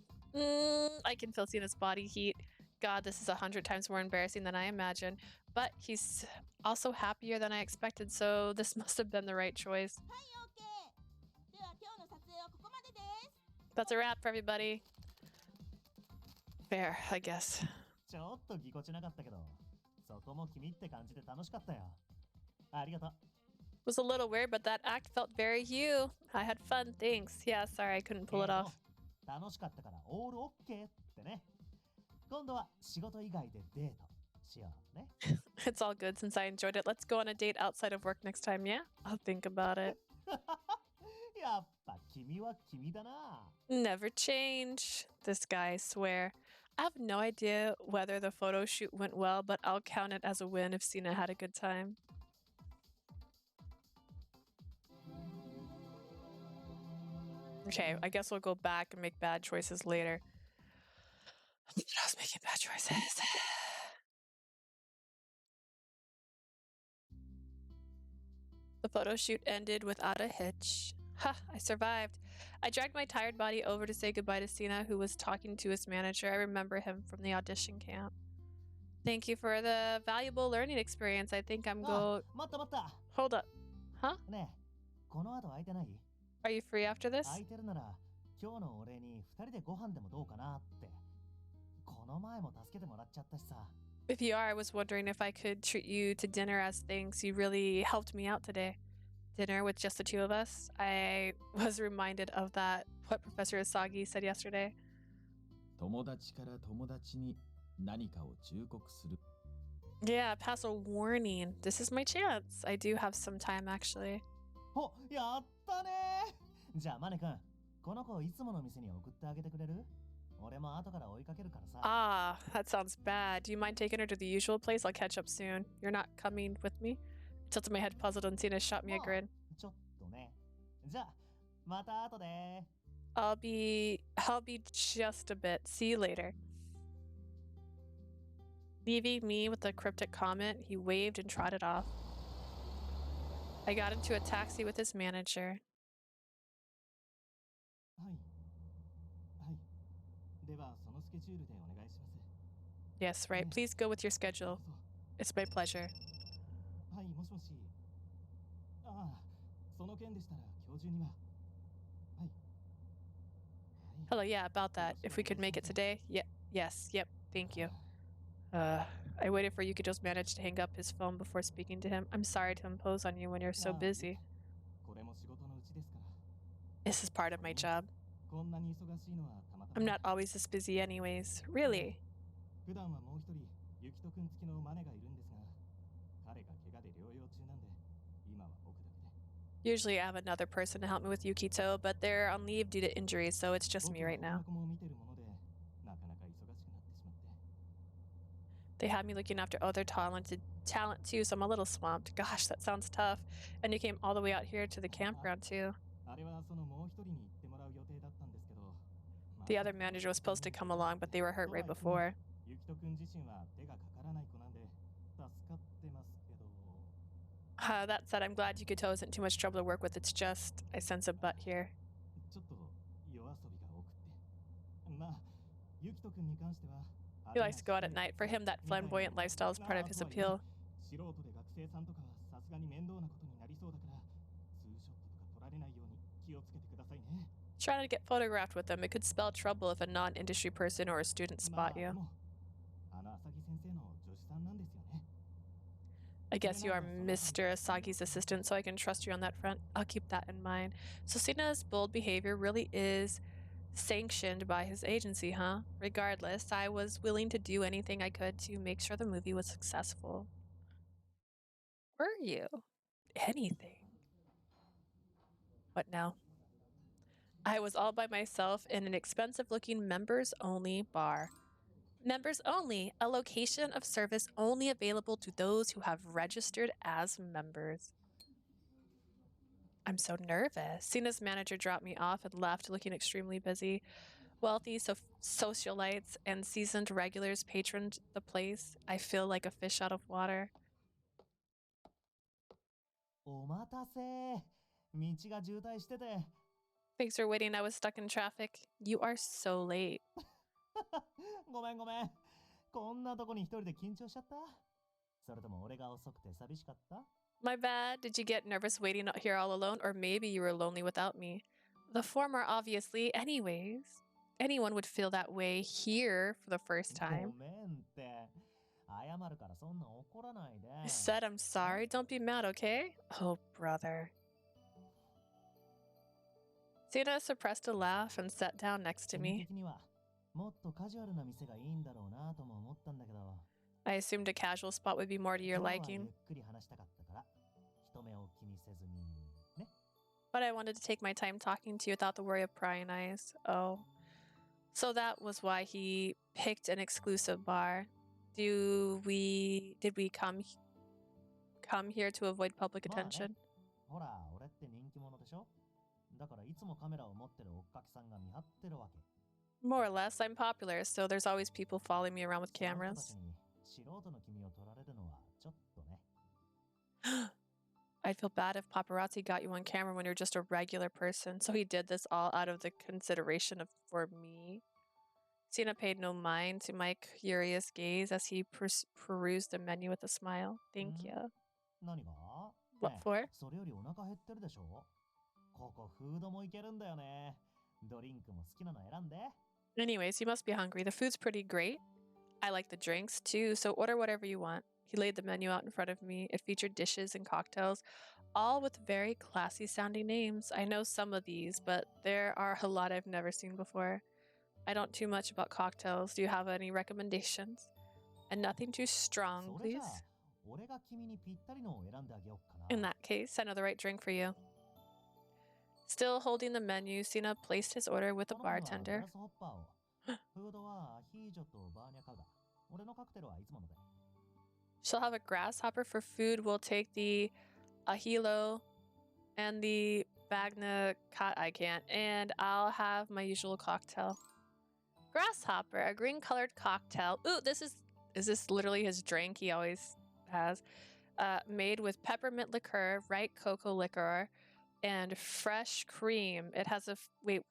I can feel Cena's body heat. God, this is 100 times more embarrassing than I imagined. But he's also happier than I expected, so this must have been the right choice. はい、OK。では今日の撮影はここまでです。 That's a wrap for everybody. Fair, I guess. ちょっとぎこちなかったけど、そこも君って感じで楽しかったよ。ありがとう。 It was a little weird, but that act felt very you. I had fun, thanks. Yeah, sorry I couldn't pull it off. 楽しかったからオールオッケーってね。今度は仕事以外でデートしようね。It's all good since I enjoyed it. Let's go on a date outside of work next time, yeah? I'll think about it. やっぱ君は君だな。 Never change. This guy, I swear. I have no idea whether the photo shoot went well, but I'll count it as a win if Sena had a good time. Okay, I guess we'll go back and make bad choices later. I was making bad choices. The photo shoot ended without a hitch. Ha, I survived. I dragged my tired body over to say goodbye to Sena, who was talking to his manager. I remember him from the audition camp. Thank you for the valuable learning experience. I think I'm あ、待った待った。 Hold up. Huh? ねえ、この後空いてない？ Are you free after this? 空いてるなら、今日のお礼に二人でご飯でもどうかなって。この前も助けてもらっちゃったしさ。 If you are, I was wondering if I could treat you to dinner as thanks. You really helped me out today. Dinner with just the two of us. I was reminded of that, what Professor Asagi said yesterday. 友達から友達に何かを忠告する。 Yeah, pass a warning. This is my chance. I do have some time, actually. お、やったね。じゃあマネ君、この子をいつもの店に送ってあげてくれる？俺も後から追いかけるからさ。 Ah, that sounds bad. Do you mind taking her to the usual place? I'll catch up soon. You're not coming with me? I tilted my head puzzled and Sena shot me a grin. ちょっとね。じゃあ、また後で。 I'll be just a bit. See you later. Leaving me with a cryptic comment, he waved and trotted off. I got into a taxi with his manager. はい。はい。では、そのスケジュールでお願いします。 Yes, right. Please go with your schedule. そう It's my pleasure. はい、もしもし。ああ、その件でしたら今日中には。はい。はい。 Hello, yeah, about that. If we could make it today? Yeah, yes, yep, thank you. I waited for Yukito's manager to hang up his phone before speaking to him. I'm sorry to impose on you when you're so busy. これも仕事のうちですから。 This is part of my job. こんなに忙しいのはたまた I'm ま。 not always this busy anyways. Really? 普段はもう一人、ゆきとくん付きのマネがいるんですが、彼が怪我で療養中なんで、今は Usually I have another person to help me with Yukito, but they're on leave due to injury, so it's just 僕 me は right この now. 子も見てるものでなかなか忙しくなってしまって They had me looking after other talent too, so I'm a little swamped. Gosh, that sounds tough. And you came all the way out here to the campground too. あれはそのもう一人に行ってもらう予定だったんですけど The other manager was supposed to come along, but they were hurt right before. ゆきとくん自身は手がかからない子なんで助かってますけど That said, I'm glad Yukito isn't too much trouble to work with. It's just, I sense a butt here. ちょっと夜遊びが多くってまあゆきとくんに関しては He likes to go out at night. For him, that flamboyant lifestyle is part of his appeal. 素人で学生さんとかはさすがに面倒なことになりそうだからツーショットとか撮られないように気をつけてくださいね Trying to get photographed with them, it could spell trouble if a non-industry person or a student まあ spot で you. もあの朝木先生の助手さんなんですよね I guess you are Mr. Asagi's assistant, so I can trust you on that front. I'll keep that in mind. So Sena's bold behavior really is sanctioned by his agency, huh? Regardless, I was willing to do anything I could to make sure the movie was successful. Were you? Anything. What now? I was all by myself in an expensive-looking members-only bar. Members only, a location of service only available to those who have registered as members. I'm so nervous. Sena's manager dropped me off and left, looking extremely busy. Wealthy socialites and seasoned regulars patroned the place. I feel like a fish out of water. お待たせ。道が渋滞してて。 Thanks for waiting. I was stuck in traffic. You are so late. ごめんごめん。こんなとこに一人で緊張しちゃった。それとも俺が遅くて寂しかった？ My bad. Did you get nervous waiting out here all alone? Or maybe you were lonely without me? The former, obviously. Anyways, anyone would feel that way here for the first ご time. めんって。謝るからそんな怒らないで。 I said I'm sorry. Don't be mad, okay? Oh, brother. Sena suppressed a laugh and sat down next to 君 me. 的にはもっとカジュアルな店がいいんだろうなとも思ったんだけど。 I assumed a casual spot would be more to your 今日は liking, ゆっくり話したかったから、人目を気にせずにね。 but I wanted to take my time talking to you without the worry of prying eyes. Oh. So that was why he picked an exclusive bar. Did we come here to avoid public まあね、 attention? ほら、俺って人気者でしょ？だからいつもカメラを持ってる追っかけさんが見張ってるわけ。 More or less, I'm popular, so there's always people following me around with その人た cameras. ちに素人の君を撮られるのはちょっとね。 I'd feel bad if paparazzi got you on camera when you're just a regular person, so he did this all out of the consideration for me. Sena paid no mind to my curious gaze as he perused the menu with a smile. Thank you. 何が？ What ねえ for? それよりお腹減ってるでしょ？ここフードもいけるんだよね。ドリンクも好きなの選んで。 Anyways, you must be hungry. The food's pretty great. I like the drinks too, so order whatever you want. He laid the menu out in front of me. It featured dishes and cocktails, all with very classy sounding names. I know some of these, but there are a lot I've never seen before. I don't too much about cocktails. Do you have any recommendations? And nothing too strong, それじゃ please. あ、俺が君にぴったりのを選んであげようかな。 In that case, I know the right drink for you. Still holding the menu, Sena placed his order with the 頼むのはグ bartender. ラスホッパーを。フードはアヒージョとバーニャカウダ。俺のカクテルはいつもので。 She'll have a grasshopper for food. We'll take the ahilo and the bagna cat. I can't. And I'll have my usual cocktail. Grasshopper, a green colored cocktail. Ooh, is this literally his drink he always has? Made with peppermint liqueur, white cocoa liquor, and fresh cream. It has a wait.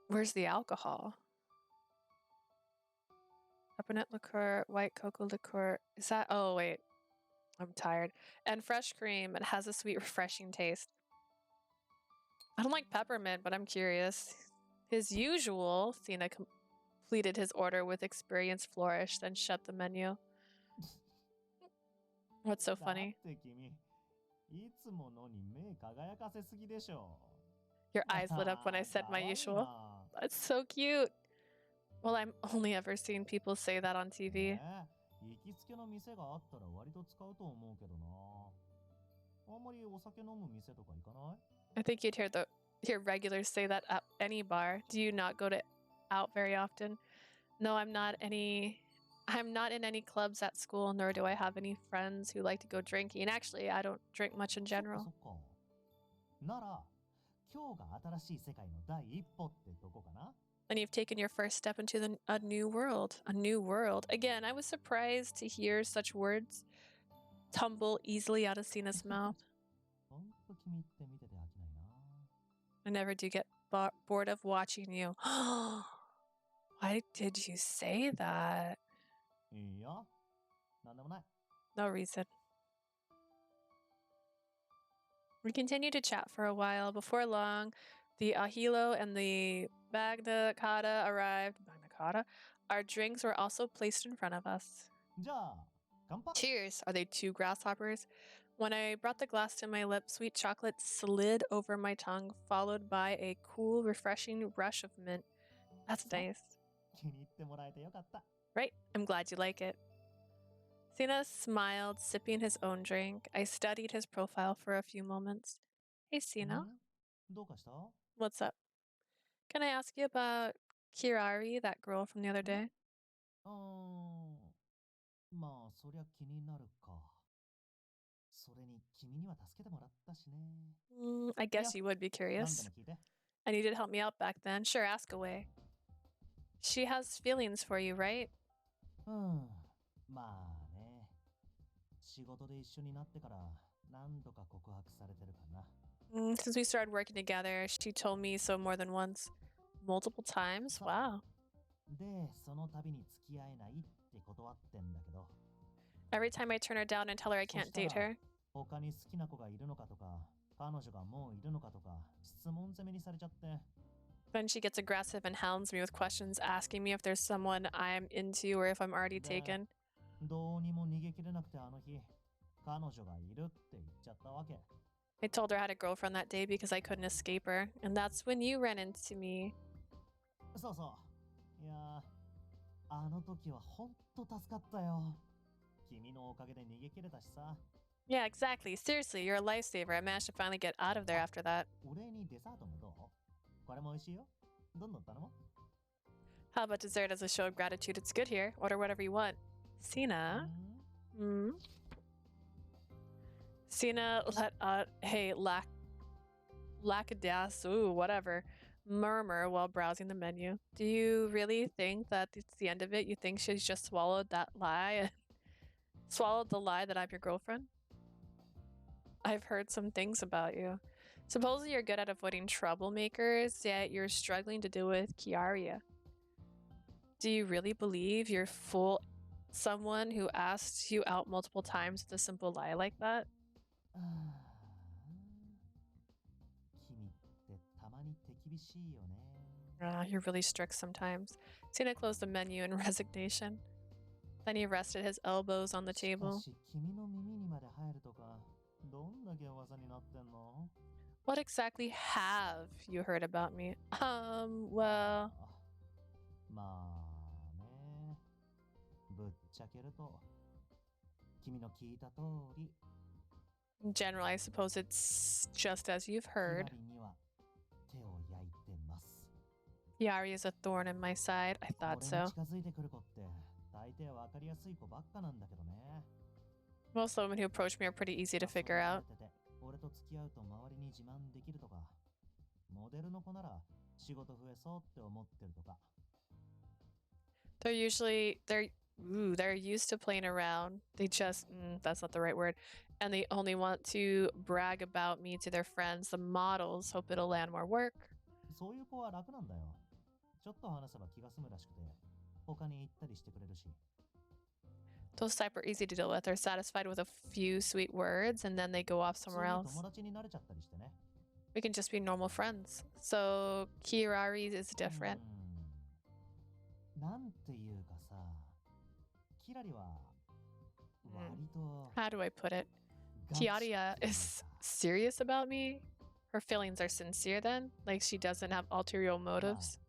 Where's the alcohol? Peppermint liqueur, white cocoa liqueur. Is that? Oh, wait. I'm tired. And fresh cream. It has a sweet, refreshing taste. I don't like peppermint, but I'm curious. His usual, Sena completed his order with experienced flourish, then shut the menu. What's so だっ funny? て君、いつものに目輝かせすぎでしょ。 Your eyes lit up when I said my 可愛い usual. な。 That's so cute. Well, I'm only ever seen people say that on TV. ねえ、行きつけの店があったら割と使うと思うけどな。あんまりお酒飲む店とか行かない？ I think you'd hear regulars say that at any bar. Do you not go to out very often? No, I'm not in any clubs at school, nor do I have any friends who like to go drinking. Actually, I don't drink much in そっか general. そっか。なら、今日が新しい世界の第一歩ってどこかな？ And you've taken your first step into a new world. A new world. Again, I was surprised to hear such words tumble easily out of Sena's mouth. ほんと君って見てて飽きないな。 I never do get bored of watching you. Why did you say that? いや、なんでもない。 No reason. We continued to chat for a while. Before long, the ahilo and the magna carta arrived. Magna carta? Our drinks were also placed in front of us. じゃあ、乾杯。 Cheers. Are they two grasshoppers? When I brought the glass to my lips, sweet chocolate slid over my tongue, followed by a cool, refreshing rush of mint. That's nice. 気に入ってもらえてよかった。 Right? I'm glad you like it. Sena smiled, sipping his own drink. I studied his profile for a few moments. Hey, Sena. ん？どうかした？ What's up? Can I ask you about Kirari, that girl from the other day? まあ、そりゃ気になるか。それに君には助けてもらったしね。I guess you would be 何で curious. も聞いて。 And you did help me out back then. Sure, ask away. She has feelings for you, right? まあね。仕事で一緒になってから何度か告白されてるかな。Since we started working together, she told me so more than once. Multiple times? Wow. で、その度に付き合えないって断ってんだけど。 Every time I turn her down and tell her I can't date her, 他に好きな子がいるのかとか、彼女がもういるのかとか、質問攻めにされちゃって。 then she gets aggressive and hounds me with questions, asking me if there's someone I'm into or if I'm already taken. どうにも逃げきれなくてあの日、彼女がいるって言っちゃったわけ。 I told her I had a girlfriend that day because I couldn't escape her, and that's when you ran into me. そうそう。いやー、あの時はほんと助かったよ。君のおかげで逃げ切れたしさ。 Yeah, exactly. Seriously, you're a lifesaver. I managed to finally get out of there after that. お礼にデザートもどう？これも美味しいよ。どんどん頼もう。 How about dessert as a show of gratitude? It's good here. Order whatever you want. Sena? Sena let lackadaisical, whatever, murmur while browsing the menu. Do you really think that it's the end of it? You think she's just swallowed that lie? Swallowed the lie that I'm your girlfriend? I've heard some things about you. Supposedly you're good at avoiding troublemakers, yet you're struggling to deal with Kiaria. Do you really believe you're someone who asked you out multiple times with a simple lie like that? 君ってたまに手厳しいよね。You're really strict sometimes. Sena closed the menu in resignation. Then he rested his elbows on the しか table. し君の耳にまで入るとか、どんだけ噂になってんの？ What exactly have you heard about me? Well, まあね。ぶっちゃけると、君の聞いた通り、 in general, I suppose it's just as you've ひら heard. りには手を焼いてます。 Yari is a thorn in my side. I 俺 thought に so. 近づいてくる子って大抵わかりやすい子ばっかなんだけどね。 Most women who approach me are pretty easy to figure out. 俺と付き合うと周りに自慢できるとか、モデルの子なら仕事増えそうって思ってるとか。 They're used to playing around. They just that's not the right word. And they only want to brag about me to their friends. The models hope it'll land more work. そういう子は楽なんだよ。ちょっと話せば気が済むらしくて、他に行ったりしてくれるし。 Those type are easy to deal with. They're satisfied with a few sweet words and then they go off 普通 somewhere に else. 友達になれちゃったりしてね。 We can just be normal friends. So Kirari is different. なんていうかさ、キラリは割と How do I put it? ガチっていう Kiaria か is serious about me. Her feelings are sincere then? Like she doesn't have ulterior motives?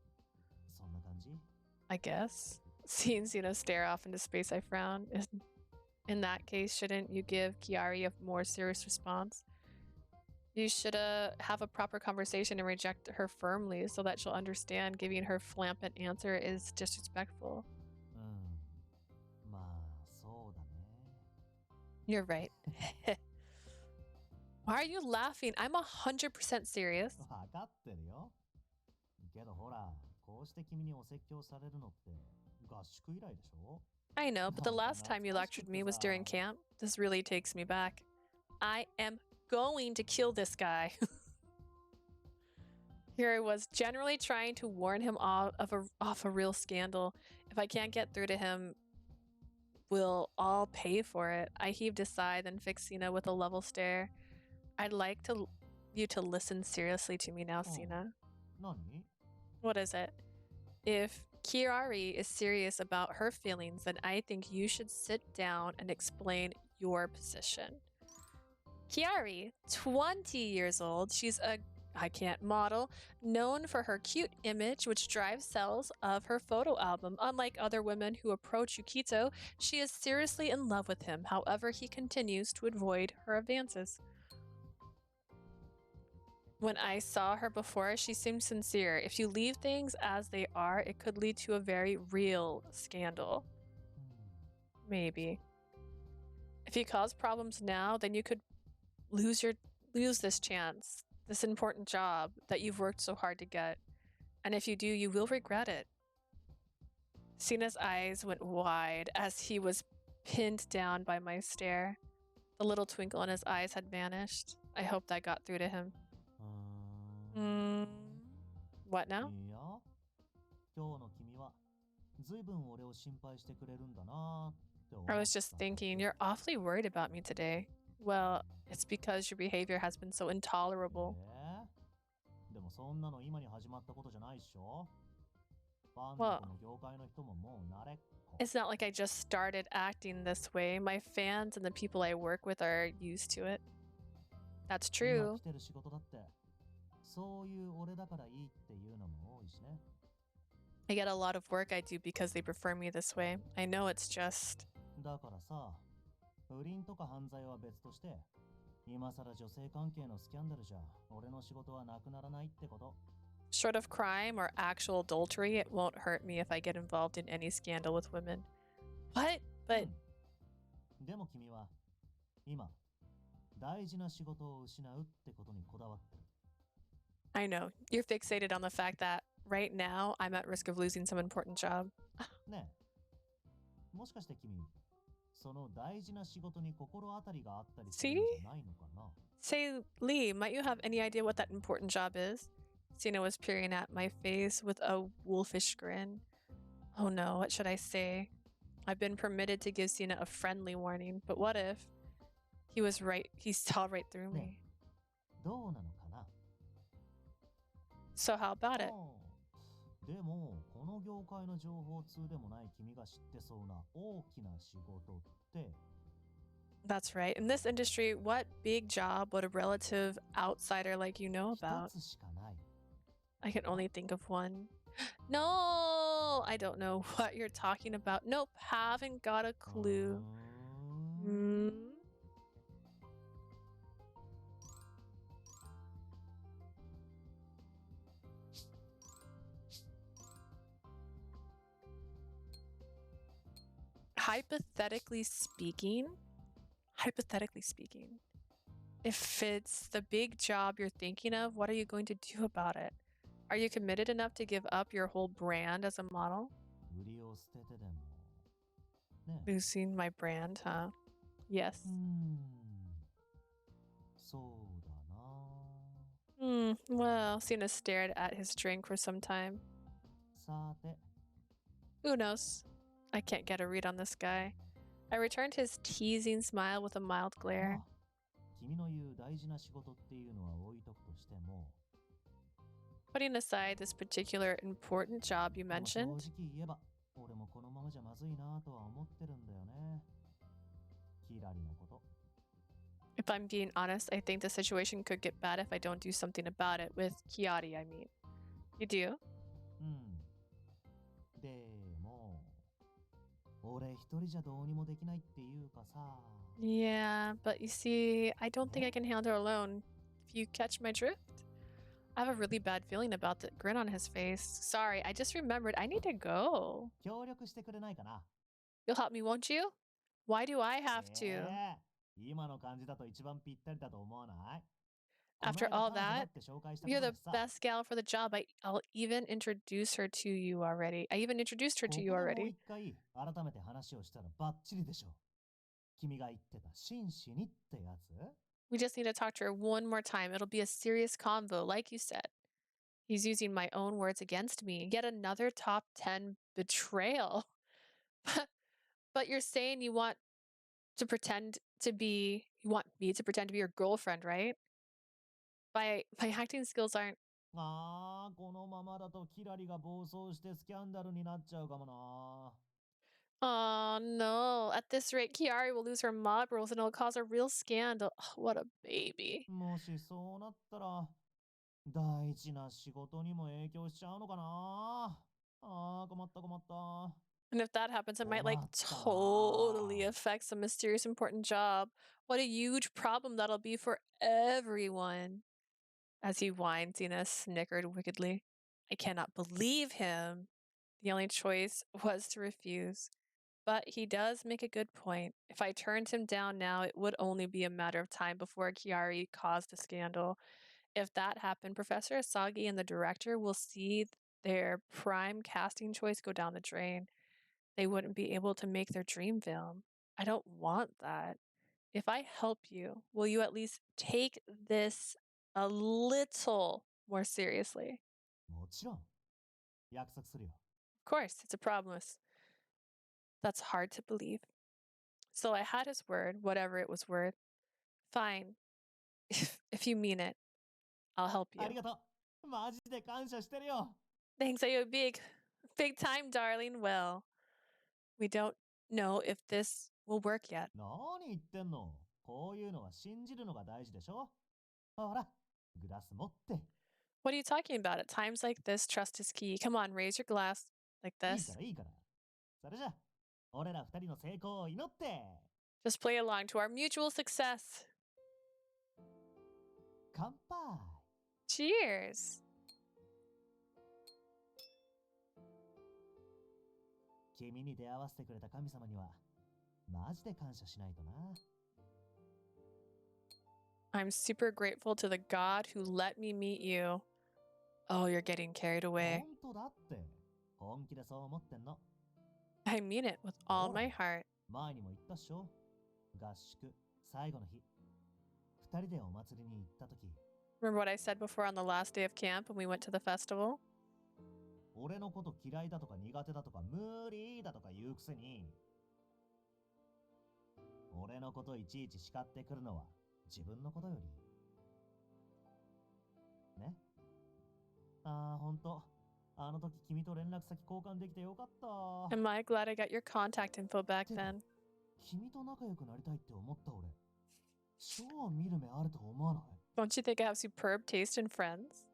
そんな感じ？ I guess. Seeing Sena stare off into space, I frowned. In that case, shouldn't you give Kiari a more serious response? You should have a proper conversation and reject her firmly so that she'll understand giving her flampant answer is disrespectful. うん。まあ、そうだね。 You're right. Why are you laughing? I'm 100% serious. わかってるよ。けどほら、こうして君にお説教されるのって合宿以来でしょ？ I know, but the なんか last time you 懐かしく lectured って me was さ。 during camp. This really takes me back. I am going to kill this guy. Here I was generally trying to warn him off a real scandal. If I can't get through to him, we'll all pay for it. I heaved a sigh, then fixed Sena with a level stare. I'd like you to listen seriously to me now, Oh. Sena. 何？ What is it? If Kirari is serious about her feelings, then I think you should sit down and explain your position. Kiari, 20 years old, she's a I can't model, known for her cute image, which drives sales of her photo album. Unlike other women who approach Yukito, she is seriously in love with him. However, he continues to avoid her advances. When I saw her before, she seemed sincere. If you leave things as they are, it could lead to a very real scandal. うん。 Maybe. If you cause problems now, then you could lose this chance, this important job that you've worked so hard to get. And if you do, you will regret it. Sena's eyes went wide as he was pinned down by my stare. The little twinkle in his eyes had vanished. I hope that got through to him. うーん。 What now? いや、今日の君は随分俺を心配してくれるんだなって思 I っ was just た。 thinking, you're awfully worried about me today. Well, it's because your behavior has been so intolerable. でもそんなの今に始まったことじゃないっしょ？ファン Well, のこの業界の人ももう慣れっこ。 it's not like I just started acting this way. My fans and the people I work with are used to it. That's 今 true. 来てる仕事だってそういう俺だからいいっていうのも多いしね。 I get a lot of work I do because they prefer me this way. I know it's just... だからさ、不倫とか犯罪は別として、今さら女性関係のスキャンダルじゃ俺の仕事はなくならないってこと。 Short of crime or actual adultery, it won't hurt me if I get involved in any scandal with women. What? But うん。でも君は今大事な仕事を失うってことにこだわってる。 I know, you're fixated on the fact that right now I'm at risk of losing some important job. ねえ、もしかして君、その大事な仕事に心当たりがあったりするんじゃないのかな？ Say, Lee, might you have any idea what that important job is? Sena was peering at my face with a wolfish grin. Oh no, what should I say? I've been permitted to give Sena a friendly warning, but what if he was right? He saw right through me. どうなのかな？ So how about it? でも、この業界の情報通でもない君が知ってそうな大きな仕事って、 That's right. In this industry, what big job would a relative outsider like you know 一 about? つしかない。 I can only think of one. No, I don't know what you're talking about. Nope, haven't got a clue. うーん。 Hmm. Hypothetically speaking, if it's the big job you're thinking of, what are you going to do about it? Are you committed enough to give up your whole brand as a model? 売りを捨ててでも。ね。 Losing my brand, huh? Yes. そうだな。 Well, Sena stared at his drink for some time. さて。 Who knows? I can't get a read on this guy. I returned his teasing smile with a mild ま glare. あ、君の言う大事な仕事っていうのは置いとくとしても。 Putting aside this particular important job you でも正 mentioned, 直言えば、俺もこのままじゃまずいなとは思ってるんだよね。キラリのこと。 if I'm being honest, I think the situation could get bad if I don't do something about it. With Kiari, I mean. You do? うん。でも、俺一人じゃどうにもできないっていうかさ。 Yeah, but you see, I don't think I can handle her alone. you catch my drift. I have a really bad feeling about the grin on his face. Sorry, I just remembered I need to go. 協力してくれないかな You'll help me, won't you? Why do I have to? 今の感じだと一番ぴったりだと思わない After all that, って紹介した you're こと the でさ best gal for the job. I'll even introduce her to you already. I even introduced her こ to こ you でもう already. 一回改めて話をしたらバッチリでしょ君が言ってた真摯にってやつ We just need to talk to her one more time. It'll be a serious convo, like you said. He's using my own words against me. Yet another top 10 betrayal. But you're saying you want to pretend to be, you want me to pretend to be your girlfriend, right? My acting skills aren't. ああこのままだとキラリが暴走してスキャンダルになっちゃうかもな Oh no. At this rate, Kiari will lose her mob rules and it'll cause a real scandal. What a baby. もしそうなったら大事な仕事にも影響しちゃうのかなあー困った困った And if that happens, it might like Omatta. totally affect some mysterious important job. What a huge problem that'll be for everyone. As he whined, Sena snickered wickedly. I cannot believe him. The only choice was to refuse. But he does make a good point. If I turned him down now, it would only be a matter of time before Kiari caused a scandal. If that happened, Professor Asagi and the director will see their prime casting choice go down the drain. They wouldn't be able to make their dream film. I don't want that. If I help you, will you at least take this a little more seriously? もちろん約束するよ Of course, it's a promise. That's hard to believe. So I had his word, whatever it was worth. Fine. If you mean it, I'll help あり you. がとうマジで感謝してるよ Thanks, I owe big. Big time, darling. Well, we don't know if this will work yet. 何言ってんのこういうのは信じるのが大事でしょほらグラス持って What are you talking about? At times like this, trust is key. Come on, raise your glass. Like いい this. からいいからそれじゃ俺ら二人の成功を祈って Just play along to our mutual success. 乾杯 Cheers. 君に出会わせてくれた神様にはマジで感謝しないとな I'm super grateful to the God who let me meet you. Oh, you're getting carried away. 本当だって本気でそう思ってんの I mean it with all my heart. 前にも言ったっしょ合宿最後の日二人でお祭りに行った時 Remember what I said before on the last day of camp when we went to the festival? 俺のこと嫌いだとか苦手だとか無理だとか言うくせに俺のこといちいち叱ってくるのは自分のことよりねああほんとあの時君と連絡先交換できてよかった Am I glad I got your contact info back then? 君と仲良くなりたいって思った俺超見る目あると思わない Don't you think I have superb taste in friends?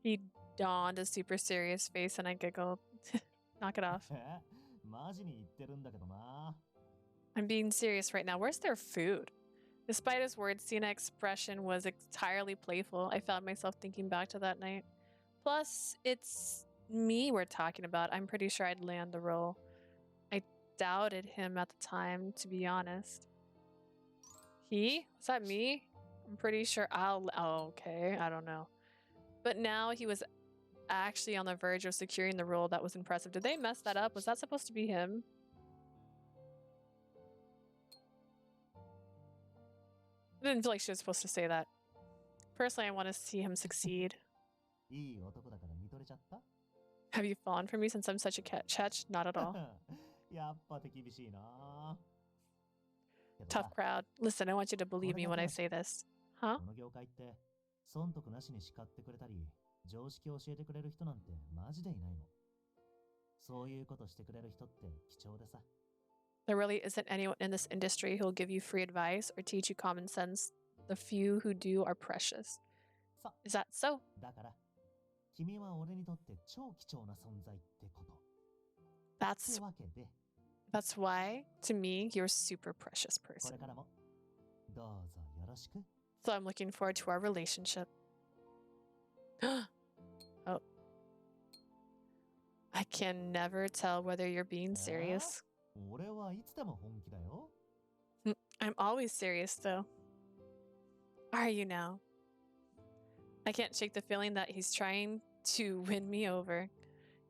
He donned a super serious face and I giggled. Knock it off. えマジに言ってるんだけどな I'm being serious right now. Where's their food? Despite his words, Sena's expression was entirely playful. I found myself thinking back to that night. Plus, it's me we're talking about. I'm pretty sure I'd land the role. I doubted him at the time, to be honest. He? Was that me? I'm pretty sure Oh, okay. I don't know. But now he was actually on the verge of securing the role. That was impressive. Did they mess that up? Was that supposed to be him? I didn't feel like she was supposed to say that. Personally, I want to see him succeed. いい男だから見とれちゃった Have you fallen for me since I'm such a catch? Not at all. やっぱ手厳しいなけど Tough さ crowd. Listen, I want you to believe me when I say this. Huh? この業界って損得なしに叱ってくれたり常識を教えてくれる人なんてマジでいないのそういうことしてくれる人って貴重でさ There really isn't anyone in this industry who will give you free advice or teach you common sense. The few who do are precious. さ Is that so? だから君は俺にとって超貴重な存在ってことっ That's てわけで why, to me, you're a super precious これ person. からもどうぞよろしく So I'm looking forward to our relationship. Oh. I can never tell whether you're being serious. 俺はいつでも本気だよ。I'm always serious, though. Are you now? I can't shake the feeling that he's trying to win me over.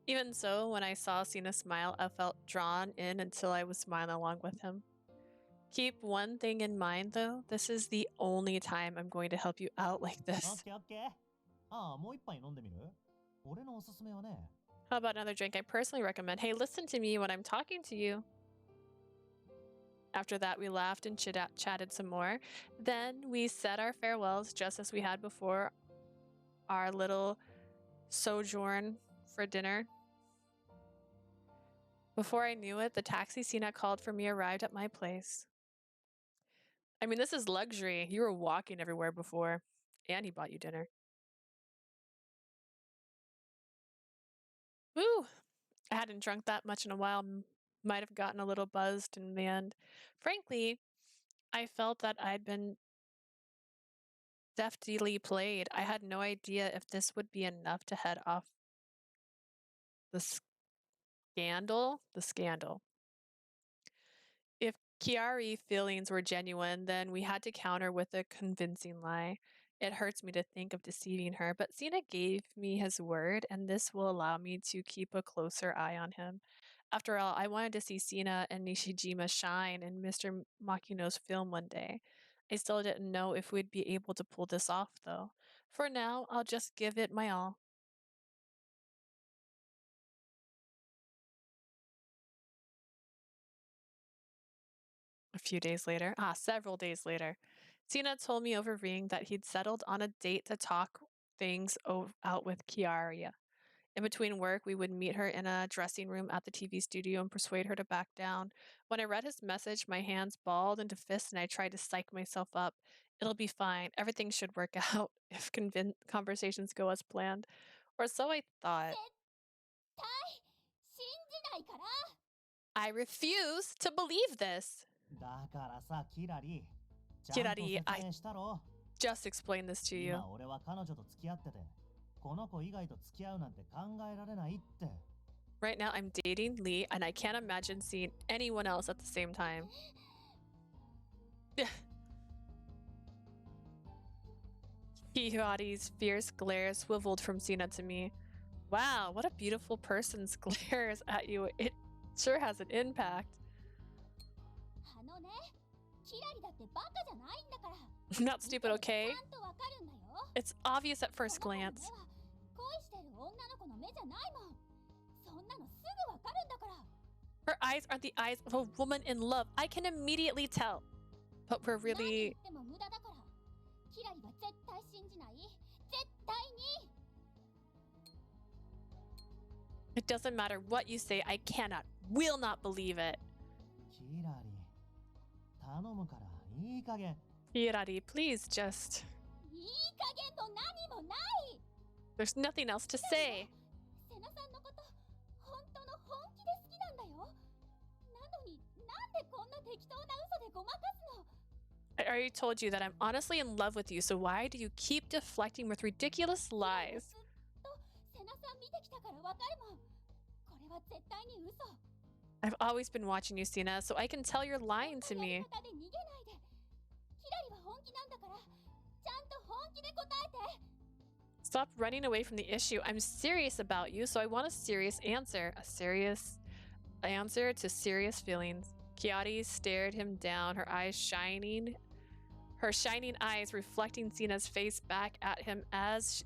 Even so, when I saw Sena smile, I felt drawn in until I was smiling along with him. Keep one thing in mind, though. This is the only time I'm going to help you out like オッ this. ケーオッケー。ああ、もう一杯飲んでみる？俺のおすすめはね。 How about another drink? I personally recommend. Hey, listen to me when I'm talking to you. After that, we laughed and chatted some more. Then we said our farewells just as we had before our little sojourn for dinner. Before I knew it, the taxi Sena called for me arrived at my place. I mean, this is luxury. You were walking everywhere before, and he bought you dinner. Woo! I hadn't drunk that much in a while. Might have gotten a little buzzed in the end. Frankly, I felt that I'd been deftly played. I had no idea if this would be enough to head off the scandal. If Kiari's feelings were genuine, then we had to counter with a convincing lie. It hurts me to think of deceiving her, but Sena gave me his word, and this will allow me to keep a closer eye on him. After all, I wanted to see Sena and Nishijima shine in Mr. Makino's film one day. I still didn't know if we'd be able to pull this off, though. For now, I'll just give it my all. A few days later, several days later, Sena told me over Ring that he'd settled on a date to talk things out with Kiaria. In between work, we would meet her in a dressing room at the TV studio and persuade her to back down. When I read his message, my hands balled into fists and I tried to psych myself up. It'll be fine. Everything should work out if conversations go as planned. Or so I thought. I refuse to believe this. だからさ、キラリ。ちゃんと Kirari, 説明したろ。 just explained this to you. 今俺は彼女と付き合ってて、この子以外と付き合うなんて考えられないって。 Right now, I'm dating Lee, and I can't imagine seeing anyone else at the same time. Kiari's fierce glare swiveled from Sena to me. Wow, what a beautiful person's glares at you. It sure has an impact. I'm not stupid, okay? It's obvious at first glance. Her eyes aren't the eyes of a woman in love. I can immediately tell. But we're really... It doesn't matter what you say. I will not believe it. キラリ、頼むからいい加減。 Kirari, please just... There's nothing else to say. I already told you that I'm honestly in love with you, so why do you keep deflecting with ridiculous lies? I've always been watching you, Sena, so I can tell you're lying to me. Stop running away from the issue. I'm serious about you, so I want a serious answer. A serious answer to serious feelings. Kiari stared him down, her shining eyes reflecting Sena's face back at him as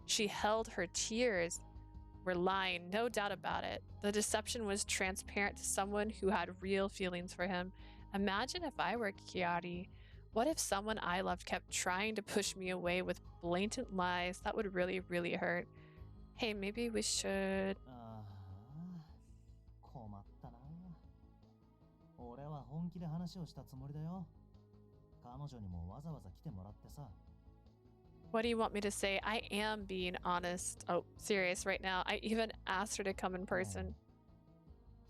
she held her tears. Were lying, no doubt about it. The deception was transparent to someone who had real feelings for him. Imagine if I were Kiari. What if someone I loved kept trying to push me away with blatant lies? That would really, really hurt. Hey, maybe we should... 困ったな。俺は本気で話をしたつもりだよ。彼女にもわざわざ来てもらってさ。 What do you want me to say? I am being honest. Oh, serious right now. I even asked her to come in person.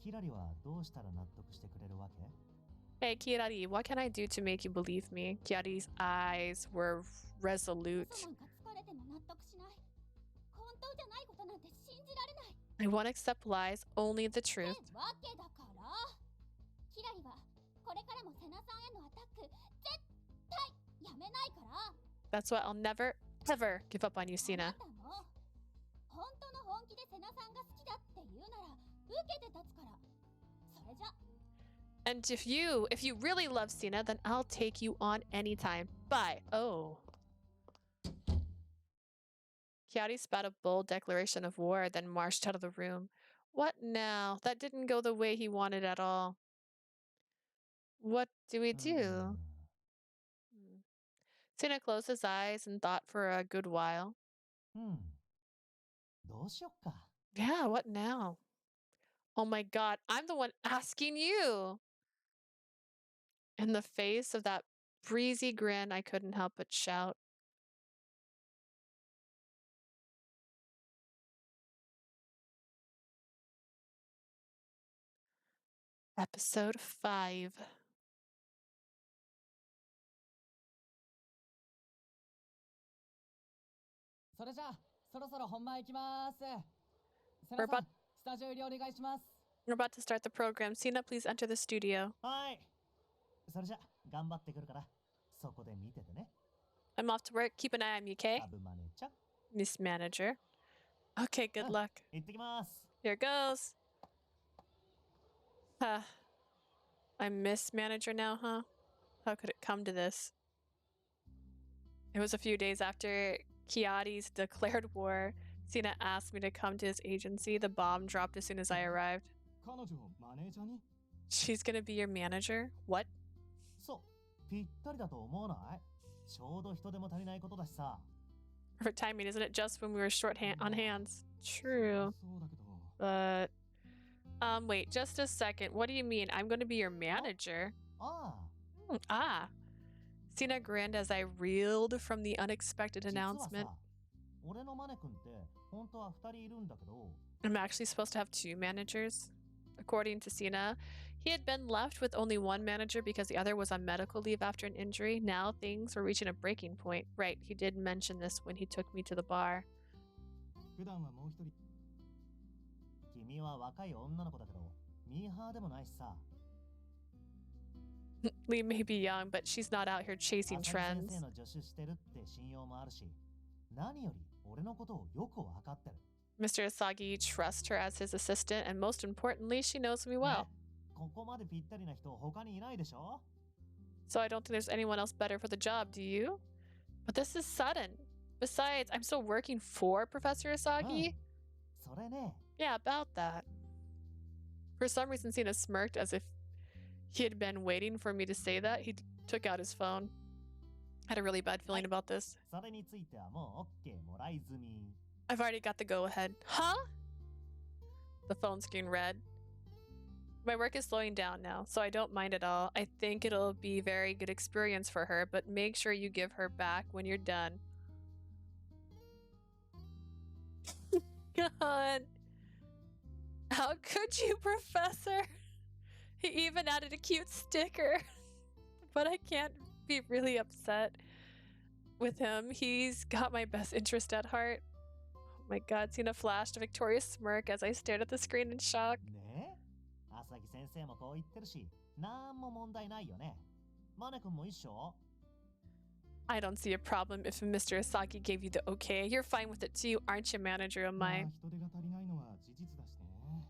キラリはどうしたら納得してくれるわけ？ Hey, Kirari, what can I do to make you believe me? Kirari's eyes were resolute. 嘘なんかつかれても納得しない。本当じゃないことなんて信じられない。 I won't accept lies, only the って truth. わけだから。キラリはこれからもセナさんへのアタック絶対やめないから。 That's what I'll never, ever give up on you, あ Sena. なたも本当の本気でセナさんが好きだって言うなら受けて立つから。それじゃ And if you really love Sena, then I'll take you on anytime. Bye. Oh. Kiari spat a bold declaration of war, then marched out of the room. What now? That didn't go the way he wanted at all. What do we do? Sena closed his eyes and thought for a good while. どうしよっか。 Yeah, what now? Oh my god, I'm the one asking you! In the face of that breezy grin, I couldn't help but shout. Episode 5. それじゃあ、そろそろ本番行きます。セ We're ナさ about, ん、スタジオ入りお願いします。 we're about to start the program. Sena, please enter the studio. はい。それじゃ、頑張ってくるから、そこで見ててね。 I'm off to work. Keep an eye on me, okay? サブマネちゃん。 Miss Manager. Okay, good luck. 行ってきます。 Here goes. Huh. I'm Miss Manager now, huh? How could it come to this? It was a few days after Kiadi's declared war. Sena asked me to come to his agency. The bomb dropped as soon as I arrived. 彼女をマネージャーに She's gonna be your manager? What? そう、ぴったりだと思わない？ちょうど人手も足りないことだしさ。 Perfect timing, isn't it? Just when we were short on hands. True. そうだけど But wait, just a second. What do you mean? I'm gonna be your manager? ああ、 Ah. Sena grinned as I reeled from the unexpected 実は announcement. さ、俺のマネ君って本当は2人いるんだけど、 I'm actually supposed to have 2 managers. According to Sena, he had been left with only one manager because the other was on medical leave after an injury. Now things were reaching a breaking point. Right, he did mention this when he took me to the bar. 普段はもう一人 君は若い女の子だけど、ミーハーでもないしさ。 Lee may be young, but she's not out here 浅 chasing 見先 trends. 生の助手してるって信用もあるし、何より俺のことをよくわかってる。 Mr. Asagi trusts her as his assistant, and most importantly, she knows me well. ね、ここまでぴったりな人他にいないでしょ？ So I don't think there's anyone else better for the job, do you? But this is sudden. Besides, I'm still working for Professor Asagi. それね、 Yeah, about that. For some reason, Sena smirked as if he had been waiting for me to say that. He took out his phone. I had a really bad feeling about this. それについてはもう OK もらい済み。 I've already got the go ahead. Huh? The phone screen read. My work is slowing down now, so I don't mind at all. I think it'll be very good experience for her, but make sure you give her back when you're done. God. How could you, Professor? He even added a cute sticker. But I can't be really upset with him. He's got my best interest at heart. Oh my god, Sena flashed a victorious smirk as I stared at the screen in shock. ねえ、浅木先生もこう言ってるし、なんも問題ないよね。マネ君も一緒？ I don't see a problem if Mr. Asaki gave you the okay. You're fine with it too, aren't you, manager of まあ mine? 人手が足りないのは事実だしね。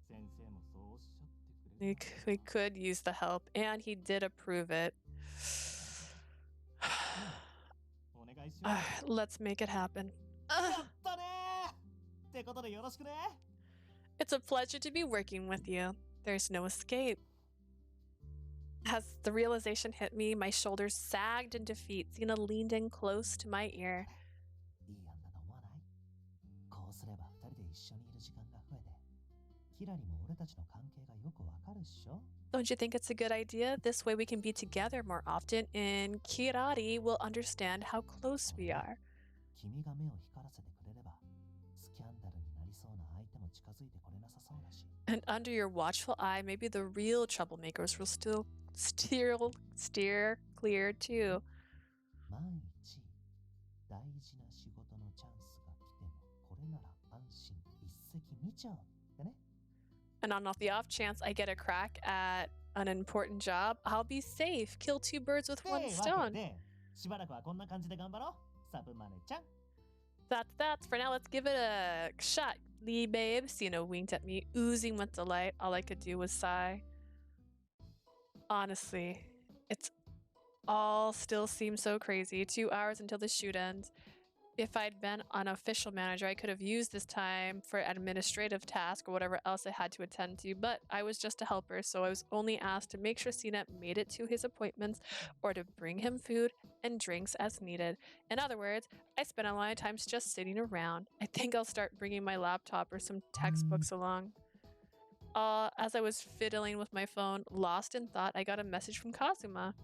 先生もそうおっしゃってくれて We could use the help, and he did approve it. お願いします Let's make it happen. やったねーってことでよろしくね。 It's a pleasure to be working with you. There's no escape. As the realization hit me, my shoulders sagged in defeat. Sena leaned in close to my ear. いい案だと思わない？こうすれば2人で一緒にいる時間が増えて、キラにも俺たちの関係がよくわかるっしょ？ Don't you think it's a good idea? This way we can be together more often, and Kirari will understand how close we are. 君が目を光らせてくれれば、スキャンダルになりそうな相手も近づいてこれなさそうだし。 And under your watchful eye, maybe the real troublemakers will still steer clear too. 万一大事な仕事のチャンスが来てもこれなら安心一石二鳥ってね。 And on the off chance I get a crack at an important job, I'll be safe. Kill two birds with って one わ stone. けでしばらくはこんな感じで頑張ろうサブマネちゃん。 That's for now. Let's give it a shot. Lee, babe. Sena winked at me, oozing with delight. All I could do was sigh. Honestly, it's all still seems so crazy. 2 hours until the shoot ends. If I'd been an official manager, I could have used this time for administrative task or whatever else I had to attend to, but I was just a helper, so I was only asked to make sure Sena made it to his appointments or to bring him food and drinks as needed. In other words, I spent a lot of times just sitting around. I think I'll start bringing my laptop or some textbooks along. As I was fiddling with my phone, lost in thought, I got a message from Kazuma.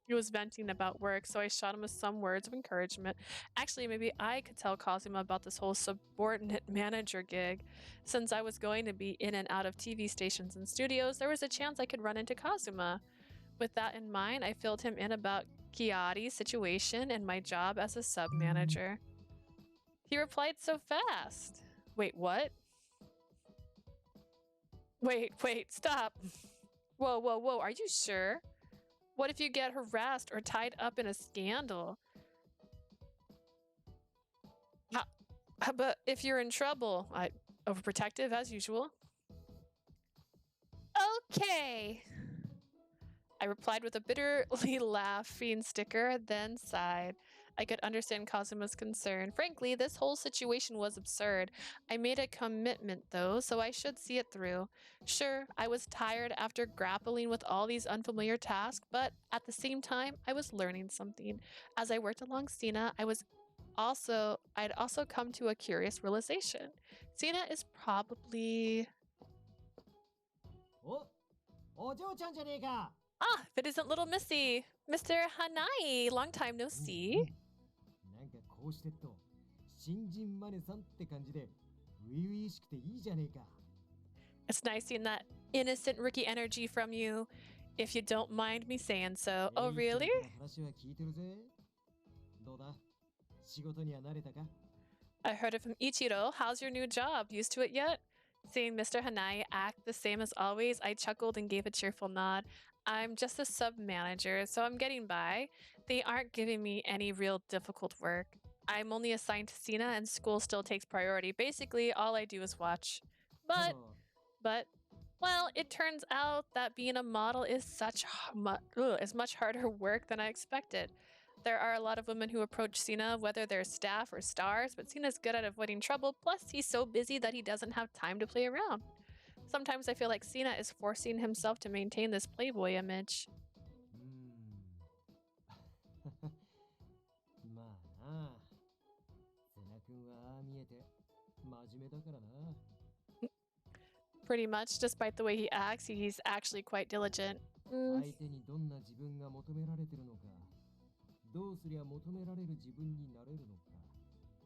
He was venting about work, so I shot him with some words of encouragement. Actually, maybe I could tell Kazuma about this whole subordinate manager gig. Since I was going to be in and out of TV stations and studios, there was a chance I could run into Kazuma. With that in mind, I filled him in about Kiari's situation and my job as a sub-manager. He replied so fast. Wait, what? Wait, stop. Whoa, are you sure? What if you get harassed or tied up in a scandal? But if you're in trouble, overprotective as usual. Okay. I replied with a bitterly laughing sticker, then sighed. I could understand Kazuma's concern. Frankly, this whole situation was absurd. I made a commitment, though, so I should see it through. Sure, I was tired after grappling with all these unfamiliar tasks, but at the same time, I was learning something. As I worked along Sena, I'd also come to a curious realization. Sena is probably... お嬢ちゃんじゃねえか。 Ah, if it isn't little Missy. Mr. Hanai, long time no see. なんかこうしてっと新人マネさんって感じで初々しくていいじゃねえか。 It's nice seeing that innocent rookie energy from you, if you don't mind me saying so. Oh, really? 話は聞いてるぜ。どうだ仕事には慣れたか。 I heard it from Ichiro. How's your new job? Used to it yet? Seeing Mr. Hanai act the same as always, I chuckled and gave a cheerful nod. I'm just a sub-manager, so I'm getting by. They aren't giving me any real difficult work. I'm only assigned to Sena and school still takes priority. Basically, all I do is watch. But, well, it turns out that being a model is is much harder work than I expected. There are a lot of women who approach Sena, whether they're staff or stars, but Sena's good at avoiding trouble, plus he's so busy that he doesn't have time to play around. Sometimes I feel like Sena is forcing himself to maintain this playboy image. まあな。瀬名君はああ見えて真面目だからな。 Pretty much, despite the way he acts, he's actually quite diligent. 相手にどんな自分が求められてるのか、どうすりゃ求められる自分になれるのか。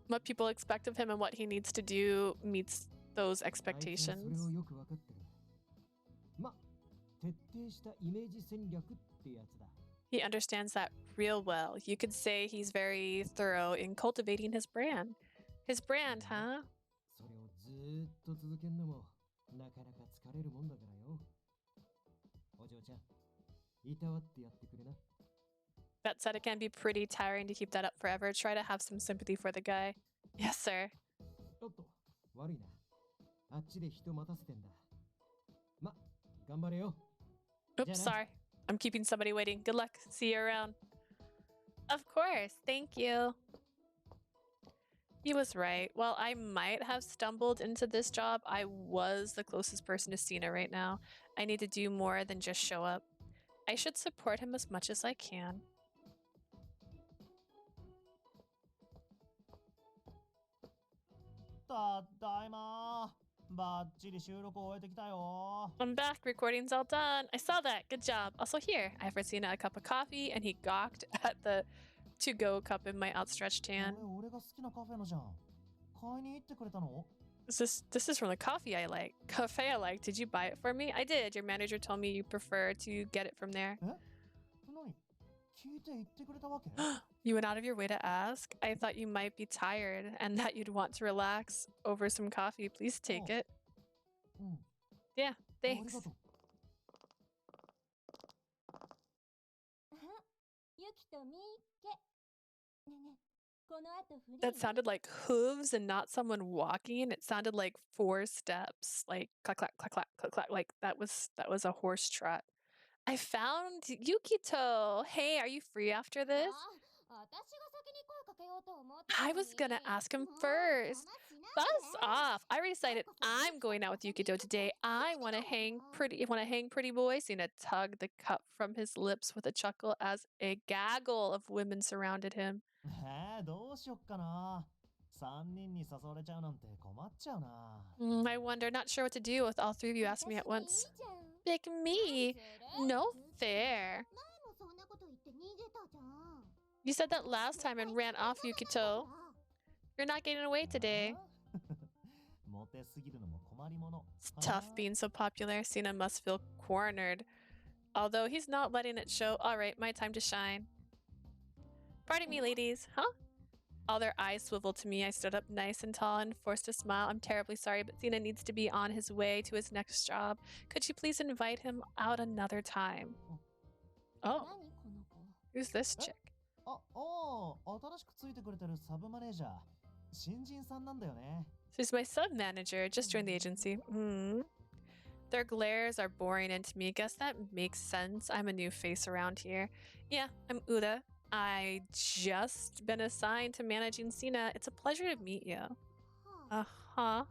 What people expect of him and what he needs to do meets those あいつはそれ expectations. をよくわかってる。ま、徹底したイメージ戦略ってやつだ。 He understands that real well. You could say he's very thorough in cultivating his brand. His brand, huh? それをずーっと続けんのもなかなか疲れるもんだからよ。お嬢ちゃん、いたわってやってくれな。 That said, it can be pretty tiring to keep that up forever. Try to have some sympathy for the guy. Yes, sir. おっと、悪いな。あっちで人待たせてんだ。ま、頑張れよ。 Oops, Jenna? sorry. I'm keeping somebody waiting. Good luck. See you around. Of course. Thank you. He was right. While I might have stumbled into this job, I was the closest person to Sena right now. I need to do more than just show up. I should support him as much as I can. ただいま。バッチリ収録を終えてきたよ。 I'm back. Recording's all done. I saw that. Good job. Also here, I offered Sena a cup of coffee, and he gawked at the to-go cup in my outstretched hand. 俺が好きなカフェのじゃん。買いに行ってくれたの？ This is from the cafe I like. Did you buy it for me? I did. Your manager told me you prefer to get it from there. 何聞いて言ってくれたわけ？ You went out of your way to ask? I thought you might be tired and that you'd want to relax over some coffee. Please take Oh. it. うん。 Yeah, あり thanks. がとう。ユキとミッケ。ねえねえ、この後フリー That sounded like hooves and not someone walking. It sounded like 4 steps, like clack clack clack clack clack clack. Like that was a horse trot. I found Yukito. Hey, are you free after this? あ、私が先に声かけようと思ってたの I に。 was gonna ask him もう first. 邪魔しないで。 Buzz off. I already decided I'm going out with Yukito today. I want to hang pretty boy. Sena tugged the cup from his lips with a chuckle as a gaggle of women surrounded him. どうしよっかな。3人に誘われちゃうなんて困っちゃうな。I wonder, not sure what to do with all 3 of you asking me at 私でいい once. じゃん。 Pick me. 何する？ No ずっと fair. 前もそんなこと言って逃げたじゃん。 You said that last time and ran off, Yukito. You're not getting away today. モテすぎるのも困りもの。 It's tough being so popular. Sena must feel cornered. Although he's not letting it show. All right, my time to shine. Pardon me, ladies. Huh? All their eyes swiveled to me. I stood up nice and tall and forced a smile. I'm terribly sorry, but Sena needs to be on his way to his next job. Could you please invite him out another time? Oh, 何この子。 who's this chick? 新しくついてくれてるサブマネージャー。新人さんなんだよね。 She's my sub manager. Just joined the agency. Their glares are boring into me. Guess that makes sense. I'm a new face around here. Yeah, I'm Uda. I just been assigned to managing Sena. It's a pleasure to meet you. はあ Uh-huh.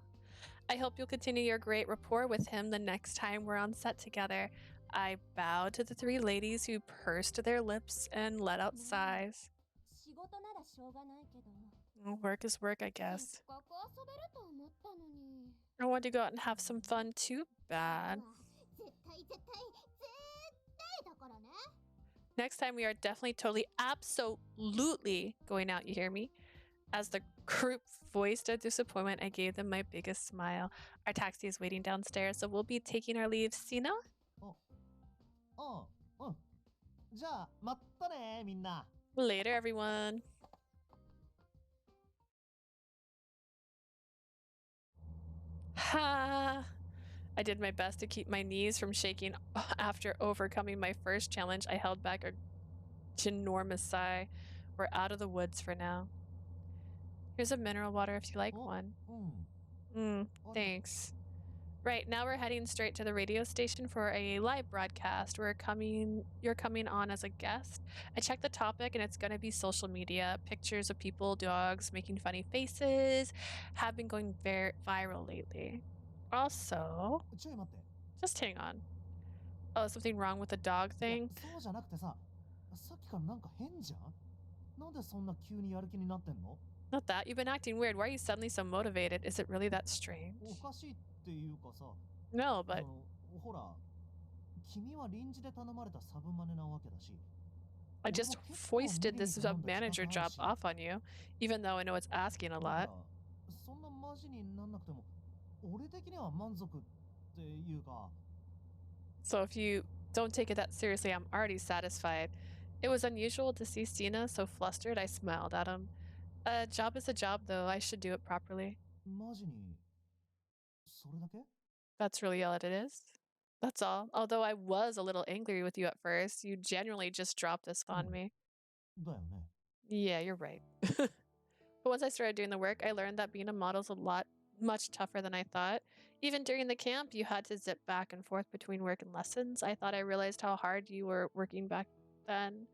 I hope you'll continue your great rapport with him the next time we're on set together. I bowed to the 3 ladies who pursed their lips and let out sighs. 仕事ならしょうがないけど。 Work is work, I せっ guess. かく遊べると思ったのに。 I want to go out and have some fun too bad. 絶対だからね。 Next time we are definitely, totally, absolutely going out, you hear me? As the group voiced their disappointment, I gave them my biggest smile. Our taxi is waiting downstairs, so we'll be taking our leave. Sena? うん。じゃあ、まったねみんな。 Later, everyone. Ha! I did my best to keep my knees from shaking. After overcoming my first challenge, I held back a ginormous sigh. We're out of the woods for now. Here's a mineral water if you like one. うん。 Thanks. Right, now we're heading straight to the radio station for a live broadcast. You're coming on as a guest. I checked the topic and it's going to be social media. Pictures of people, dogs making funny faces have been going very viral lately. Also, ちょい待って。 just hang on. Oh, something wrong with the dog いや thing? そうじゃなくてさ、さっきからなんか変じゃん。なんでそんな急にやる気になってんの？ Not that. You've been acting weird. Why are you suddenly so motivated? Is it really that strange? おかしいっていうかさ、 No, but ほら、君は臨時で頼まれたサブマネなわけだし。 I just foisted this sub-manager job off on you, even though I know it's asking a だか lot. らそんなマジになんなくても、俺的には満足っていうか。 So if you don't take it that seriously, I'm already satisfied. It was unusual to see Sena so flustered. I smiled at him. A job is a job, though. I should do it properly. マジにそれだけ？ That's really all it is. That's all. Although I was a little angry with you at first, you genuinely just dropped this on me. だよね。 Yeah, you're right. But once I started doing the work, I learned that being a model's much tougher than I thought. Even during the camp, you had to zip back and forth between work and lessons. I thought I realized how hard you were working back then.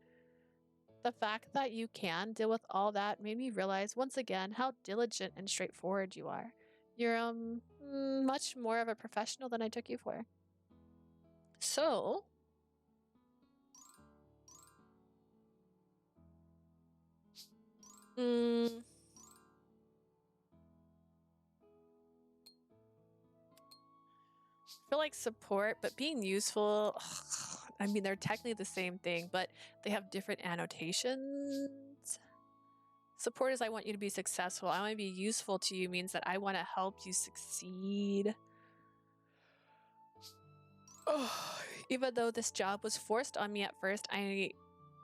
The fact that you can deal with all that made me realize once again how diligent and straightforward you are. You're much more of a professional than I took you for. So, feel like support, but being useful, I mean, they're technically the same thing, but they have different annotations. Support is I want you to be successful. I want to be useful to you means that I want to help you succeed. Oh, even though this job was forced on me at first, I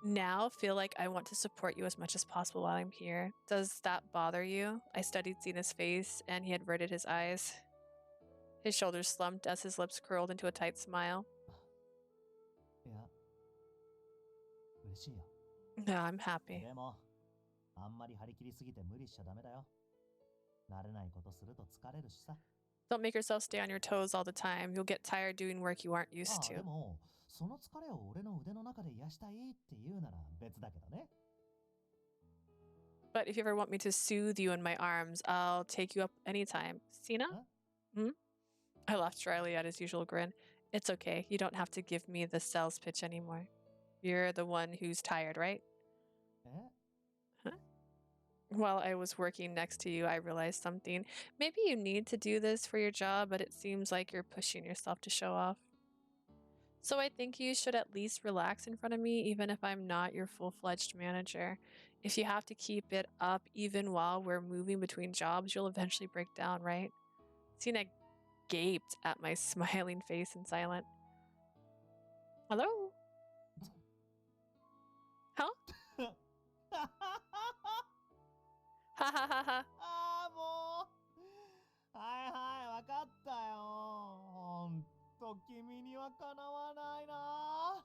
now feel like I want to support you as much as possible while I'm here. Does that bother you? I studied Zena's face and he averted his eyes. His shoulders slumped as his lips curled into a tight smile. いや、嬉しいよ。 No, I'm happy. でも、あんまり張り切りすぎて無理しちゃダメだよ。慣れないことすると疲れるしさ。 Don't make yourself stay on your toes all the time. You'll get tired doing work you aren't あ used あ、 to. でも、その疲れを俺の腕の中で癒したいって言うなら別だけどね。 But if you ever want me to soothe you in my arms, I'll take you up anytime. Sena? Huh? I laughed dryly at his usual grin. It's okay. You don't have to give me the sales pitch anymore. You're the one who's tired, right? え While I was working next to you, I realized something. Maybe you need to do this for your job, but it seems like you're pushing yourself to show off. So I think you should at least relax in front of me, even if I'm not your full-fledged manager. If you have to keep it up even while we're moving between jobs, you'll eventually break down, right? Sena gaped at my smiling face in silence. Hello? Huh? Ha ha ha ha. ああ、もう。はいはい、わかったよ。ほんと、君にはかなわないな。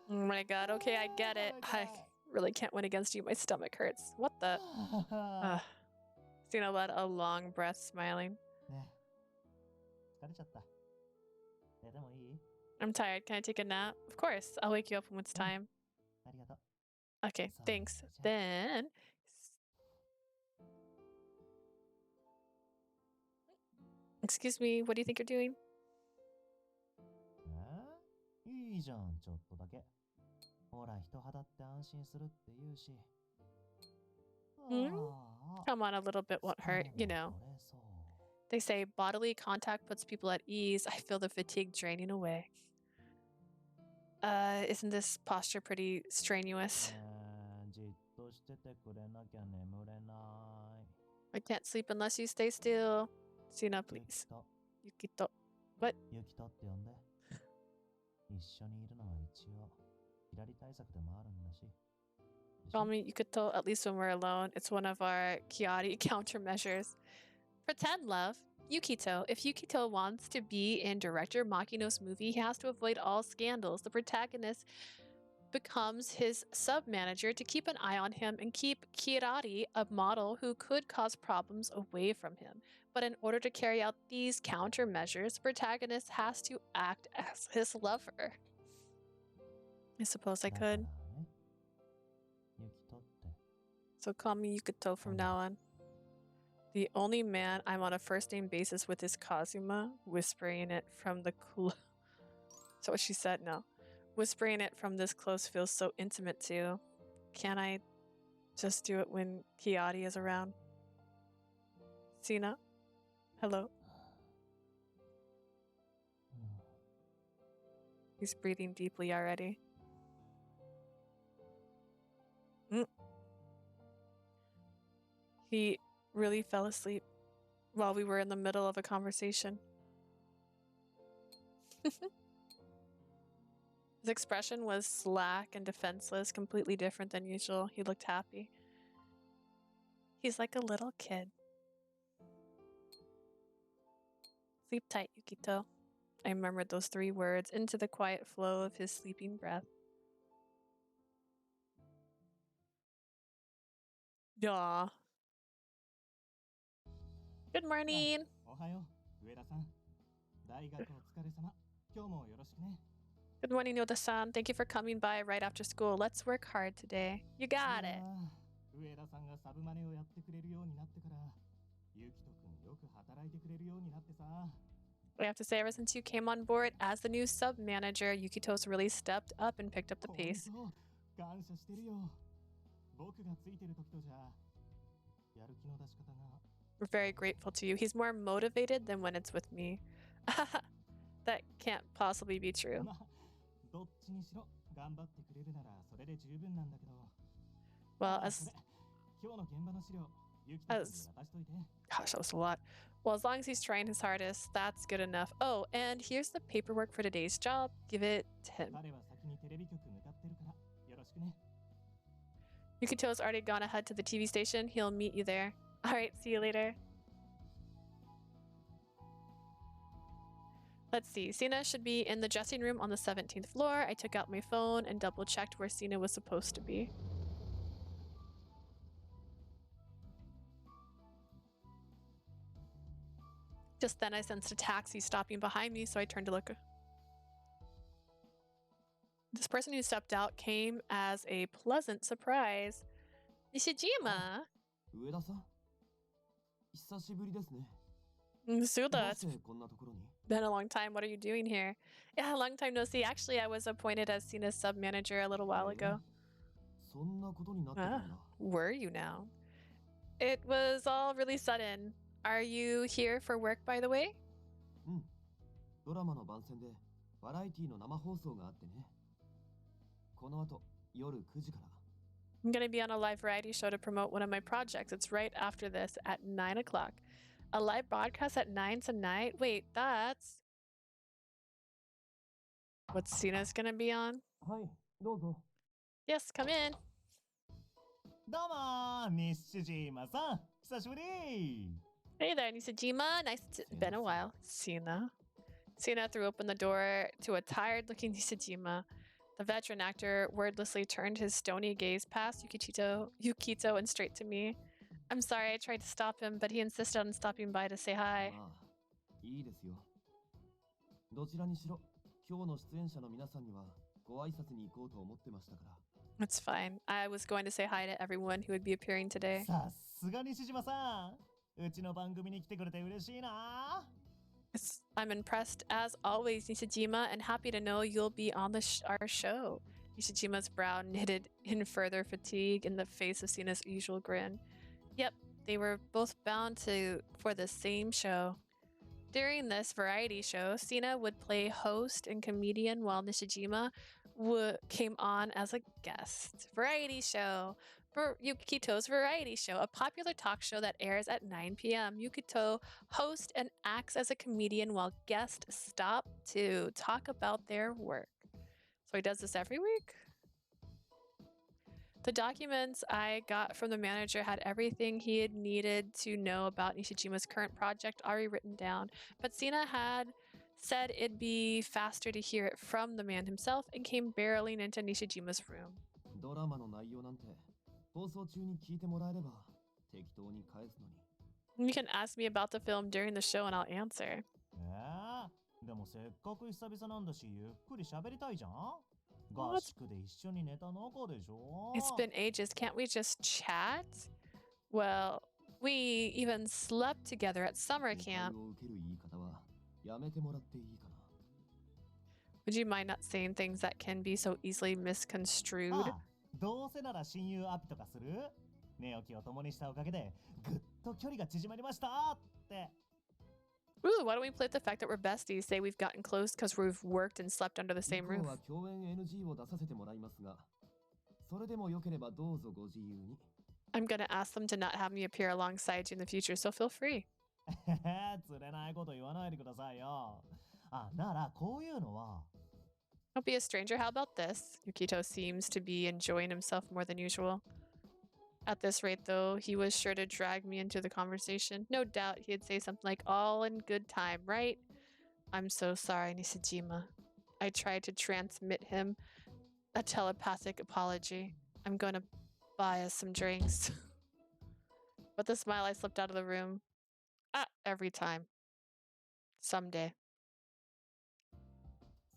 Oh my god, okay, I get it. I really can't win against you. My stomach hurts. What the? Sena let a long breath, smiling. ねえ、疲れちゃった。でもいい？ I'm tired. Can I take a nap? Of course. I'll wake you up when it's time. ありがとう。 Okay, So, thanks. yeah. Then. Excuse me, what do you think you're doing? いいじゃん、ちょっとだけ。ほら、人肌って安心するって言うし。 Come on, a little bit won't hurt, you know. They say bodily contact puts people at ease. I feel the fatigue draining away. Isn't this posture pretty strenuous? じっとしててくれなきゃ眠れない。 I can't sleep unless you stay still. Sena, please. Yukito. What? ユキトって呼んで。一緒にいるのは一応、左対策でもあるんだし。でしょ？ Call me Yukito, at least when we're alone. It's one of our Kiari countermeasures. Pretend love. Yukito. If Yukito wants to be in director Makino's movie, he has to avoid all scandals. The protagonist becomes his sub-manager to keep an eye on him and keep Kirari, a model who could cause problems, away from him. But in order to carry out these countermeasures, the protagonist has to act as his lover. I suppose I だから could. ね、ユキトって。 So call me Yukito from now on. The only man I'm on a first name basis with is Kazuma, whispering it from the cool. Is that what she said? No. Whispering it from this close feels so intimate too. Can't I just do it when Kiadi is around? Sena? Hello? He's breathing deeply already. He really fell asleep while we were in the middle of a conversation. His expression was slack and defenseless, completely different than usual. He looked happy. He's like a little kid. Sleep tight, Yukito. I murmured those 3 words into the quiet flow of his sleeping breath. Aw. Good morning. おはよう、上田さん。大学お疲れ様。今日もよろしくね。 Good morning, Yoda-san. Thank you for coming by right after school. Let's work hard today. You got it. 上田さんがサブマネをやってくれるようになってから、ゆきとくんよく働いてくれるようになってさ。 I have to say, ever since you came on board as the new sub-manager, Yukito's really stepped up and picked up the pace. 本当、感謝してるよ。僕がついてる時とじゃ、やる気の出し方が。 We're very grateful to you. He's more motivated than when it's with me. That can't possibly be true. まあ、どっちにしろ頑張ってくれるならそれで十分なんだけど。 Well, あ、 as それ今日の現場の資料、ゆきと君に As- 渡しといて。 Gosh, that was a lot. Well, as long as he's trying his hardest, that's good enough. Oh, and here's the paperwork for today's job. Give it to him. 彼は先にテレビ局向かってるから、よろしくね。 Yukito's already gone ahead to the TV station. He'll meet you there. All right, see you later. Let's see. Sena should be in the dressing room on the 17th floor. I took out my phone and double checked where Sena was supposed to be. Just then I sensed a taxi stopping behind me, so I turned to look. This person who stepped out came as a pleasant surprise. Nishijima! 上田さん久しぶりですね。 Suda, どう it's してこんなところに been a long time. What are you doing here? Yeah, a long time no see. Actually, I was appointed as Sena's sub manager a little while ago. そんなことになってたんだ。 Were you now? It was all really sudden. Are you here for work, by the way? うん。ドラマの番宣でバラエティの生放送があってね。この後夜9時から。 I'm going to be on a live variety show to promote one of my projects. It's right after this at 9 o'clock. A live broadcast at 9 tonight? Wait, that's what Cena's going to be on? はい、どうぞ。 Yes, come in. どうも、西島さん、久しぶり。 Hey there, Nisajima. Nice to been a while. Sena. Sena threw open the door to a tired-looking Nisajima. The veteran actor wordlessly turned his stony gaze past Yukito and straight to me. I'm sorry, I tried to stop him, but he insisted on stopping by to say hi. まあ、いいですよ。どちらにしろ、今日の出演者の皆さんにはご挨拶に行こうと思ってましたから。 It's fine. I was going to say hi to everyone who would be appearing today. さすが西島さん、うちの番組に来てくれて嬉しいな。 I'm impressed as always, Nisajima, and happy to know you'll be on our show. Nishijima's brow knitted in further fatigue in the face of Sena's usual grin. Yep, they were both bound for the same show. During this variety show, Sena would play host and comedian while Nishijima came on as a guest. Variety show. Yukito's variety show, a popular talk show that airs at 9 p.m. Yukito hosts and acts as a comedian while guests stop to talk about their work. So he does this every week? The documents I got from the manager had everything he had needed to know about Nishijima's current project already written down, but Sena had said it'd be faster to hear it from the man himself and came barreling into Nishijima's room. ドラマの内容なんて放送中に聞いてもらえれば適当に返すのに。 You can ask me about the film during the show and I'll answer. でもせっかく久々なんだし、ゆっくり喋りたいじゃん。 What? 合宿で一緒に寝た中でしょ。 It's been ages. Can't we just chat? Well, we even slept together at summer 誤解 camp. を受ける言い方はやめてもらっていいかな。 Would you mind not saying things that can be so easily misconstrued? ああ、どうせなら親友アピとかする？寝起きを共にしたおかげでぐっと距離が縮まりましたって。 Ooh, why don't we play with the fact that we're besties? Say we've gotten close because we've worked and slept under the 以 same 降 roof. は共演 NG を出させてもらいますが、それでもよければどうぞご自由に。 I'm gonna ask them to not have me appear alongside you in the future, so feel free. 釣れないこと言わないでくださいよ。あ、ならこういうのは。 Don't be a stranger. How about this? Yukito seems to be enjoying himself more than usual. At this rate, though, he was sure to drag me into the conversation. No doubt he'd say something like, all in good time, right? I'm so sorry, Nisajima. I tried to transmit him a telepathic apology. I'm gonna buy us some drinks. With a smile, I slipped out of the room. Every time. Someday.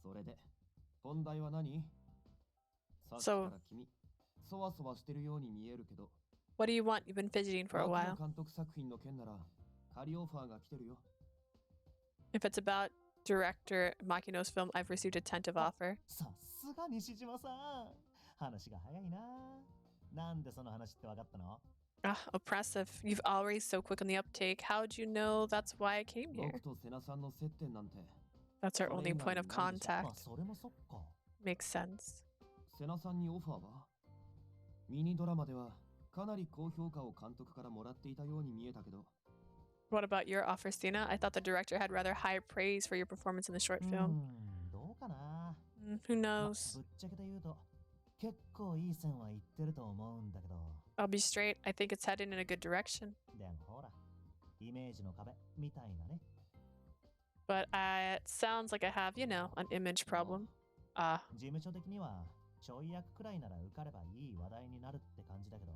それで、本題は何？さっき So- から君、そわそわしてるように見えるけど、 What do you want? You've been fidgeting for a 僕 while. の監督作品の件なら仮オファーが来てるよ。 If it's about director Makino's film, I've received a tentative offer. さすが西島さん。話が早いな。なんでその話って分かったの？ Oppressive. You've always so quick on the uptake. How'd you know that's why I came here? 僕と瀬名さんの接点なんて、 That's our only point of まあ contact. それもそっか。 Makes sense. 瀬名さんにオファーは？ミニドラマではかなり高評価を監督からもらっていたように見えたけど。 What about your offer, Sena? I thought the director had rather high praise for your performance in the short film. どうかな。 Who ま、 knows? ぶっちゃけて言うと結構いい線は言ってると思うんだけど。 I'll be straight. I think it's heading in a good direction. でもほら、イメージの壁みたいなね。 But it sounds like I have, you know, an image problem. 事務所的にはちょい役くらいなら受かればいい話題になるって感じだけど、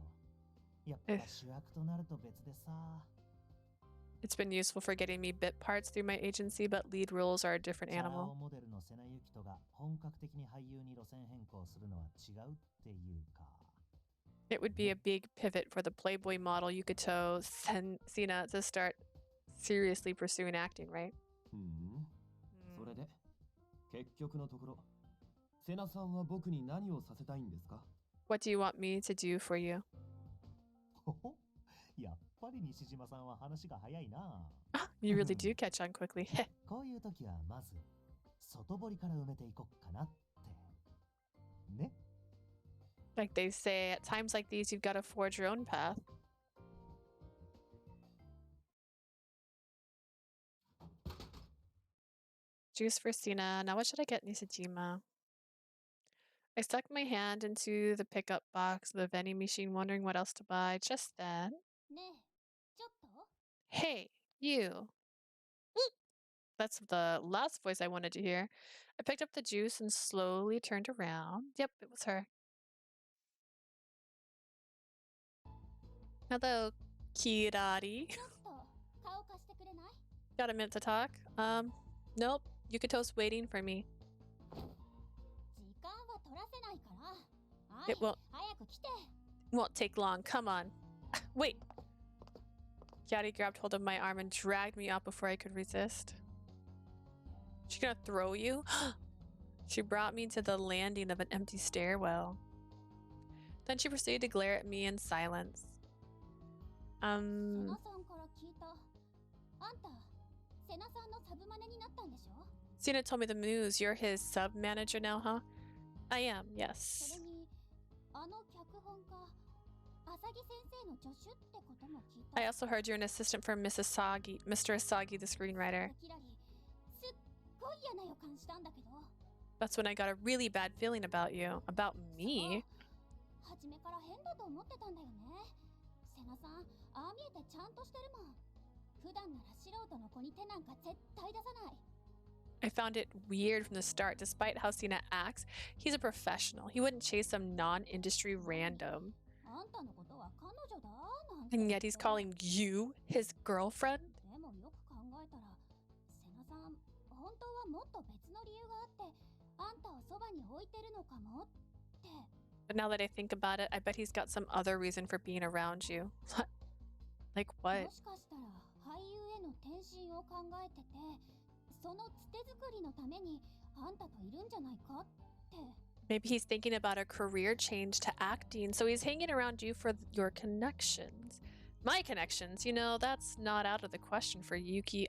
やっぱ主役となると別でさ。 It's been useful for getting me bit parts through my agency, but lead roles are a different チャラ animal. 男モデルのセナユキトが本格的に俳優に路線変更するのは違うっていうか。 It would be a big pivot for the playboy model Yukito Sena to start seriously pursuing acting, right? それで結局のところ、セナさんは僕に何をさせたいんですか？ What do you want me to do for you? ほほ、やっぱり西島さんは話が早いな。 You really do catch on quickly. こういう時はまず外堀から埋めていこっかなってね。 Like they say, at times like these, you've got to forge your own path. Juice for Sena. Now what should I get Nisajima? I stuck my hand into the pickup box of the vending machine, wondering what else to buy. Just then, ねえ、ちょっと hey, you. Whoop. That's the last voice I wanted to hear. I picked up the juice and slowly turned around. Yep, it was her. Hello, Kirari. ちょっと顔貸してくれない？ Got a minute to talk? Nope. Yukito's waiting for me. 時間は取らせないから。は It い、 won't 早く来て。 won't take long. Come on. Wait. Kiari grabbed hold of my arm and dragged me out before I could resist. She gonna throw you? She brought me to the landing of an empty stairwell. Then she proceeded to glare at me in silence. セナさんから聞いた。あんた、セナさんのサブマネになったんでしょ？ Sena told me the news. You're his sub manager now, huh? I am, そ yes. れに、あの脚本家、浅木先生の助手ってことも聞いた。 I also heard you're an assistant for Mr. Asagi, the screenwriter. キラリ、すっごい嫌な予感したんだけど。 That's when I got a really bad feeling about you. About me? 初めから変だと思ってたんだよね。セナさん、ああ見えてちゃんとしてるもん。普段なら素人の子に手なんか絶対出さない。 I found it weird from the start. Despite how Sena acts, he's a professional. He wouldn't chase some non-industry random. あんたのことは彼女だなんて。 And yet he's calling you his girlfriend? でもよく考えたら、セナさん、本当はもっと別の理由があって、あんたをそばに置いてるのかもって。 But now that I think about it, I bet he's got some other reason for being around you. Like も what? しかしたら俳優への転身を考えてて、そのつて作りのためにあんたといるんじゃないかって。 Maybe he's thinking about a career change to acting, so he's hanging around you for your connections. My connections, you know, that's not out of the question for Yuki.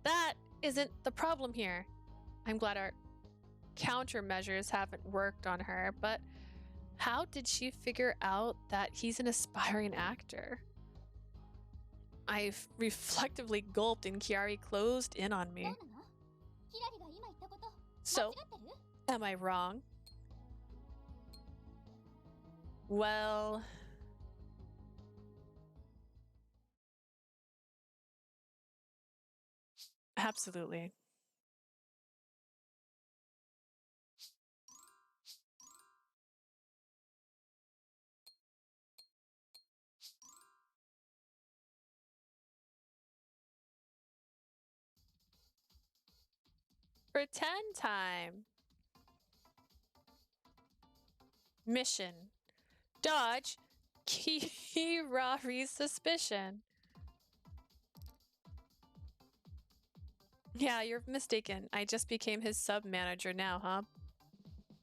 That isn't the problem here. I'm glad our countermeasures haven't worked on her, but how did she figure out that he's an aspiring actor? I reflectively gulped and Kiari closed in on どう me. なの？キラリが今言ったこと間違 So, ってる？ am I wrong? Well, absolutely. Pretend time. Mission. Dodge Kirari's suspicion. Yeah, you're mistaken. I just became his sub manager now, huh?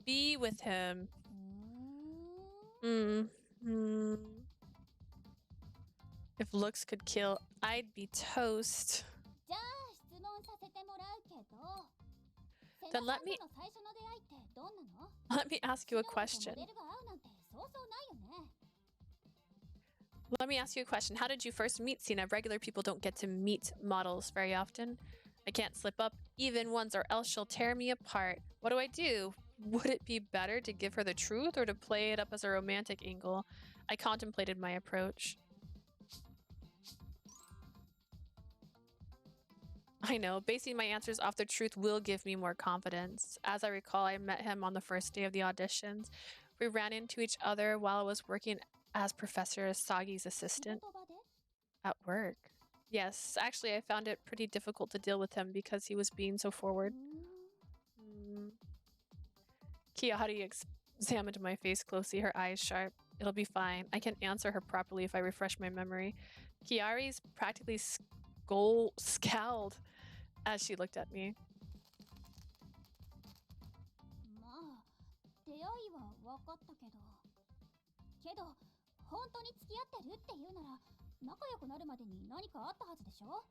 Be with him. うーん。 If looks could kill, I'd be toast. じゃあ質問させてもらうけど、セ Then ナ let さん me との最初の出会いってどんなの？ let me ask you a 素人と question. モデルが会うなんてそうそうないよね。Let me ask you a question. How did you first meet Sena? Regular people don't get to meet models very often. I can't slip up even once or else she'll tear me apart. What do I do? Would it be better to give her the truth or to play it up as a romantic angle? I contemplated my approach. I know, basing my answers off the truth will give me more confidence. As I recall, I met him on the first day of the auditions. We ran into each other while I was working as Professor Sagi's assistant at work. Yes, actually, I found it pretty difficult to deal with him because he was being so forward. Kia Haruhi examined my face closely, her eyes sharp. It'll be fine. I can answer her properly if I refresh my memory. Kiari's practically scowled as she looked at me. まあ出会いは分かったけど本当に付き合ってるっていうなら仲良くなるまでに何かあったはずでしょ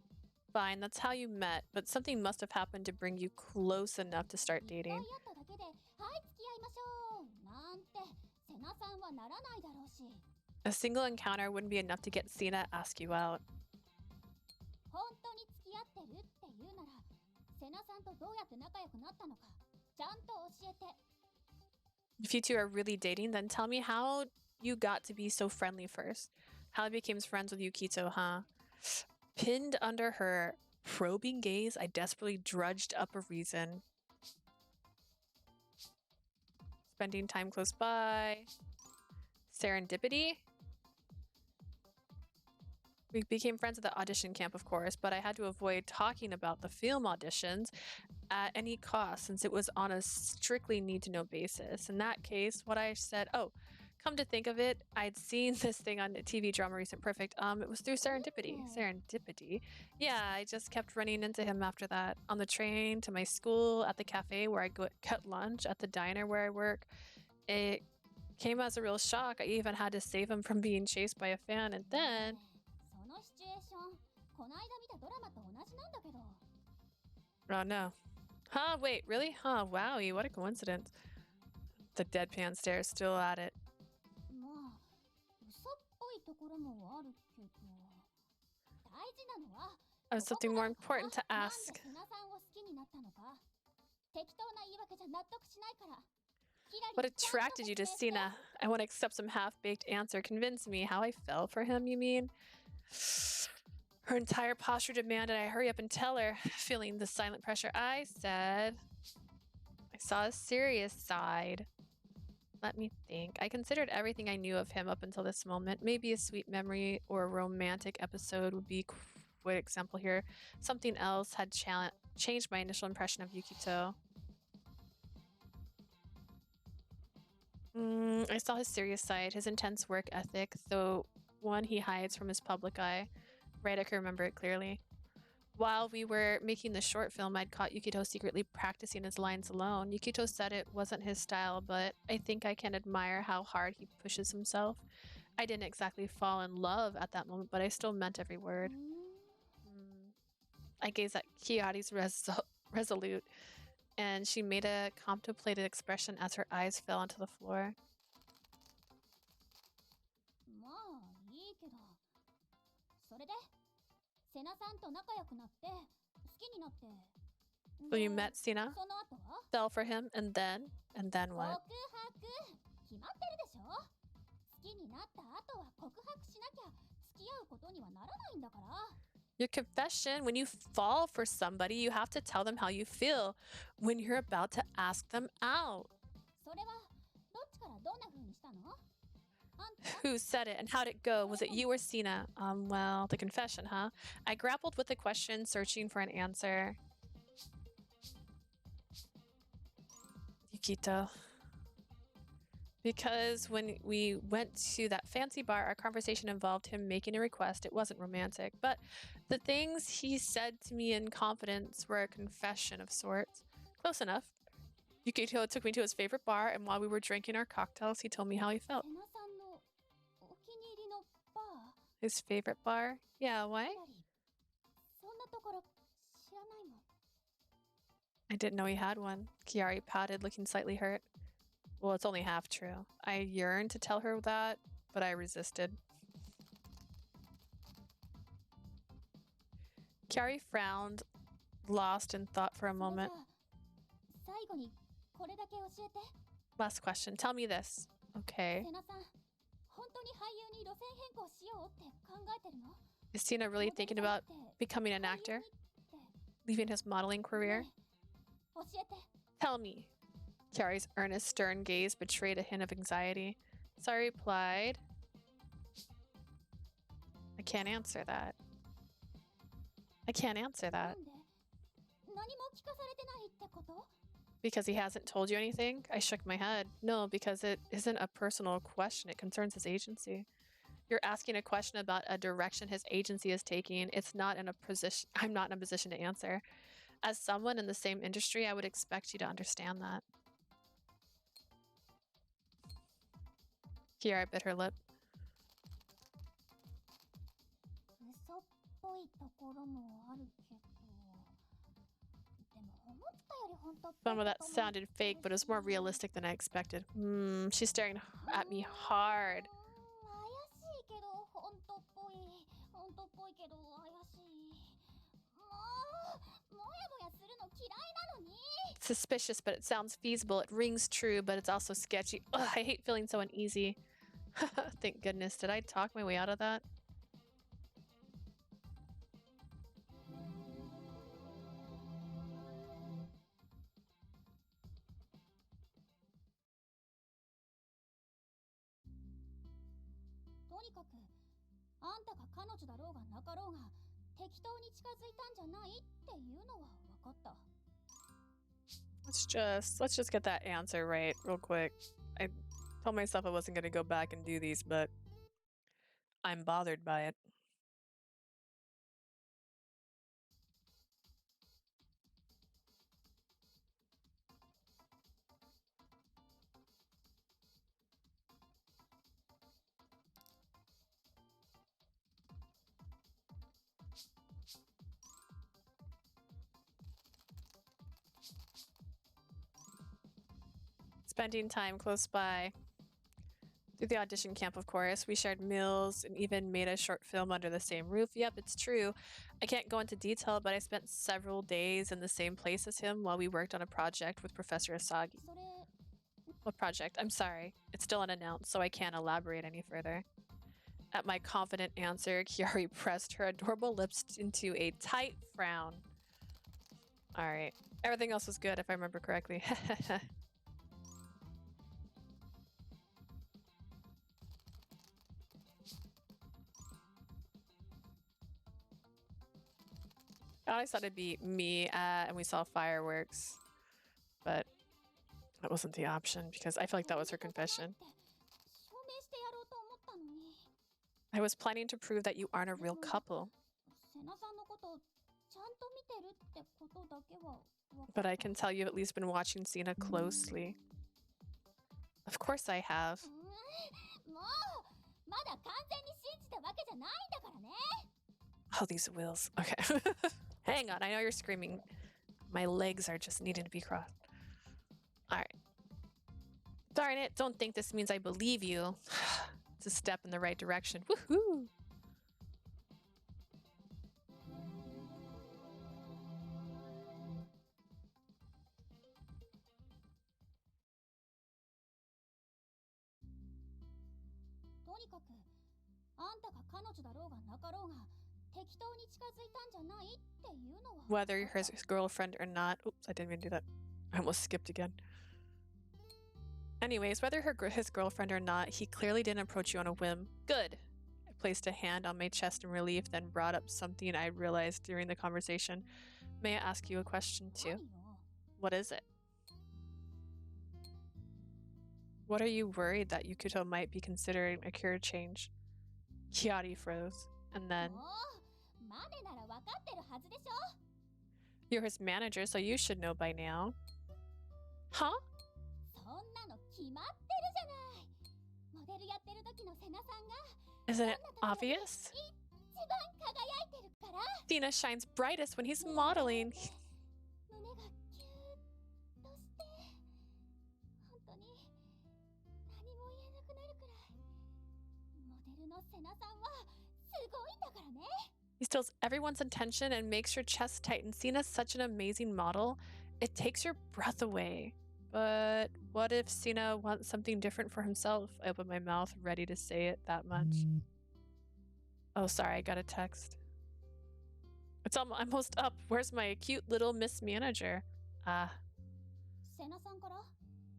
Fine, that's how you met, but something must have happened to bring you close enough to start 一回 dating. 会っただけではい付き合いましょうなんてセナさんはならないだろうし A single encounter wouldn't be enough to get Sena to ask you out. 本当に付き合ってるっていうならセナさんとどうやって仲良くなったのかちゃんと教えて If you two are really dating, then tell me how you got to be so friendly first. How you became friends with Yukito, huh? Pinned under her probing gaze, I desperately drudged up a reason. Spending time close by. Serendipity? We became friends at the audition camp, of course, but I had to avoid talking about the film auditions at any cost since it was on a strictly need-to-know basis. In that case, what I said, oh, come to think of it, I'd seen this thing on the TV drama Recent Perfect. It was through Serendipity. Serendipity? Yeah, I just kept running into him after that. On the train, to my school, at the cafe where I cut lunch, at the diner where I work. It came as a real shock. I even had to save him from being chased by a fan, and then... そのシチュエーションこの間見たドラマと同じなんだけど Oh no. Huh, wait, really? Huh, wowie, what a coincidence. The deadpan stare, still at it. まあ嘘っぽいところもあるけど大事なのは I have something more important to なん ask. でセナさんを好きになったのか適当な言い訳じゃ納得しないから What attracted you to Sena? I want to accept some half-baked answer. Convince me how I fell for him, you mean? Her entire posture demanded I hurry up and tell her. Feeling the silent pressure, I said... I saw a serious side. Let me think. I considered everything I knew of him up until this moment. Maybe a sweet memory or a romantic episode would be a good example here. Something else had changed my initial impression of Yukito. I saw his serious side, his intense work ethic, though one he hides from his public eye. Right, I can remember it clearly. While we were making the short film, I'd caught Yukito secretly practicing his lines alone. Yukito said it wasn't his style, but I think I can admire how hard he pushes himself. I didn't exactly fall in love at that moment, but I still meant every word. I gazed at Kiari's resolute, and she made a contemplated expression as her eyes fell onto the floor. まあいいけどそれでセナさんと仲良くなって好きになって So you met Sena, その後は fell for him, and then what? 告白決まってるでしょ好きになった後は告白しなきゃ付き合うことにはならないんだから Your confession, when you fall for somebody, you have to tell them how you feel when you're about to ask them out. それはどっちからどんな風にしたのあんた Who said it and how'd it go? Was it you or Sena? Well, the confession, huh? I grappled with the question, searching for an answer. Yukito. Because when we went to that fancy bar, our conversation involved him making a request. It wasn't romantic, but the things he said to me in confidence were a confession of sorts. Close enough. Yukito took me to his favorite bar, and while we were drinking our cocktails, he told me how he felt. セナさんのお気に入りのバー His favorite bar? Yeah, why? ひらりそんなところ知らないもん I didn't know he had one. Kiari pouted, looking slightly hurt. Well, it's only half true. I yearned to tell her that, but I resisted. Kiari frowned, lost in thought for a それじゃ moment. あ最後にこれだけ教えて。 Last question. Tell me this. Okay. セナさん、本当に俳優に路線変更しようって考えてるの？ Is Sena really thinking about becoming an actor? Leaving his modeling career? 教えて。 Tell me. Kiari's earnest, stern gaze betrayed a hint of anxiety. So I replied, I can't answer that. I can't answer な that. んで？何も聞かされてないってこと？ Because he hasn't told you anything? I shook my head. No, because it isn't a personal question. It concerns his agency. You're asking a question about a direction his agency is taking. It's not in a position. I'm not in a position to answer. As someone in the same industry, I would expect you to understand that. Kiara bit her lip. 嘘っぽいところもあるけど、でも思ったより本当っぽい Some of that ことも sounded fake, but it was more realistic than I expected. She's staring at me hard. 怪しいけど本当っぽい。本当っぽいけど怪しい。もやもやするの嫌いなのに。 Suspicious, but it sounds feasible. It rings true, but it's also sketchy. Ugh, I hate feeling so uneasy. Thank goodness. Did I talk my way out of that? Let's just get that answer right real quick. I told myself I wasn't gonna go back and do these, but I'm bothered by it. Spending time close by. Through the audition camp, of course. We shared meals and even made a short film under the same roof. Yep, it's true. I can't go into detail, but I spent several days in the same place as him while we worked on a project with Professor Asagi. それ What project? I'm sorry. It's still unannounced, so I can't elaborate any further. At my confident answer, Kiari pressed her adorable lips into a tight frown. Alright. Everything else was good, if I remember correctly. I always thought it'd be me and we saw fireworks, but that wasn't the option because I feel like that was her confession. 証明してやろうと思ったのに。 I was planning to prove that you aren't a real couple, セナさんのことちゃんと見てるってことだけは分かった。 but I can tell you've at least been watching Sena closely. Of course I have. もうまだ完全に信じたわけじゃないんだからね。 Oh, these wheels. Okay. Hang on, I know you're screaming. My legs are just needing to be crossed. Alright. Darn it, don't think this means I believe you. It's a step in the right direction. Woohoo! とにかくあんたが彼女だろうがなかろうが適当に近づいたんじゃないっていうのは Whether you're his girlfriend or not. Oops, I didn't even do that. I almost skipped again. Anyways, whether his girlfriend or not, he clearly didn't approach you on a whim. Good. I placed a hand on my chest in relief, then brought up something I realized during the conversation. May I ask you a question too? 何よ。 What is it? What are you worried that Yukito might be considering a career change? Kiari froze, and then, もうマネなら分かってるはずでしょ。 you're his manager, so you should know by now. Huh? そんなの決まってるじゃない。モデルやってる時のセナさんが Isn't it obvious? 一番輝いてるから。 Sena shines brightest when he's modeling. 胸がキューッとして本当に何も言えなくなるくらいモデルのセナさんはすごいんだからね。 He's steals everyone's attention and makes your chest tighten. Sena's such an amazing model. It takes your breath away. But what if Sena wants something different for himself? I open my mouth, ready to say it that much. Oh, sorry, I got a text. It's almost up. Where's my cute little Miss Manager? Ah, セナさんから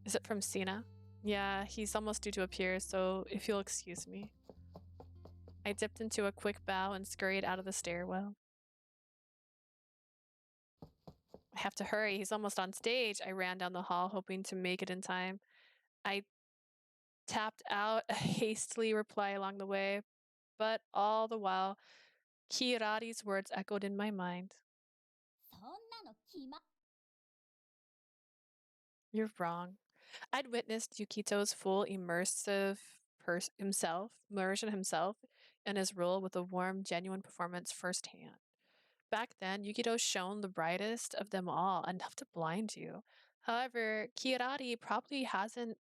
is it from Sena? Yeah, he's almost due to appear, so if you'll excuse me. I dipped into a quick bow and scurried out of the stairwell. I have to hurry. He's almost on stage. I ran down the hall, hoping to make it in time. I tapped out a hastily reply along the way, but all the while, Kirari's words echoed in my mind. そんなの決ま You're wrong. I'd witnessed Yukito's full immersion himself in his role with a warm, genuine performance firsthand. Back then, Yukito shone the brightest of them all, enough to blind you. However, Kirari probably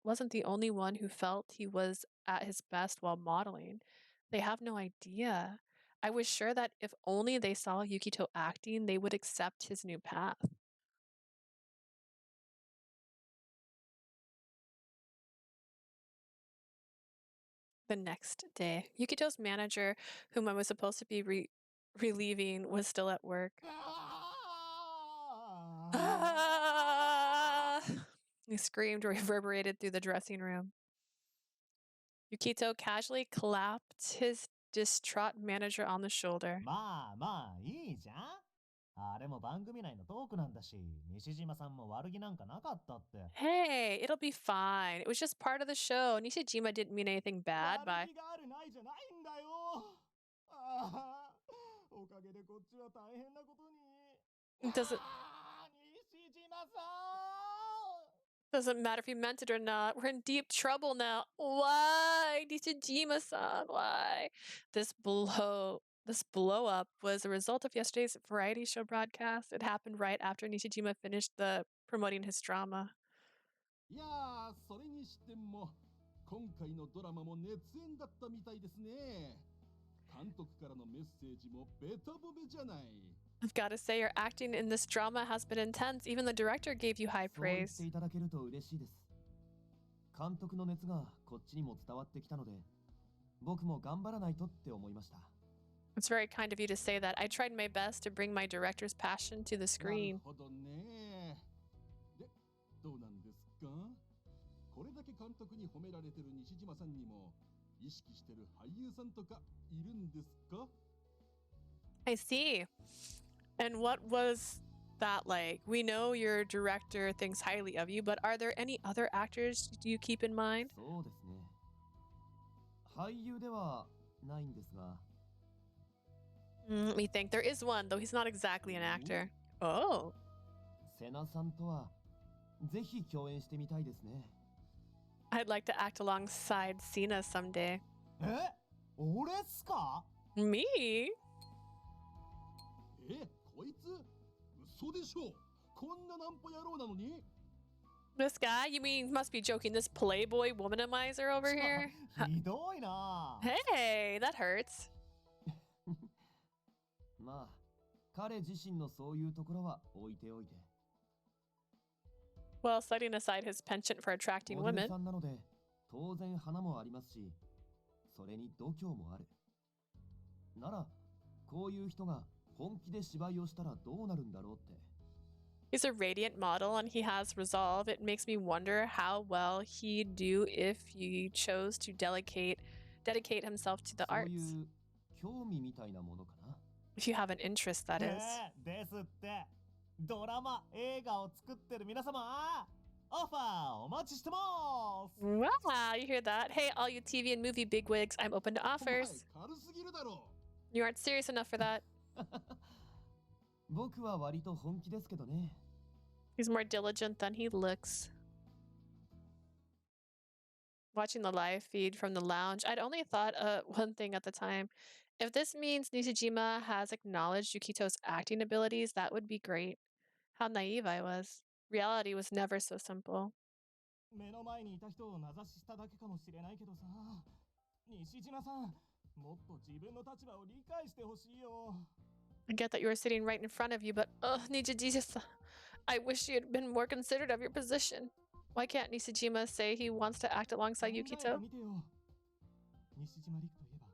wasn't the only one who felt he was at his best while modeling. They have no idea. I was sure that if only they saw Yukito acting, they would accept his new path. The next day, Yukito's manager, whom I was supposed to be relieving, was still at work. Ah! He screamed, reverberated through the dressing room. Yukito casually clapped his distraught manager on the shoulder. まあまあいいじゃん。あれも番組内のトークなんだし、西島さんも悪気なんかなかったって。 Hey, it'll be fine. It was just part of the show. Nishijima didn't mean anything bad by. 悪気があるないじゃないんだよ。ああ、おかげでこっちは大変なことに。 It doesn't ああ、西島さん。 doesn't matter if he meant it or not. We're in deep trouble now. Why, Nishijima-san? Why? This blow up was a result of yesterday's variety show broadcast. It happened right after Nishijima finished promoting his drama. いやー、それにしても今回のドラマも熱演だったみたいですね。監督からのメッセージもベタ褒めじゃない。 I've got to say, your acting in this drama has been intense. Even the director gave you high そう言っ praise. ていただけると嬉しいです。監督の熱がこっちにも伝わってきたので、僕も頑張らないとって思いました。 It's very kind of you to say that. I tried my best to bring my director's passion to the なる screen. ほどね。で、どうなんですか？これだけ監督に褒められてる西島さんにも意識してる俳優さんとかいるんですか？ I see. And what was that like? We know your director thinks highly of you, but are there any other actors you keep in mind? そうですね。俳優ではないんですが、 Let me think. There is one, though he's not exactly an actor. Oh. セナさんとはぜひ共演してみたいですね。 I'd like to act alongside Sena someday. え、俺っすか？ Me? こいつ嘘でしょ。こんなナンパ野郎なのに。 This guy? You mean must be joking? This playboy womanizer over here? ひどいな。 Hey, that hurts. まあ、彼自身のそういうところは置いておいて。 Well, setting aside his penchant for attracting モデル women, さんなので当然花もありますし、それに度胸もある。なら、こういう人が本気で芝居をしたらどうなるんだろうって。 he's a radiant model and he has resolve. It makes me wonder how well he'd do if he chose to dedicate himself to the そう arts. いう興味みたいなものかな。 If you have an interest, that is. ですって。ドラマ、映画を作ってる皆様、オファーお待ちしてます。 Wow, you hear that? Hey, all you TV and movie bigwigs, I'm open to お前 offers. 軽すぎるだろ。 You aren't serious enough for that. 僕は割と本気ですけどね。 He's more diligent than he looks. Watching the live feed from the lounge, I'd only thought one thing at the time. If this means Nishijima has acknowledged Yukito's acting abilities, that would be great. How naive I was. Reality was never so simple. 目の前にいた人を名指ししただけかもしれないけどさ、西島さん、もっと自分の立場を理解してほしいよ。 I get that you were sitting right in front of you, but Nishijima, I wish you had been more considerate of your position. Why can't Nishijima say he wants to act alongside 考えて Yukito? みてよ。西島陸といえば、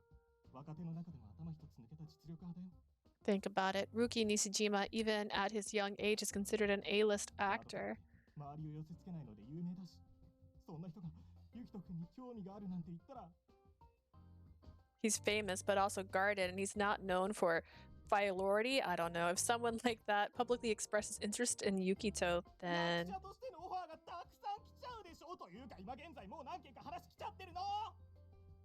若手の中でも頭一つ抜けた実力派だよ。 Think about it. Ruki Nishijima, even at his young age, is considered an A-list actor. 周りを寄せつけないので有名だし、そんな人がゆきとくんに興味があるなんて言ったら。 He's famous, but also guarded, and he's not known for priority. I don't know. If someone like that publicly expresses interest in Yukito, 役 then 者としてのオファーがたくさん来ちゃうでしょ。というか今現在もう何件か話来ちゃってるの。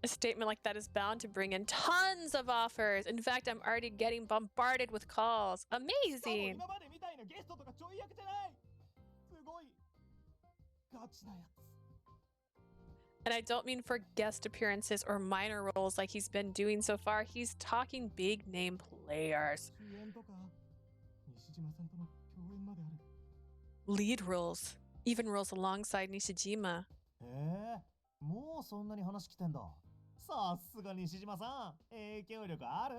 a statement like that is bound to bring in tons of offers. In fact, I'm already getting bombarded with calls. しかも Amazing. 今までみたいなゲストとかちょい役じゃない。すごいガチなやつ。 And I don't mean for guest appearances or minor roles like he's been doing so far. He's talking big name players. 主演とか西島さんとの共演まである。 Lead roles. Even roles alongside Nishijima. もうそんなに話来てんだ。さすが西島さん、影響力ある。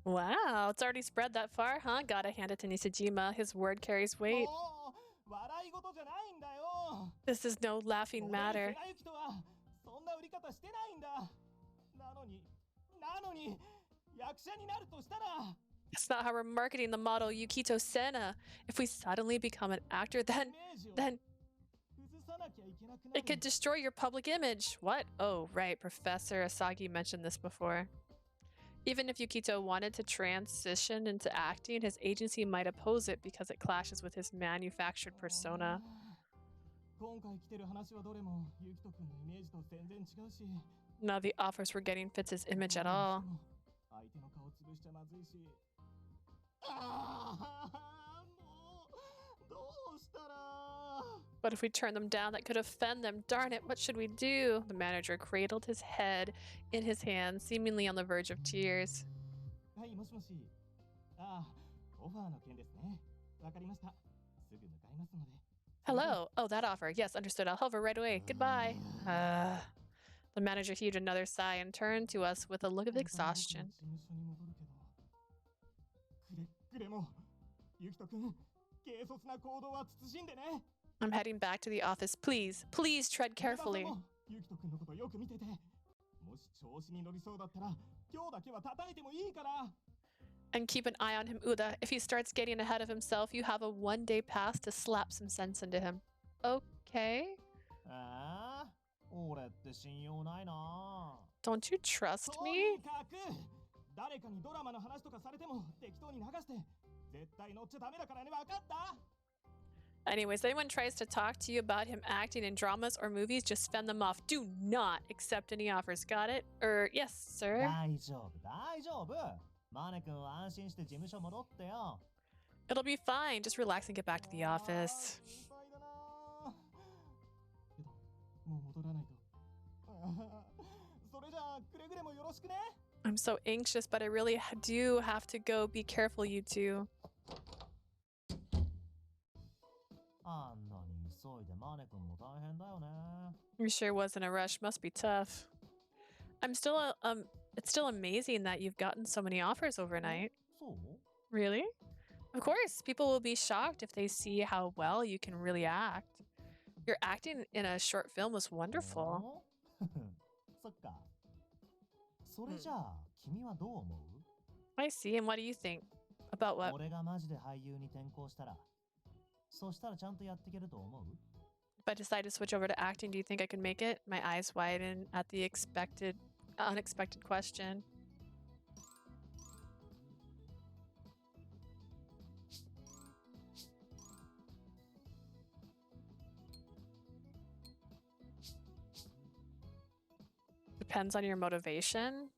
Wow, it's already spread that far, huh? Gotta hand it to Nishijima. His word carries weight. もう笑い事じゃないんだよ。 This is no laughing 俺に matter. セナユキとはそんな売り方してないんだ。なのに役者になるとしたら。 That's not how we're marketing the model Yukito Sena. If we suddenly become an actor, イメージを then 崩さなきゃいけなくな it could る。 destroy your public image. What? Oh, right. Professor Asagi mentioned this before. Even if Yukito wanted to transition into acting, his agency might oppose it because it clashes with his manufactured persona. 今回来てる話はどれもユキト君のイメージと全然違うし。 None of the offers we're getting fits his image at all. 相手の顔潰しちゃまずいし。ああ、もうどうしたら。 But if we turn them down, that could offend them. Darn it, what should we do? The manager cradled his head in his hands, seemingly on the verge of tears. はい、もしもし。ああ、オファーの件ですね。わかりました。すぐ向かいますので。 Hello. Oh, that offer. Yes, understood. I'll hover right away. Goodbye. The manager heaved another sigh and turned to us with a look of exhaustion. 事務所に戻るけど。くれぐれも、ユキト君、軽率な行動は慎んでね。 I'm heading back to the office. Please, please tread carefully. ユキト君のことよく見てて。もし調子に乗りそうだったら、今日だけは叩いてもいいから。 And keep an eye on him, Uda. If he starts getting ahead of himself, you have a one-day pass to slap some sense into him. Okay? 俺って信用ないな。 Don't you trust と me? にかく誰かにドラマの話とかされても適当に流して絶対乗っちゃダメだからね。わかった？ Anyways, anyone tries to talk to you about him acting in dramas or movies, just fend them off. Do not accept any offers. Got it? Yes, sir. 大丈夫大丈夫。マネ君は安心して事務所戻ってよ。 It'll be fine. Just relax and get back to the office. 心配だな。けどもう戻らないと。それじゃあくれぐれもよろしくね。 I'm so anxious, but I really do have to go. Be careful, you two. あんなに急いでマネ君も大変だよね。 You sure was in a rush. Must be tough. It's still amazing that you've gotten so many offers overnight. そう？ Really? Of course, people will be shocked if they see how well you can really act. Your acting in a short film was wonderful. そっか。それじゃあ、君はどう思う？ I see. And what do you think? About what? 俺がマジで俳優に転向したら、そしたらちゃんとやっていけると思う？ If I decide to switch over to acting, do you think I could make it? My eyes widen at the unexpected question. Depends on your motivation.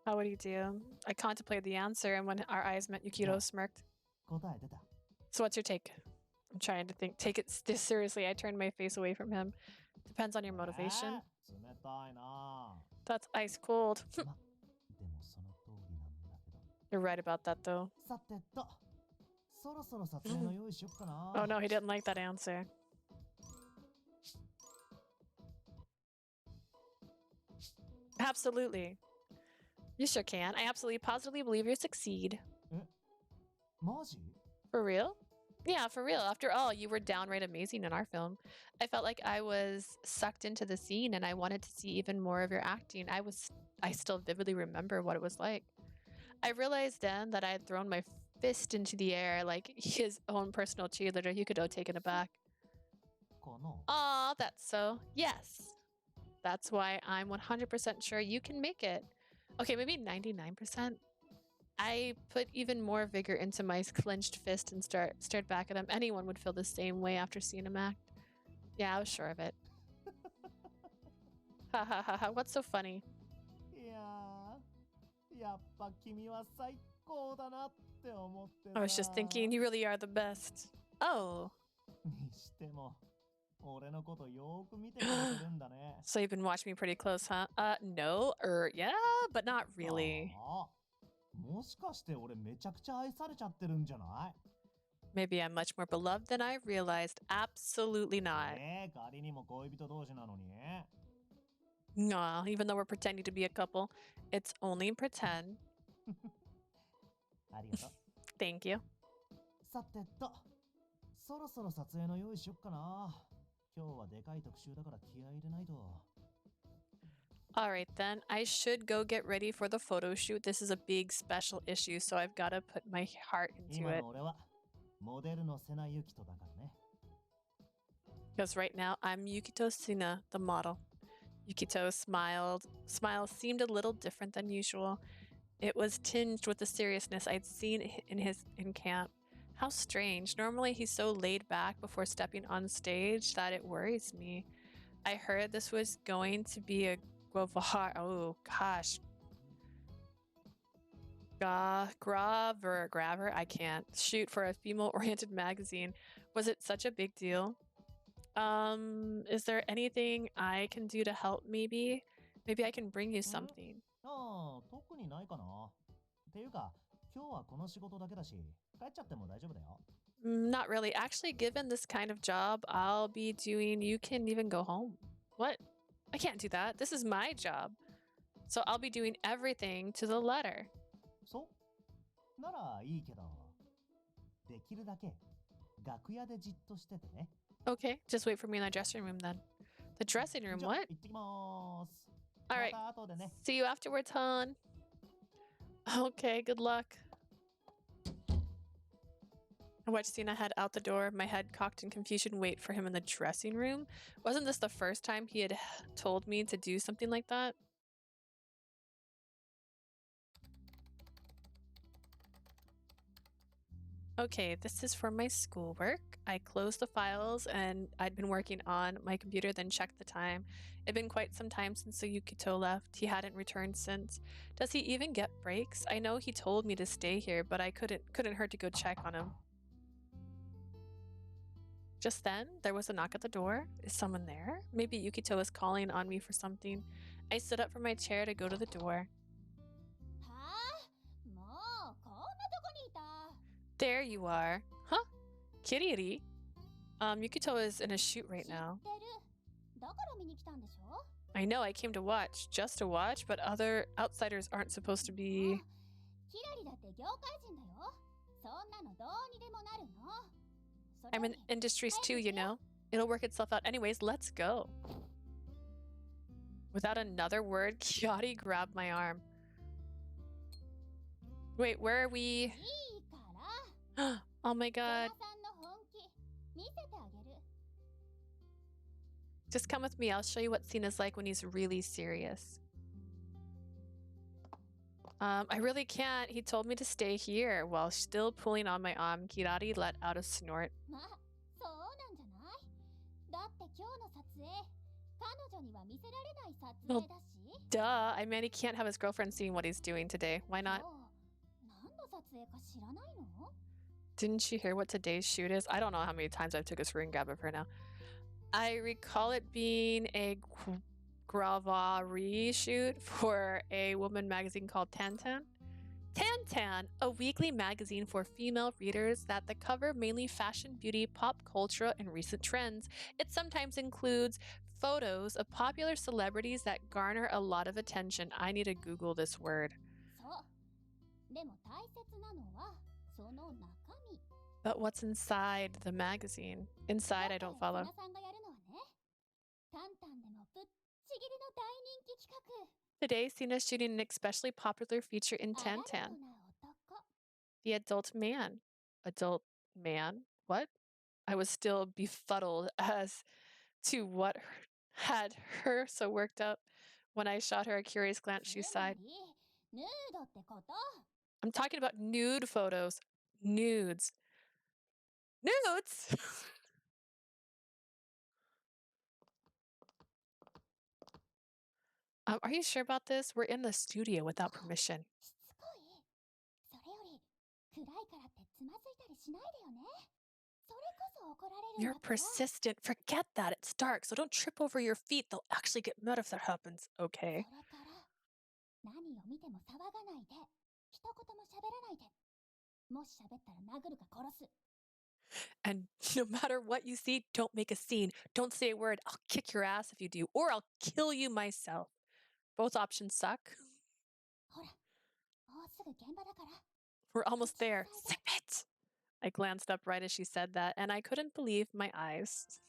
How would you do? I contemplated the answer, and when our eyes met, Yukito smirked. 答え出た。 So what's your take? I'm trying to think. Take it this seriously. I turned my face away from him. Depends on your motivation. 冷たいな。 That's ice cold. でもその通りなんだけど。 You're right about that, though. さてと、そろそろ撮影の用意しよっかな。 Oh no, he didn't like that answer. Absolutely. You sure can. I absolutely positively believe you'll succeed. マジ？ For real? Yeah, for real. After all, you were downright amazing in our film. I felt like I was sucked into the scene and I wanted to see even more of your acting. I still vividly remember what it was like. I realized then that I had thrown my fist into the air like his own personal cheerleader, Yukito, taken aback. かな？ Aw, that's so. Yes. That's why I'm 100% sure you can make it. Okay, maybe 99%. I put even more vigor into my clenched fist and stared back at him. Anyone would feel the same way after seeing him act. Yeah, I was sure of it. Ha ha ha ha. What's so funny? いやー、やっぱ君は最高だなって思ってさ。 I was just thinking, you really are the best. Oh. にしても、俺のことよーく見てくれてるんだね。 So you've been watching me pretty close, huh? No, yeah, but not really. ああ、もしかして俺めちゃくちゃ愛されちゃってるんじゃない？ Maybe I'm much more beloved than I realized. Absolutely not. 仮にも恋人同士なのに。 No, even though we're pretending to be a couple, it's only pretend. ありがとう。 Thank you. さてと、そろそろ撮影の用意しよっかな。今日はでかい特集だから気合い入れないと。 All right, then. I should go get ready for the photo shoot. This is a big special issue, so I've got to put my heart into 今 it. の俺はモデルのセナユキトだからね。 Because right now, I'm Yukito Sena, the model. Yukito smiled. Smile seemed a little different than usual. It was tinged with the seriousness I'd seen in camp. How strange. Normally, he's so laid back before stepping on stage that it worries me. I heard this was going to be a oh gosh. Graver, I can't. Shoot for a female-oriented magazine. Was it such a big deal? Is there anything I can do to help maybe? Maybe I can bring you something. ああ、特にないかな。っていうか、今日はこの仕事だけだし、帰っちゃっても大丈夫だよ。Not really. Actually, given this kind of job I'll be doing, you can even go home. What? I can't do that. This is my job. So I'll be doing everything to the letter. そうならいいけど、できるだけ楽屋でじっとしててね。 Okay, just wait for me in the dressing room then. The dressing room? じゃ、 What? 行ってきまーす。 All right. また後でね。 See you afterwards, hon. Okay, good luck. I watched Sena head out the door, my head cocked in confusion, wait for him in the dressing room. Wasn't this the first time he had told me to do something like that? Okay, this is for my schoolwork. I closed the files and I'd been working on my computer, then checked the time. It'd been quite some time since Yukito left. He hadn't returned since. Does he even get breaks? I know he told me to stay here, but I couldn't hurt to go check on him. Just then, there was a knock at the door. Is someone there? Maybe Yukito is calling on me for something. I stood up from my chair to go to the door. はあ、もうこんなとこにいた。 There you are. Huh? Kiriri? Yukito is in a shoot right now. 知ってる。だから見に来たんでしょ。 I know, I came to watch. Just to watch, but other outsiders aren't supposed to be... キラリだって業界人だよ。そんなのどうにでもなるの。それ I'm in に industries too, you know. It'll work itself out anyways. Let's go. Without another word, Kiari grabbed my arm. Wait, where are we? いいから。 Oh my セナ god. さんの本気見せてあげる。 Just come with me. I'll show you what Sena's like when he's really serious. I really can't. He told me to stay here. While still pulling on my arm, Kirari let out a snort. まあ、そうなんじゃない。だって今日の撮影、彼女には見せられない撮影だし。 Duh. I mean, he can't have his girlfriend seeing what he's doing today. Why not? そう何の撮影か知らないの？ Didn't she hear what today's shoot is? I don't know how many times I've took a screen grab of her now. I recall it being a Gravari shoot for a woman magazine called Tantan. Tantan, a weekly magazine for female readers that the cover mainly fashion, beauty, pop culture, and recent trends. It sometimes includes photos of popular celebrities that garner a lot of attention. I need to Google this word. そうでも大切なのはその中身 But what's inside the magazine? Inside, I don't 今 follow. 回セナさんがやるのはねタンタンでもぶっちぎりの大人気企画 Today, Sena's shooting an especially popular feature in あらど Tantan. な男 The adult man. Adult man? What? I was still befuddled as to what had her so worked up. When I shot her a curious glance, she つ sighed. まりヌードってこと I'm talking about nude photos. Nudes. Nudes? Are you sure about this? We're in the studio without permission. しつこいそれより暗いからってつまずいたりしないでよねそれこそ怒られるん You're だから persistent. Forget that. It's dark, so don't trip over your feet. They'll actually get mad if that happens. そ Okay. れから何を見ても騒がないで一言も喋らないでもし喋ったら殴るか殺す And no matter what you see, don't make a scene. Don't say a word. I'll kick your ass if you do, or I'll kill you myself. Both options suck. ほらもうすぐ現場だから We're almost there. Zip it! I glanced up right as she said that, and I couldn't believe my eyes.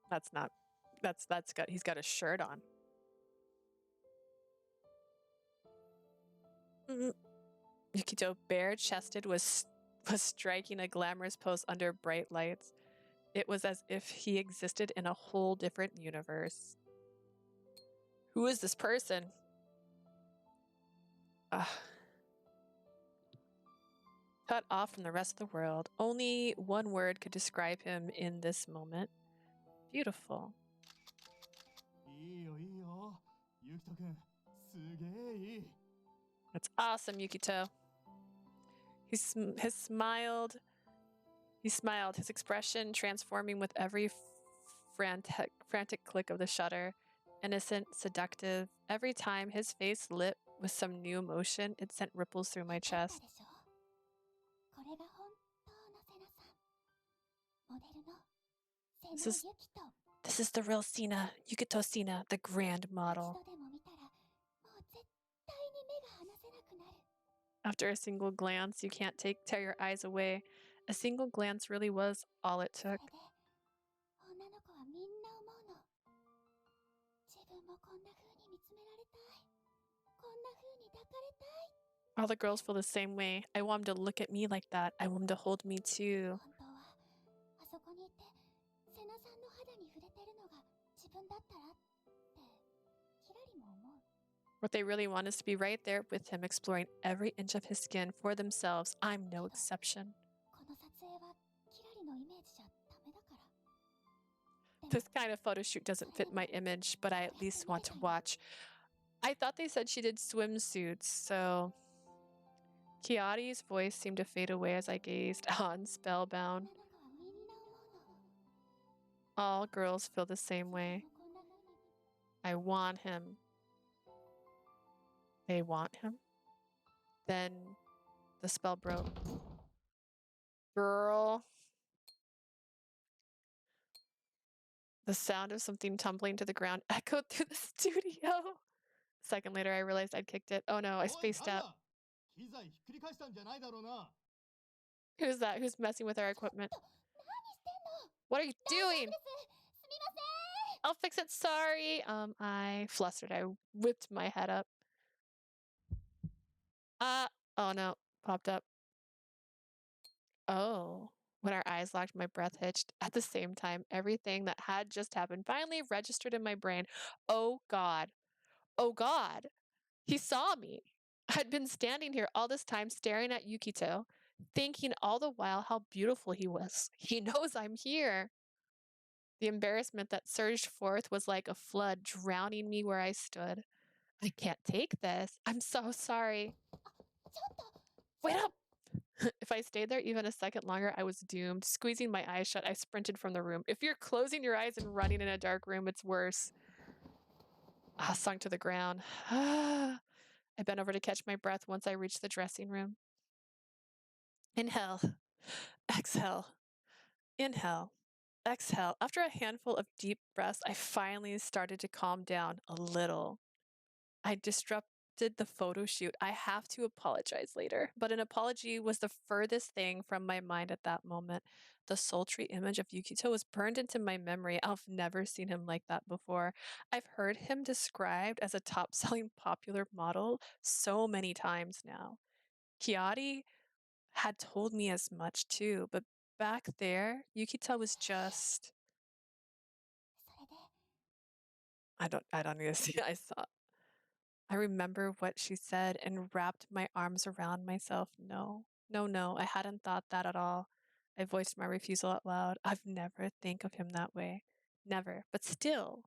That's not. That's got. He's got a shirt on. Yukito, bare-chested, was striking a glamorous pose under bright lights. It was as if he existed in a whole different universe. Who is this person? Cut off from the rest of the world. Only one word could describe him in this moment. Beautiful. いいよいいよゆきとくんすげえいい That's awesome, Yukito. He smiled. He smiled, his expression transforming with every frantic click of the shutter. Innocent, seductive. Every time his face lit with some new emotion, it sent ripples through my わかった chest. でしょこれが本当のセナさんモデルのセナ This is- ユキト This is the real Sena, Yukito Sena, the grand 一 model. 度でも見たらもう絶対に目が離せなくなる After a single glance, you can't tear your eyes away. A single glance really was all it それ took. で女の子はみんな思うの自分もこんな風に見つめられたいこんな風に抱かれたい All the girls feel the same way. I want him to look at me like that. I want him to hold me too. 本当はあそこにいてセナさんの肌に触れてるのが自分だったらってキラリも思う What they really want is to be right there with him, exploring every inch of his skin for themselves. I'm no exception. この撮影はキラリのイメージじゃダメだからでも This kind of photo shoot doesn't fit my image, but I at least want to watch. I thought they said she did swimsuits, so... Kiari's voice seemed to fade away as I gazed on, spellbound. 女の子はみんな思うの All girls feel the same 自分 way. もこんな風に I want him. They want him? Then the spell broke. Girl. The sound of something tumbling to the ground echoed through the studio. A second later, I realized I'd kicked it. Oh no, I spaced out. 機材ひっくり返したんじゃないだろうな Who's that? Who's messing with our equipment? 何してんの What are you 大丈夫 doing? ですすみません I'll fix it. Sorry. I flustered. I whipped my head up. Oh no. Popped up. Oh. When our eyes locked, my breath hitched. At the same time, everything that had just happened finally registered in my brain. Oh God. Oh God. He saw me. I'd been standing here all this time staring at Yukito, thinking all the while how beautiful he was. He knows I'm here. The embarrassment that surged forth was like a flood, drowning me where I stood. I can't take this. I'm so sorry. ちょっと Wait up. If I stayed there even a second longer, I was doomed. Squeezing my eyes shut, I sprinted from the room. If you're closing your eyes and running in a dark room, it's worse. Sunk to the ground. I bent over to catch my breath once I reached the dressing room. Inhale. Exhale. Inhale. Exhale. After a handful of deep breaths, I finally started to calm down a little. I disrupted the photo shoot. I have to apologize later, but an apology was the furthest thing from my mind at that moment. The sultry image of Yukito was burned into my memory. I've never seen him like that before. I've heard him described as a top selling popular model so many times now. Kiari had told me as much too, but back there, Yukito was just それで I don't need to see. I remember what she said and wrapped my arms around myself. No, no, no, I hadn't thought that at all. I voiced my refusal out loud. I've never think of him that way. Never. But still,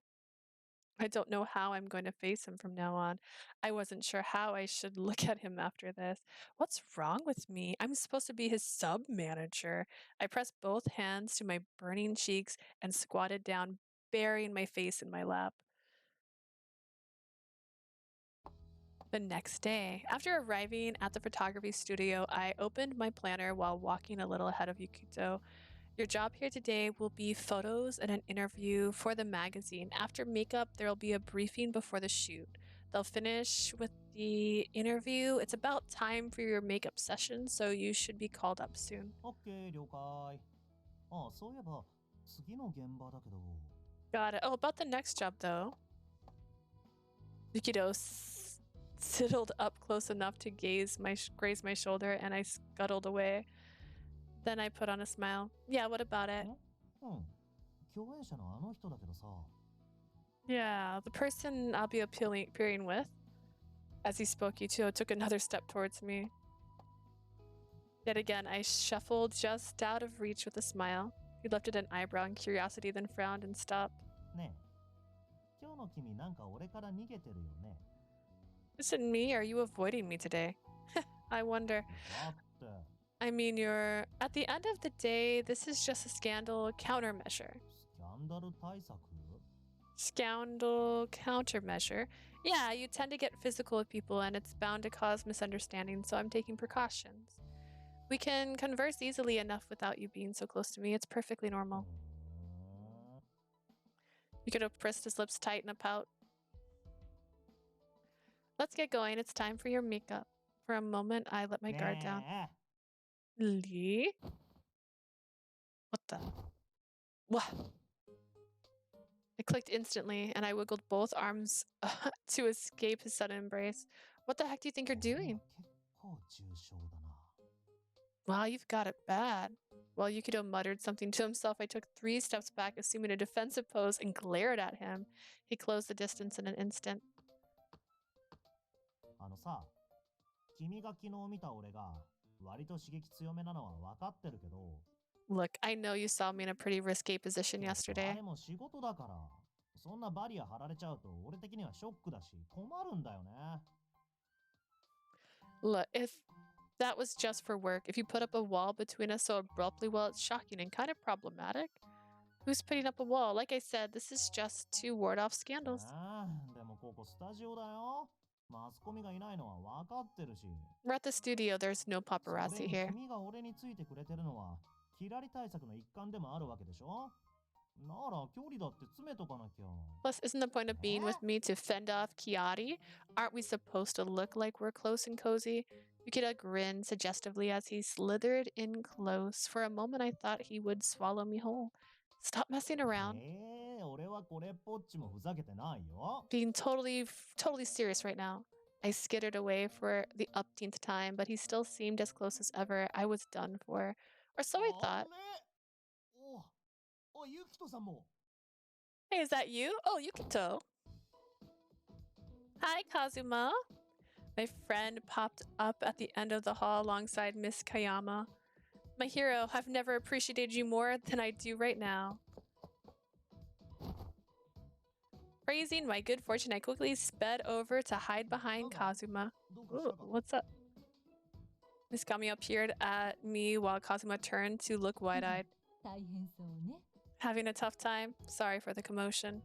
I don't know how I'm going to face him from now on. I wasn't sure how I should look at him after this. What's wrong with me? I'm supposed to be his sub manager. I pressed both hands to my burning cheeks and squatted down, burying my face in my lap. The next day, after arriving at the photography studio, I opened my planner while walking a little ahead of Yukito. Your job here today will be photos and an interview for the magazine. After makeup, there will be a briefing before the shoot. They'll finish with the interview. It's about time for your makeup session, so you should be called up soon. オッケー、了解。あ、そういえば、次の現場だけど。Got it. Oh, about the next job, though. Yukito sidled up close enough to graze my shoulder, and I scuttled away. Then I put on a smile. Yeah, what about it? うん。共演者のあの人だけどさ。Yeah, the person I'll be appearing with. As he spoke, Yukito took another step towards me. Yet again, I shuffled just out of reach with a smile. He lifted an eyebrow in curiosity, then frowned and stopped. ねえ。今日の君なんか俺から逃げてるよね。Is it me? Or are you avoiding me today? I wonder. だって。 I mean, at the end of the day, this is just a scandal countermeasure. スキャンダル対策 Scandal countermeasure. Yeah, you tend to get physical with people and it's bound to cause misunderstandings, so I'm taking precautions. We can converse easily enough without you being so close to me. It's perfectly normal. You could have pressed his lips tight in a pout. Let's get going. It's time for your makeup. For a moment, I let my guard down. ね Lee? What the? What? I clicked instantly, and I wiggled both arms to escape his sudden embrace. What the heck do you think you're え doing? 結構重症だな。 Wow, you've got it bad. While Yukito muttered something to himself, I took 3 steps back, assuming a defensive pose, and glared at him. He closed the distance in an instant. あのさ、君が昨日見た俺が割と刺激強めなのは分かってるけど、 Look, I know you saw me in a pretty risque position あ yesterday. れも仕事だから、そんなバリア張られちゃうと俺的にはショックだし困るんだよね。 Look, if that was just for work, if you put up a wall between us so abruptly, well, it's shocking and kind of problematic. Who's putting up a wall? Like I said, this is just to ward off scandals. でもここスタジオだよ。マスコミがいないのは分かってるし。 We're at the studio, there's no そ paparazzi れに here. 君が俺についてくれてるのはキラリ対策の一環でもあるわけでしょ。なら距離だって詰めとかなきゃ。 Plus, isn't the point of being with me to fend off Kiari? Aren't we supposed to look like we're close and cozy? Yukita grinned suggestively as he slithered in close. For a moment, I thought he would swallow me whole. Stop messing around. 俺はこれっぽっちもふざけてないよ。 Being totally serious right now. I skittered away for the umpteenth time, but he still seemed as close as ever. I was done for. Or so I thought. お、ゆきとさんも。 Hey, is that you? Oh, Yukito. Hi, Kazuma. My friend popped up at the end of the hall alongside Miss Kayama. My hero, I've never appreciated you more than I do right now. Praising my good fortune, I quickly sped over to hide behind Kazuma. Ooh, what's up? Miss Kami appeared at me while Kazuma turned to look wide-eyed. 大変そうね。 Having a tough time? Sorry for the commotion.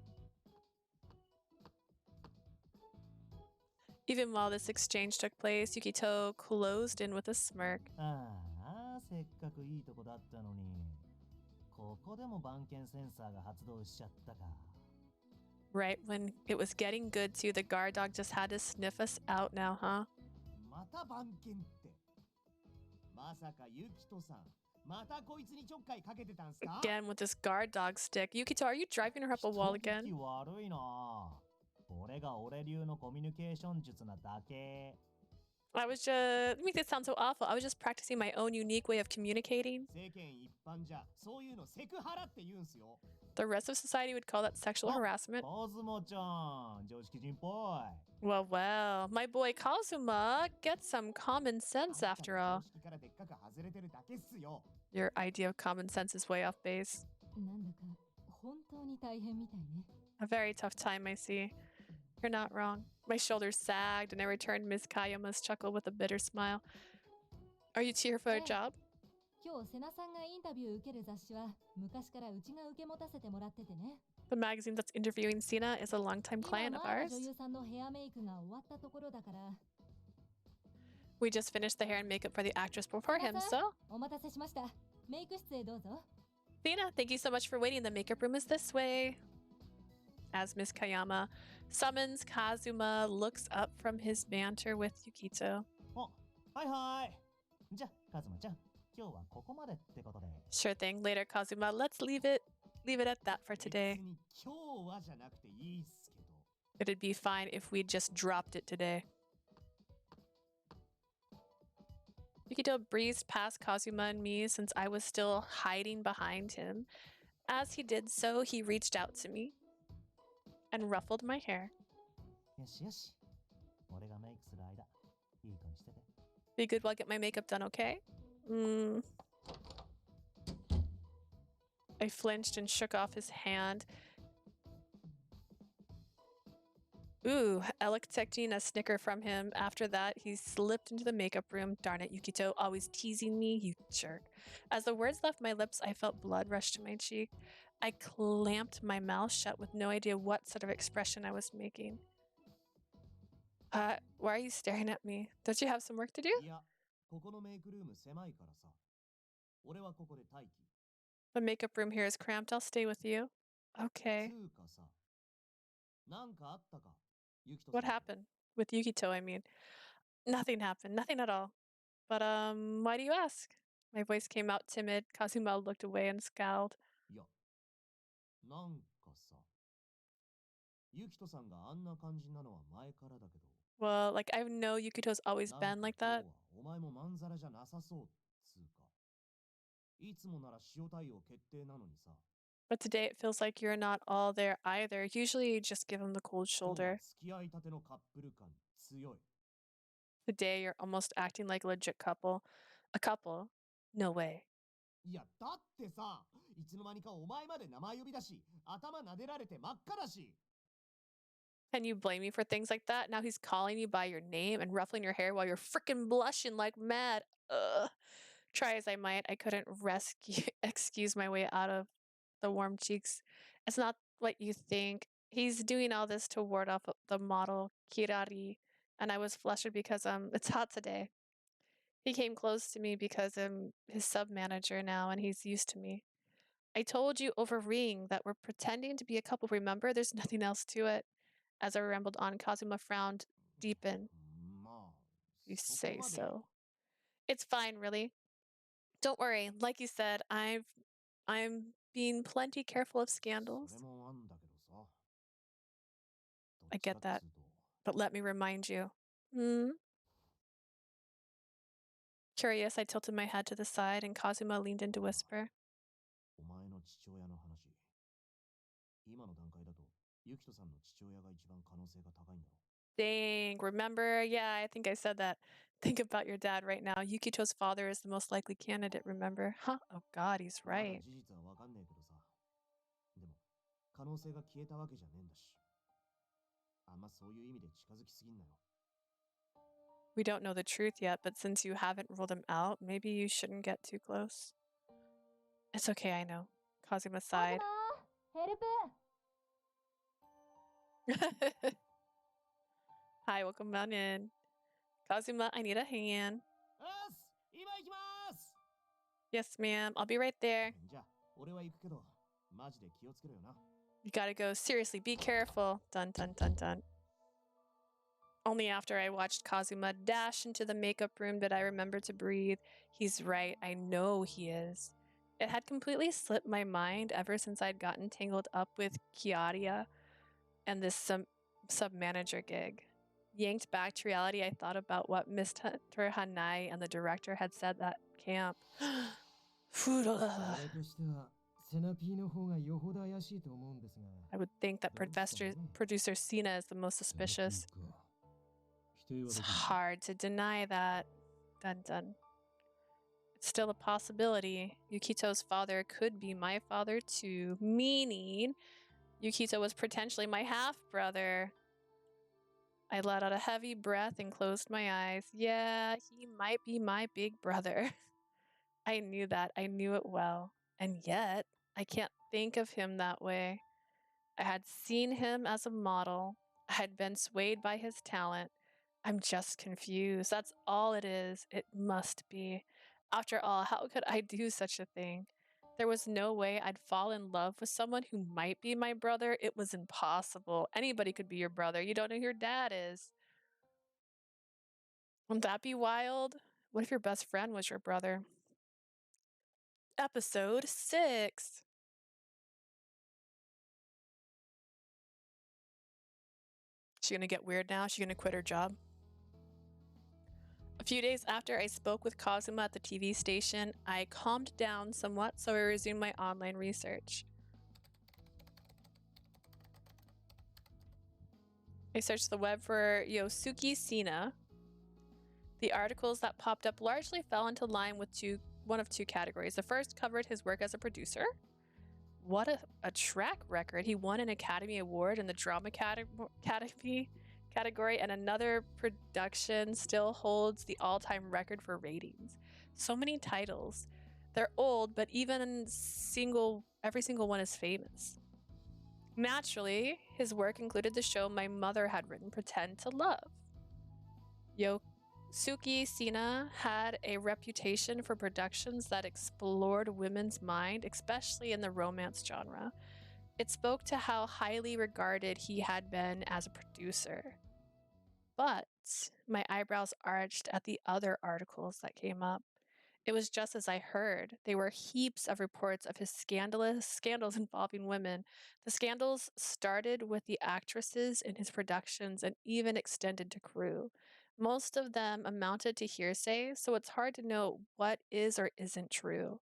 Even while this exchange took place, Yukito closed in with a smirk. ああ、せっかくいいとこだったのに。ここでも番犬センサーが発動しちゃったか。Right when it was getting good too, the guard dog just had to sniff us out now, huh? また番犬って。まさかユキトさん、またこいつにちょっかいかけてたんすか？ Again with this guard dog stick. Yukito, are you driving her up a wall 人聞 again? き悪いな。これが俺流のコミュニケーション術なだけ。I was just... It makes it sound so awful. I was just practicing my own unique way of communicating. 世間一般じゃそういうのセクハラって言うんすよ。 The rest of society would call that sexual harassment. カズマちゃん、常識人っぽい。 Well, well, my boy Kazuma gets some common sense after all. 常識からでっかく外れてるだけっすよ。 Your idea of common sense is way off base. なんだか本当に大変みたいね。 A very tough time, I see. You're not wrong. My shoulders sagged and I returned Miss Kayama's chuckle with a bitter smile. Are you here for a job? 今日セナさんがインタビュー受ける雑誌は昔からうちが受け持たせてもらっててね。 The magazine that's interviewing Sena is a longtime 今 client of 前の ours. 女優さんのヘアメイクが終わったところだから。 We just finished the hair and makeup for the actress before him, so... お待たせしました。メイク室へどうぞ。 Sena, thank you so much for waiting. The makeup room is this way. As Miss Kayama summons, Kazuma looks up from his banter with Yukito. お、はいはい。じゃあ、カズマちゃん、今日はここまでってことで。 Sure thing. Later, Kazuma. Let's leave it at that for 別 today. に今日はじゃなくていいっすけど。 It'd be fine if we just dropped it today. Yukito breezed past Kazuma and me since I was still hiding behind him. As he did so, he reached out to me and ruffled my hair. よしよし。俺がメイクする間、いい子にしてて。 Be good while I get my makeup done, okay? I flinched and shook off his hand. Ooh, expecting a snicker from him. After that, he slipped into the makeup room. Darn it, Yukito, always teasing me, you jerk. As the words left my lips, I felt blood rush to my cheek. I clamped my mouth shut with no idea what sort of expression I was making. Why are you staring at me? Don't you have some work to do? いや、ここのメイクルーム狭いからさ。俺はここで待機。 The makeup room here is cramped. I'll stay with you. Okay. つうかさ、なんかあったか？ユキト What さん。 happened? With Yukito, I mean. Nothing happened. Nothing at all. But, why do you ask? My voice came out timid. Kazuma looked away and scowled. いや、なんかさ、ユキトさんがあんな感じなのは前からだけど。 Well, like, I know Yukito's always なん been か like 今 that. 日はお前もまんざらじゃなさそうつうか。いつもなら塩対応決定なのにさ。 But today it feels like you're not all there either. Usually you just give him the cold 今日は shoulder. 付き合いたてのカップル感強い。 Today you're almost acting like a legit couple. A couple? No way. いや、だってさ、いつの間にかお前まで名前呼びだし、頭撫でられて真っ赤だし。 Can you blame me for things like that? Now he's calling you by your name and ruffling your hair while you're freaking blushing like mad. Ugh. Try as I might, I couldn't excuse my way out of the warm cheeks. It's not what you think. He's doing all this to ward off the model Kirari, and I was flustered because it's hot today. He came close to me because I'm his sub manager now and he's used to me. I told you over ring that we're pretending to be a couple, remember? There's nothing else to it. As I rambled on, Kazuma frowned deepened. まあ、 You そこ say まで so. It's fine, really. Don't worry. Like you said, I'm being plenty careful of そ scandals. れもあんだけどさ。ど I っちか get っ that. つうと But let me remind you. Curious, I tilted my head to the side and Kazuma leaned in to whisper. お前の父親の話。今の段階だと、ユキトさんの父親が一番可能性が高いんだろ。 Dang, remember? Yeah, I think I said that. Think about your dad right now. Yukito's father is the most likely candidate, remember? Huh? Oh god, he's まだ right. 事実はわかんねえけどさ。でも、可能性が消えたわけじゃねえんだし。あんまそういう意味で近づきすぎんなよ。We don't know the truth yet, but since you haven't ruled him out, maybe you shouldn't get too close. It's okay, I know. Kazuma sighed. ヘルプ Hi, welcome on in. Kazuma, I need a hand. よし、今行きます。 Yes, ma'am. I'll be right there. じゃあ、俺は行くけど、マジで気をつけろよな。 You gotta go. Seriously, be careful. Dun dun dun dun. Only after I watched Kazuma dash into the makeup room did I remember to breathe. He's right. I know he is. It had completely slipped my mind ever since I'd gotten tangled up with Kiaria and this sub-manager gig. Yanked back to reality, I thought about what Mr. Hanai and the director had said at camp. 俺としてはセナピーの方がよほど怪しいと思うんですが。 I would think that producer Sena is the most suspicious. It's hard to deny that. Dun dun. It's still a possibility. Yukito's father could be my father too, meaning Yukito was potentially my half-brother. I let out a heavy breath and closed my eyes. Yeah, he might be my big brother. I knew that. I knew it well. And yet, I can't think of him that way. I had seen him as a model. I had been swayed by his talent. I'm just confused. That's all it is. It must be. After all, how could I do such a thing? There was no way I'd fall in love with someone who might be my brother. It was impossible. Anybody could be your brother. You don't know who your dad is. Wouldn't that be wild? What if your best friend was your brother? Episode 6. She gonna get weird now? She gonna quit her job? A few days after I spoke with Kazuma at the TV station, I calmed down somewhat, so I resumed my online research. I searched the web for Yosuke Sena. The articles that popped up largely fell into line with one of two categories. The first covered his work as a producer. What a track record. He won an Academy Award in the Drama category, and another production still holds the all-time record for ratings. So many titles. They're old, but every single one is famous. Naturally, his work included the show my mother had written, Pretend to Love. Yosuke Sena had a reputation for productions that explored women's mind, especially in the romance genre. It spoke to how highly regarded he had been as a producer. But my eyebrows arched at the other articles that came up. It was just as I heard. There were heaps of reports of his scandals involving women. The scandals started with the actresses in his productions and even extended to crew. Most of them amounted to hearsay, so it's hard to know what is or isn't true.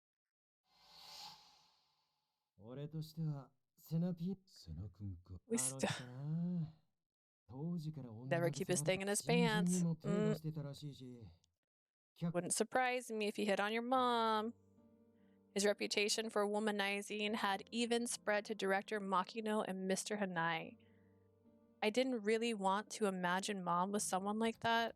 俺としてはセナピーセナ君か We still never keep his thing in his pants. Wouldn't surprise me if he hit on your mom. His reputation for womanizing had even spread to director Makino and Mr. Hanai. I didn't really want to imagine mom with someone like that.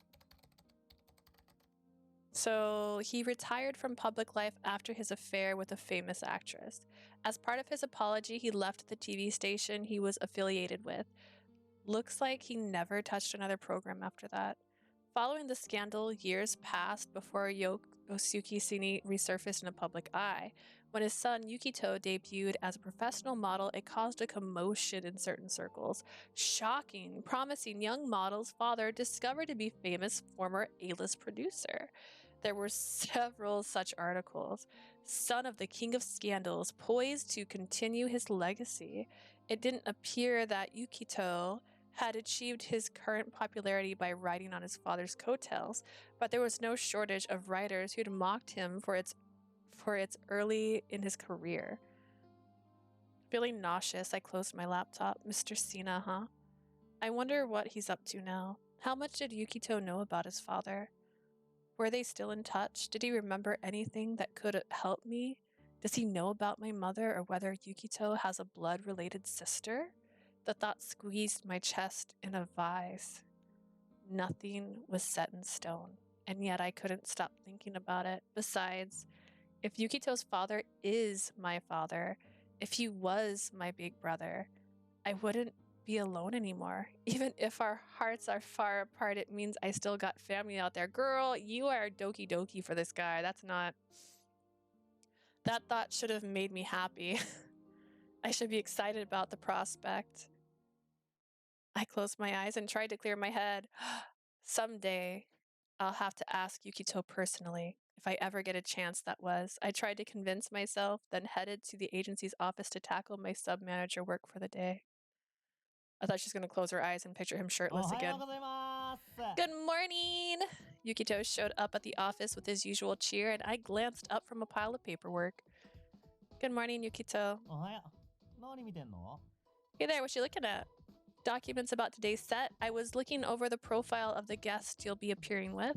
So he retired from public life after his affair with a famous actress. As part of his apology, he left the TV station he was affiliated with. Looks like he never touched another program after that. Following the scandal, years passed before Yosuke Sena resurfaced in the public eye. When his son Yukito debuted as a professional model, it caused a commotion in certain circles. Shocking, promising young model's father discovered to be famous former A-list producer. There were several such articles. Son of the king of scandals, poised to continue his legacy. It didn't appear that Yukito had achieved his current popularity by riding on his father's coattails, but there was no shortage of writers who'd mocked him for its early in his career. Feeling nauseous, I closed my laptop. Mr. Sena, huh? I wonder what he's up to now. How much did Yukito know about his father? Were they still in touch? Did he remember anything that could help me? Does he know about my mother or whether Yukito has a blood-related sister? The thought squeezed my chest in a vise. nothing was set in stone, and yet I couldn't stop thinking about it. Besides, if Yukito's father is my father, if he was my big brother, I wouldn't be alone anymore. Even if our hearts are far apart, it means I still got family out there. Girl, you are doki doki for this guy. That's not... That thought should have made me happy. I should be excited about the prospect. I closed my eyes and tried to clear my head. Someday, I'll have to ask Yukito personally. If I ever get a chance, that was. I tried to convince myself, then headed to the agency's office to tackle my sub-manager work for the day. I thought she was going to close her eyes and picture him shirtless again. Good morning! Yukito showed up at the office with his usual cheer, and I glanced up from a pile of paperwork. Good morning, Yukito. Hey there, what you looking at? Documents about today's set. I was looking over the profile of the guest you'll be appearing with.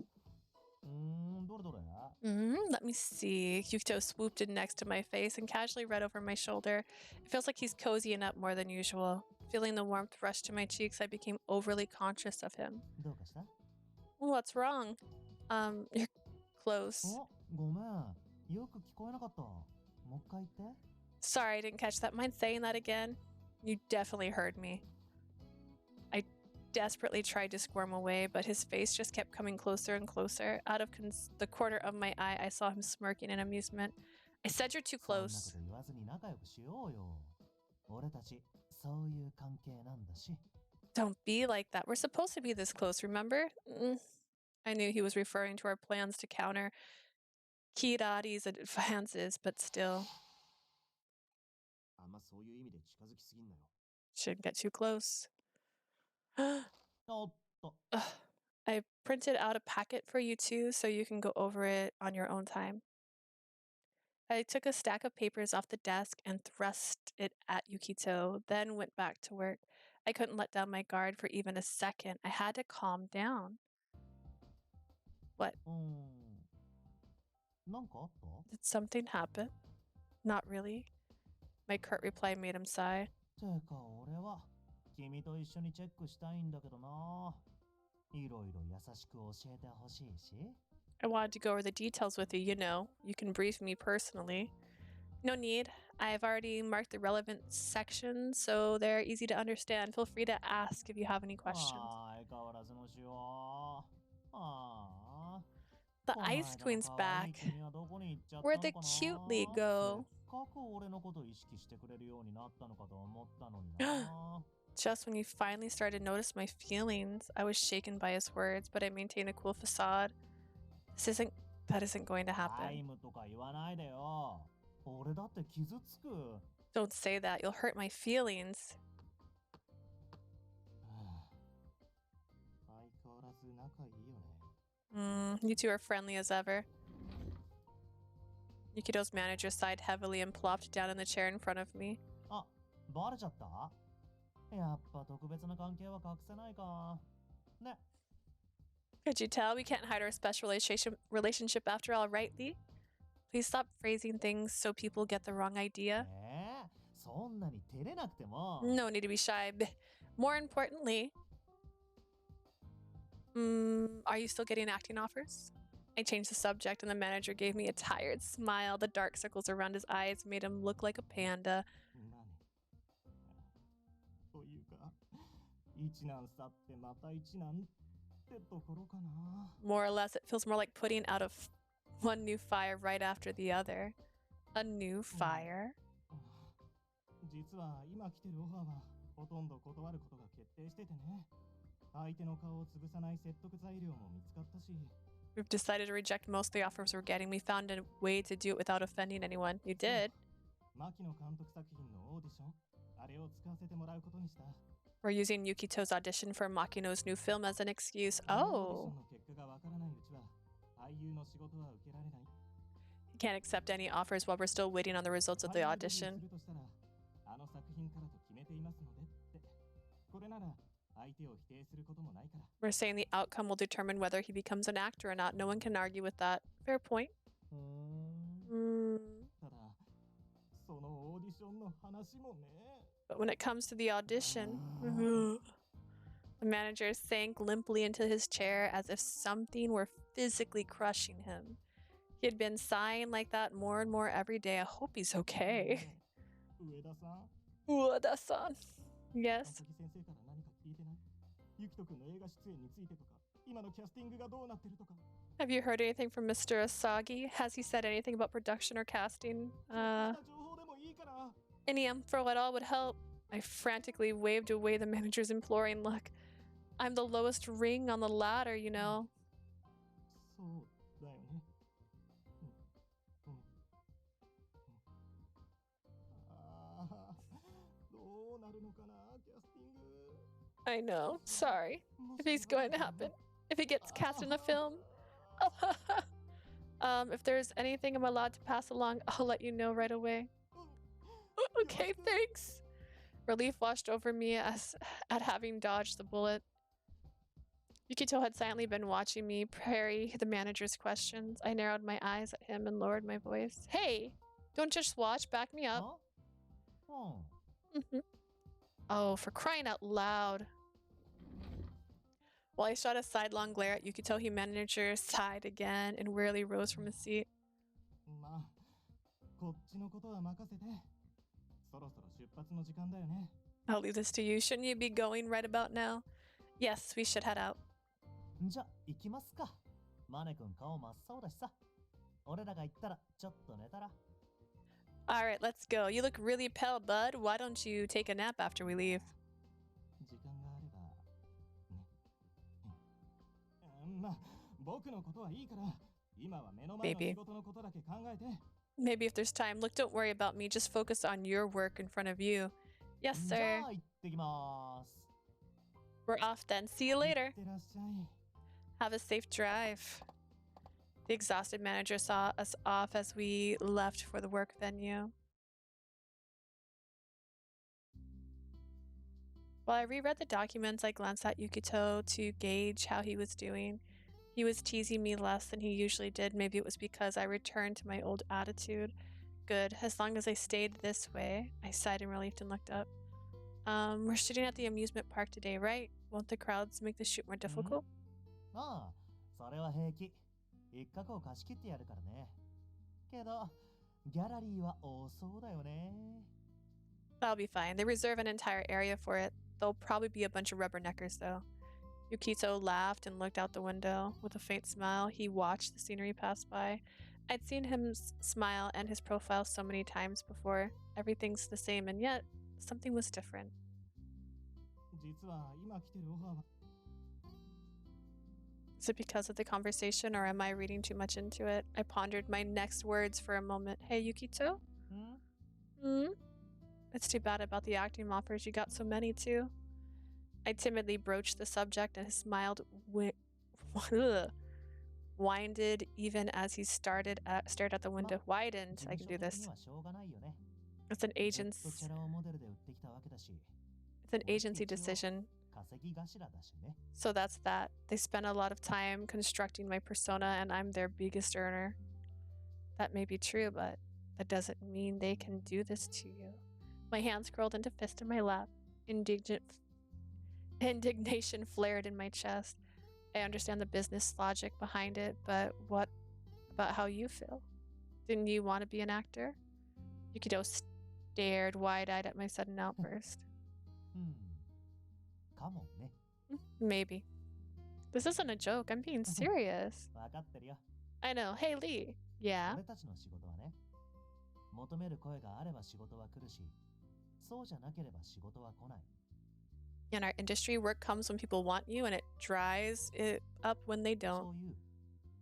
Let me see. Yukito swooped in next to my face and casually read over my shoulder. It feels like he's cozying up more than usual. Feeling the warmth rush to my cheeks, I became overly conscious of him. What's wrong? You're close. Sorry, I didn't catch that. Mind saying that again? You definitely heard me. I desperately tried to squirm away, but his face just kept coming closer and closer. Out of the corner of my eye, I saw him smirking in amusement. I said you're too close. Don't be like that. We're supposed to be this close, remember? I knew he was referring to our plans to counter Kirari's advances, but still. Shouldn't get too close. I printed out a packet for you too, so you can go over it on your own time. I took a stack of papers off the desk and thrust it at Yukito, then went back to work. I couldn't let down my guard for even a second. I had to calm down. What? Did something happen? Not really. My curt reply made him sigh. I wanted to go over the details with you, you know. You can brief me personally. No need. I've already marked the relevant sections, so they're easy to understand. Feel free to ask if you have any questions. The Ice Queen's back. Where'd the cute lead go? Just when you finally started to notice my feelings, I was shaken by his words, but I maintained a cool facade. That isn't going to happen. Don't say that, you'll hurt my feelings. You two are friendly as ever. Yukito's manager sighed heavily and plopped down in the chair in front of me. Could you tell? We can't hide our special relationship after all, right, Lee? Please stop phrasing things so people get the wrong idea. No need to be shy. More importantly, are you still getting acting offers? I changed the subject and the manager gave me a tired smile. The dark circles around his eyes made him look like a panda. More or less, it feels more like putting out one new fire right after the other. A new fire? We've decided to reject most of the offers we're getting. We found a way to do it without offending anyone. You did? We're using Yukito's audition for Makino's new film as an excuse. Oh. You can't accept any offers while we're still waiting on the results of the audition. We're saying the outcome will determine whether he becomes an actor or not. No one can argue with that. Fair point. But when it comes to the audition... The manager sank limply into his chair as if something were physically crushing him. He had been sighing like that more and more every day. I hope he's okay. 上田さん Ueda-san. 赤 Yes. 木先生から何か聞いてないゆきとくんの映画出演についてとか今のキャスティングがどうなってるとか Have you heard anything from Mr. Asagi? Has he said anything about production or casting? ちょっとした情報でもいいから Any info at all would help. I frantically waved away the manager's imploring look. I'm the lowest ring on the ladder, you know. そうだよねうんうんああどうなるのかなキャスティング I know. Sorry. も If し he's going to happen. If he gets cast in the film. If there's anything I'm allowed to pass along, I'll let you know right away. Okay, thanks. Relief washed over me as at having dodged the bullet. Yukito had silently been watching me parry the manager's questions. I narrowed my eyes at him and lowered my voice. Hey, don't just watch, back me up. うん Oh, for crying out loud. While I shot a sidelong glare at Yukito, he manager sighed again and wearily rose from his seat. まあこっちのことは任せてそろそろ出発の時間だよね I'll leave this to you. Shouldn't you be going right about now? Yes, we should head out. じゃ行きますかマネ君顔真っ青だしさ俺らが行ったらちょっと寝たら All right, let's go. You look really pale, bud. Why don't you take a nap after we leave? 時間があればねまあ僕のことはいいから今は目の前の仕事のことだけ考えて Maybe if there's time. Look, don't worry about me. Just focus on your work in front of you. Yes, じゃ sir. あ行ってきます We're off then. See you 行 later. ってらっしゃい Have a safe drive. The exhausted manager saw us off as we left for the work venue. While I reread the documents, I glanced at Yukito to gauge how he was doing. He was teasing me less than he usually did. Maybe it was because I returned to my old attitude. Good. As long as I stayed this way. I sighed in relief and looked up. We're shooting at the amusement park today, right? Won't the crowds make the shoot more difficult? ああそれは平気一角を貸し切ってやるからねけどギャラリーは多そうだよね That'll be fine. They reserve an entire area for it. There'll probably be a bunch of rubberneckers, though. Yukito laughed and looked out the window. With a faint smile, he watched the scenery pass by. I'd seen him smile and his profile so many times before. Everything's the same, and yet something was different. 実は今来てるオファーは Is it because of the conversation, or am I reading too much into it? I pondered my next words for a moment. Hey, Yukito? ん It's too bad about the acting offers. You got so many, too. I timidly broached the subject, and his smile winded even as he stared at the window. Widened. I can do this. にはしょうがないよね It's an ずっと agent's. チャラ男モデルで売ってきたわけだし It's an agency decision. 稼ぎ頭だしね So that's that. They spend a lot of time constructing my persona, and I'm their biggest earner. That may be true, but that doesn't mean they can do this to you. My hands curled into fist in my lap. Indignation flared in my chest. I understand the business logic behind it, but what about how you feel? Didn't you want to be an actor? Yukito stared wide-eyed at my sudden outburst. かもね Maybe. This isn't a joke. I'm being serious. 分かってるよ I know. Hey, Lee. Yeah? 俺たちの仕事はね求める声があれば仕事は来るしそうじゃなければ仕事は来ない In our industry, work comes when people want you, and it dries it up when they そ don't. ういう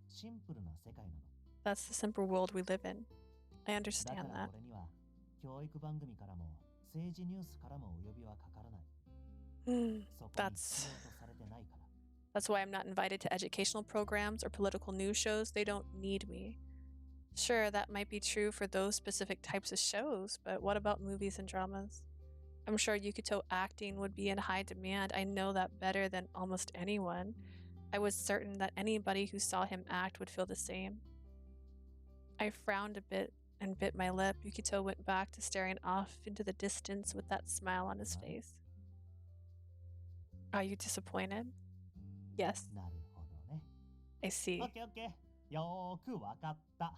シンプルな世界なの That's the simple world we live in. I だか understand ら that. 俺には教育番組からも政治ニュースからもお呼びはかからない Hmm. そこに That's 必要とされてないから that's why I'm not invited to educational programs or political news shows. They don't need me. Sure, that might be true for those specific types of shows, but what about movies and dramas? I'm sure Yukito acting would be in high demand. I know that better than almost anyone. I was certain that anybody who saw him act would feel the same. I frowned a bit and bit my lip. Yukito went back to staring off into the distance with that smile on his face. Are you disappointed? Yes, なるほどね。 I see. オッケーオッケー。よーくわかった。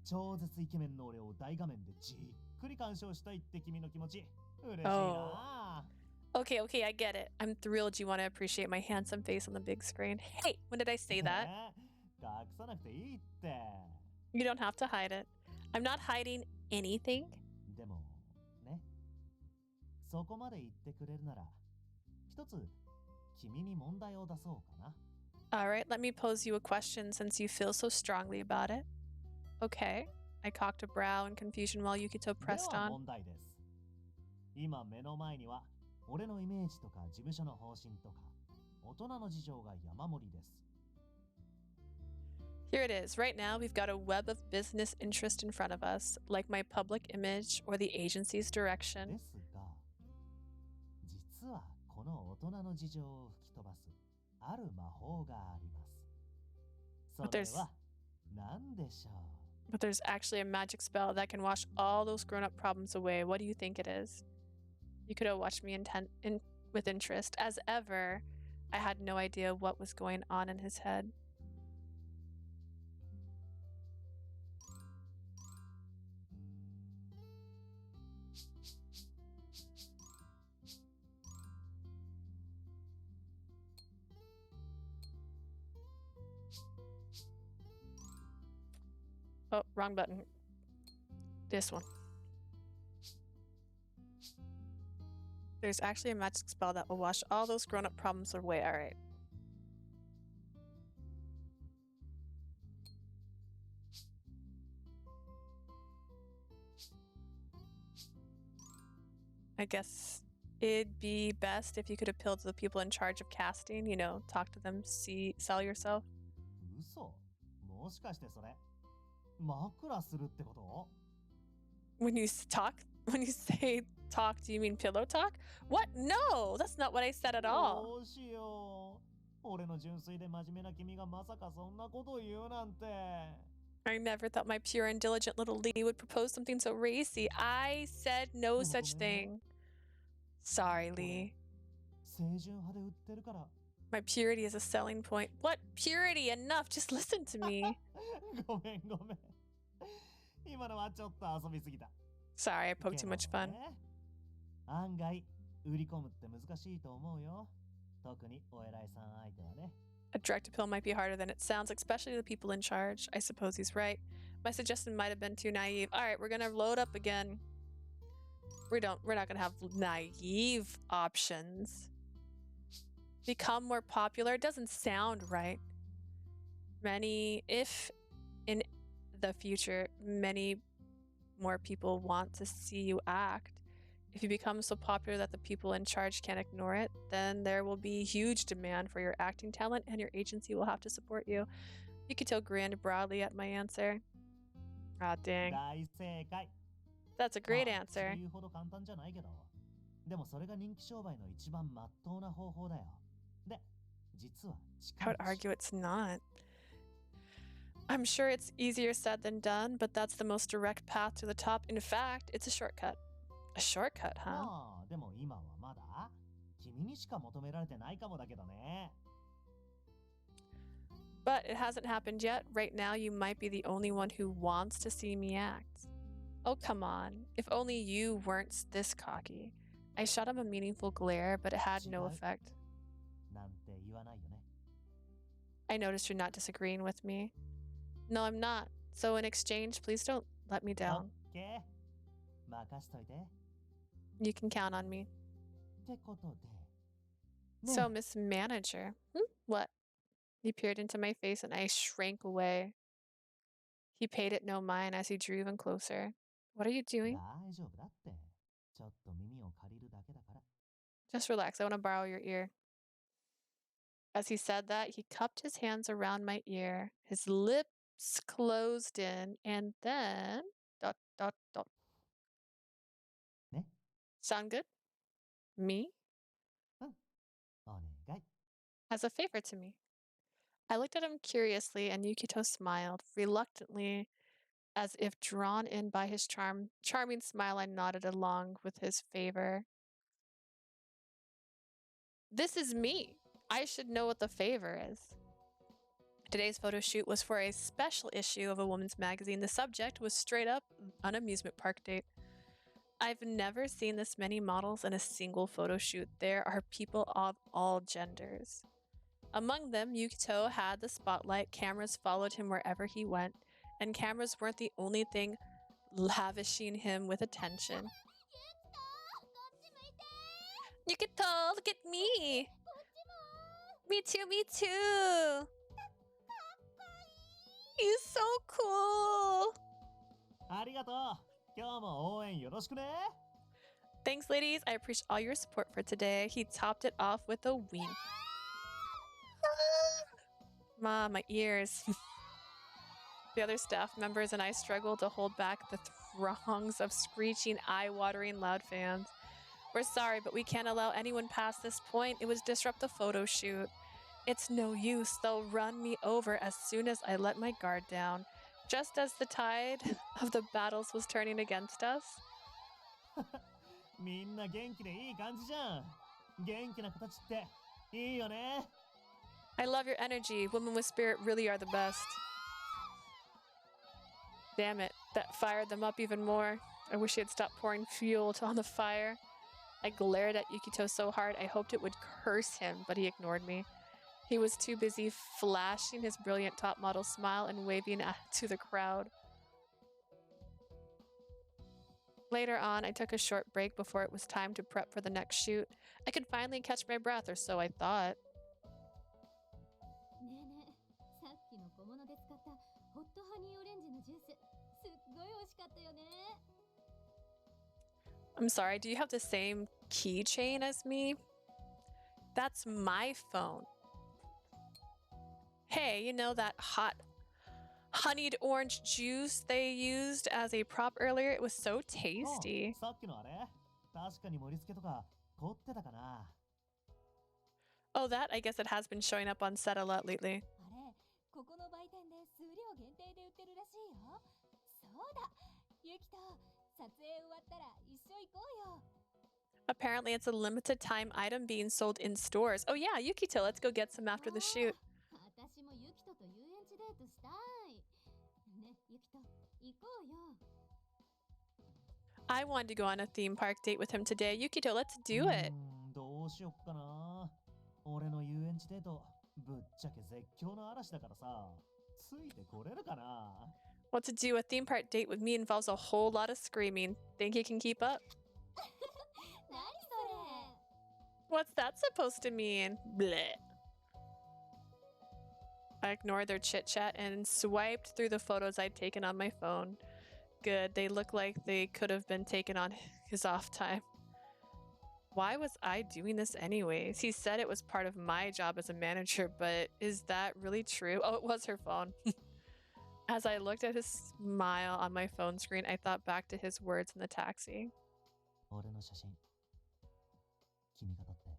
超絶イケメンの俺を大画面でじっくり鑑賞したいって君の気持ち、嬉しいな。 Okay, okay, I get it. I'm thrilled you want to appreciate my handsome face on the big screen. Hey, when did I say that? 隠さなくていいって。 You don't have to hide it. I'm not hiding anything. でもね、そこまで言ってくれるなら、一つ君に問題を出そうかな。 All right, let me pose you a question since you feel so strongly about it. Okay. I cocked a brow in confusion while Yukito で pressed は on. 問題です。今目の前には俺のイメージとか事務所の方針とか大人の事情が山盛りです。 Here it is. Right now, we've got a web of business interest in front of us, like my public image or the agency's で direction. すが、実はこの大人の事情を吹き飛ばすある魔法があります。そ But れ there's は何でしょう？ but there's actually a magic spell that can wash all those grown-up problems away. What do you think it is? Yukito watched me with interest. As ever, I had no idea what was going on in his head. Oh, wrong button. This one. There's actually a magic spell that will wash all those grown-up problems away. All right. I guess it'd be best if you could appeal to the people in charge of casting, you know, talk to them, sell yourself. 嘘？もしかしてそれ枕するってこと？ When you when you say talk, do you mean pillow talk? What? No, that's not what I said at all. どうしよう。俺の純粋で真面目な君がまさかそんなことを言うなんて。 I never thought my pure and diligent little Lee would propose something so racy. I said no such thing. Sorry, Lee. 清純派で売ってるから。 My purity is a selling point. What purity? Enough. Just listen to me. ごめんごめん。今のはちょっと遊びすぎた。 Sorry, I poked too much fun. 案外、売り込むって難しいと思うよ。特にお偉いさん相手はね。 A direct appeal might be harder than it sounds, especially to the people in charge. I suppose he's right. My suggestion might have been too naive. All right, we're gonna load up again. We're not gonna have naive options. Become more popular. It doesn't sound right. If in the future many more people want to see you act, if you become so popular that the people in charge can't ignore it, then there will be huge demand for your acting talent and your agency will have to support you. Yukito grinned broadly at my answer. Ah, dang. 大正解。 That's a great まあ answer. そういうほど簡単じゃないけど。でもそれが人気商売の一番真っ当な方法だよ。で、実は I 近 would 道。 argue it's not. I'm sure it's easier said than done, but that's the most direct path to the top. In fact, it's a shortcut. A shortcut, huh? まあでも今はまだ君にしか求められてないかもだけどね。 But it hasn't happened yet. Right now, you might be the only one who wants to see me act. Oh, come on. If only you weren't this cocky. I shot him a meaningful glare, but it had no effect. なんて言わないよね。 I noticed you're not disagreeing with me. No, I'm not. So in exchange, please don't let me オッ down. ケー。任しといて。 You can count on me. ってことで。 So, Miss Manager. What? He peered into my face and I shrank away. He paid it no mind as he drew even closer. What are you doing? 大丈夫だって。ちょっと耳を借りるだけだから。 Just relax. I want to borrow your ear. As he said that, he cupped his hands around my ear. His lips closed in, and then... ... Ne? Sound good? Me? お願い。 As a favor to me. I looked at him curiously, and Yukito smiled, reluctantly, as if drawn in by his charming smile. I nodded along with his favor. This is me. I should know what the favor is. Today's photo shoot was for a special issue of a woman's magazine. The subject was straight up an amusement park date. I've never seen this many models in a single photo shoot. There are people of all genders. Among them, Yukito had the spotlight. Cameras followed him wherever he went, and cameras weren't the only thing lavishing him with attention. Yukito, look at me! Me too, me too! He's so cool! ありがとう。今日も応援よろしくね。 Thanks, ladies. I appreciate all your support for today. He topped it off with a wink. Ma, my ears. The other staff members and I struggled to hold back the throngs of screeching, eye-watering loud fans. We're sorry, but we can't allow anyone past this point. It would disrupt the photo shoot. It's no use. They'll run me over as soon as I let my guard down. Just as the tide of the battles was turning against us. みんな元気でいい感じじゃん。元気な子たちっていいよね。 I love your energy. Women with spirit really are the best. Damn it, that fired them up even more. I wish he had stopped pouring fuel on the fire. I glared at Yukito so hard I hoped it would curse him, but he ignored me. He was too busy flashing his brilliant top model smile and waving to the crowd. Later on, I took a short break before it was time to prep for the next shoot. I could finally catch my breath, or so I thought. ねえねえ、さっきの小物で使ったホットハニーオレンジのジュース、すっごい美味しかったよね。 I'm sorry, do you have the same keychain as me? That's my phone. Hey, you know that hot honeyed orange juice they used as a prop earlier? It was so tasty. さっきのあれ確かに盛り付けとか凝ってたかな。 Oh, that? I guess it has been showing up on set a lot lately. あれ、ここの売店で数量限定で売ってるらしいよ。そうだ、ゆきと撮影終わったら一緒行こうよ。 Apparently, it's a limited time item being sold in stores. Oh, yeah, Yukito, let's go get some after the shoot. 私もゆきとと遊園地デートしたい。ね、ゆきと行こうよ。 I wanted to go on a theme park date with him today. Yukito, let's do it. どうしよっかな。俺の遊園地デートぶっちゃけ絶叫の嵐だからさ。ついてこれるかな。 What to do? A theme park date with me involves a whole lot of screaming. Think he can keep up? 何それ。 What's that supposed to mean? Bleh. I ignored their chit chat and swiped through the photos I'd taken on my phone. Good, they look like they could have been taken on his off time. Why was I doing this anyways? He said it was part of my job as a manager, but is that really true? Oh, it was her phone. As I looked at his smile on my phone screen, I thought back to his words in the taxi. 俺の写真君が撮って。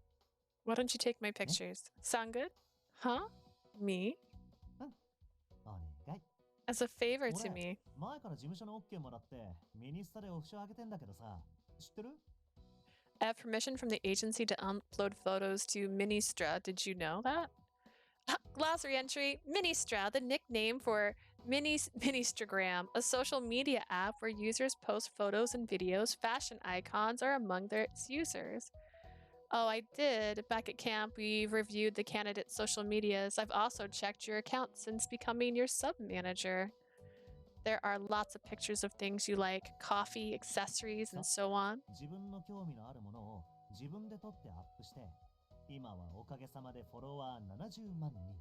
Why don't you take my pictures? Sound good? Huh? Me? お願い。 As a favor to 俺 me. 前から事務所の OK もらってミニスタでオフショーあげてんだけどさ。知ってる？ I have permission from the agency to upload photos to Ministra. Did you know that? Glossary entry. Ministra, the nickname for Ministragram, a social media app where users post photos and videos. Fashion icons are among its users. Oh, I did. Back at camp, we reviewed the candidates' social medias. I've also checked your account since becoming your sub-manager. There are lots of pictures of things you like, coffee, accessories, and so on. 自分の興味のあるものを自分で撮ってアップして、今はおかげさまでフォロワー70万人。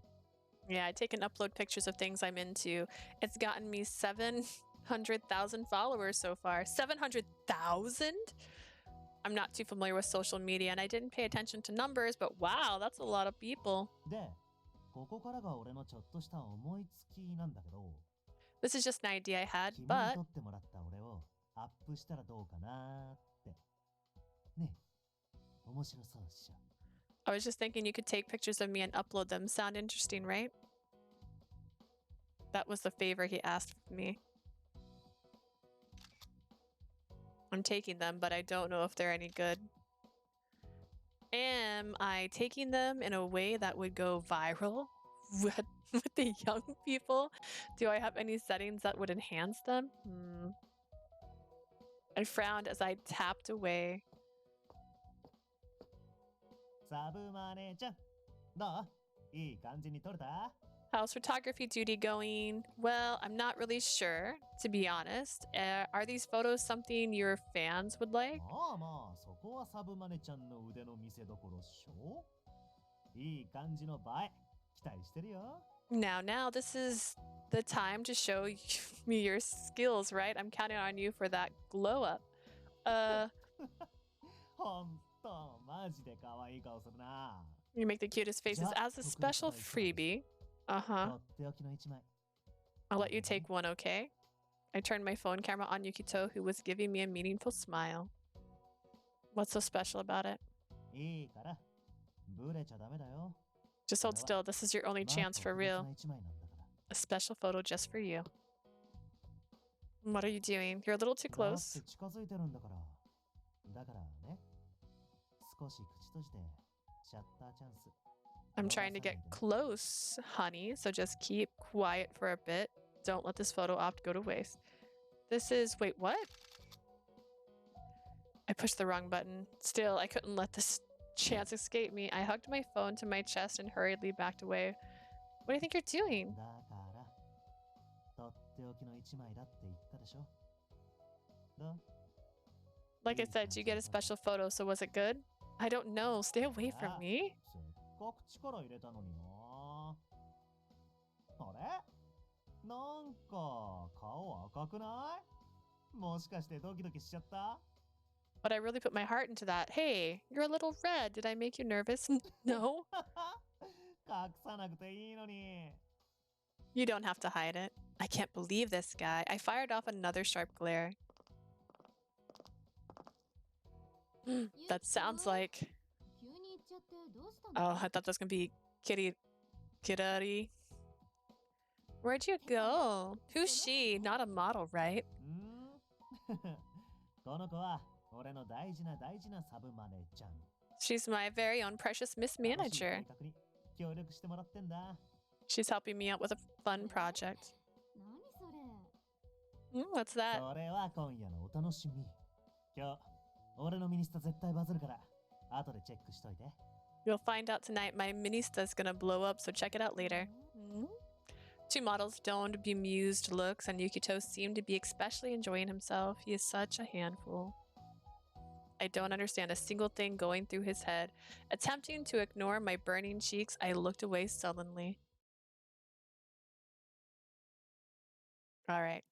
Yeah, I take and upload pictures of things I'm into. It's gotten me 700,000 followers so far. 700,000? I'm not too familiar with social media and I didn't pay attention to numbers, but wow, that's a lot of people. で、ここからが俺のちょっとした思いつきなんだけど、 This is just an idea I had, 君に but 撮ってもらった俺をアップしたらどうかなって。ねえ、面白そうっしょ。 I was just thinking you could take pictures of me and upload them. Sound interesting, right? That was the favor he asked of me. I'm taking them, but I don't know if they're any good. Am I taking them in a way that would go viral with, with the young people? Do I have any settings that would enhance them? I frowned as I tapped away. サブマネちゃん、どう？いい感じに撮れた？ How's photography duty going? Well, I'm not really sure, to be honest. Are these photos something your fans would like? まあまあ、そこはサブマネちゃんの腕の見せ所っしょ。いい感じの映え、期待してるよ。Now, this is the time to show me your skills, right? I'm counting on you for that glow up. ほんと、マジで可愛い顔するな。 You make the cutest faces as a special freebie. とっておきの一枚。 I'll let you take one, okay? I turned my phone camera on Yukito, who was giving me a meaningful smile. What's so special about it? いいから、ブレちゃダメだよ。 Just hold still. This is your only まあ chance for 特別 real. な一枚なんだから。 A special photo just for you. What are you doing? You're a little too だっ close. て近づいてるんだから。だからね、少し口閉じて、シャッターチャンス。 I'm trying to get close, honey, so just keep quiet for a bit. Don't let this photo op go to waste. This is... Wait, what? I pushed the wrong button. Still, I couldn't let this chance escape me. I hugged my phone to my chest and hurriedly backed away. What do you think you're doing? だから、とっておきの一枚だって言ったでしょ。どう？ Like I said, you get a special photo, so was it good? I don't know. Stay away from me. せっかく力入れたのにな。あれ？なんか顔赤くない？もしかしてドキドキしちゃった？ But I really put my heart into that. Hey, you're a little red. Did I make you nervous? No. 隠さなくていいのに。 You don't have to hide it. I can't believe this guy. I fired off another sharp glare. That sounds like... 急に行っちゃってどうしたの？ Oh, I thought that was going to be Kirari. Where'd you go? Who's she? Not a model, right? この子は俺の大事なサブマネちゃん。 She's my very own precious Miss 楽しい Manager. 計画に協力してもらってんだ。 She's helping me out with a fun project. 何それ？ What's that? それは今夜のお楽しみ。今日、俺のミニスタ絶対バズるから、後でチェックしといて。 You'll find out tonight my minista's gonna blow up, so check it out later. Two models donned bemused looks, and Yukito seemed to be especially enjoying himself. He is such a handful. I don't understand a single thing going through his head. Attempting to ignore my burning cheeks, I looked away sullenly. All right.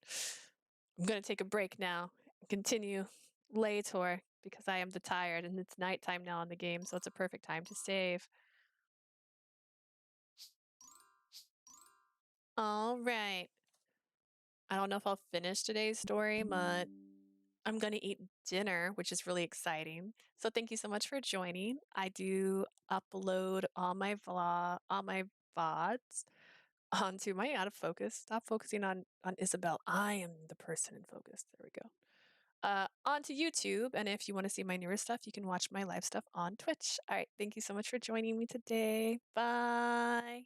I'm gonna take a break now and continue later because I am tired and it's nighttime now in the game, so it's a perfect time to save. All right. I don't know if I'll finish today's story, but I'm going to eat dinner, which is really exciting. So thank you so much for joining. I do upload all my VODs onto my out of focus. Stop focusing on Isabel. I am the person in focus. There we go. Onto YouTube. And if you want to see my newer stuff, you can watch my live stuff on Twitch. All right. Thank you so much for joining me today. Bye.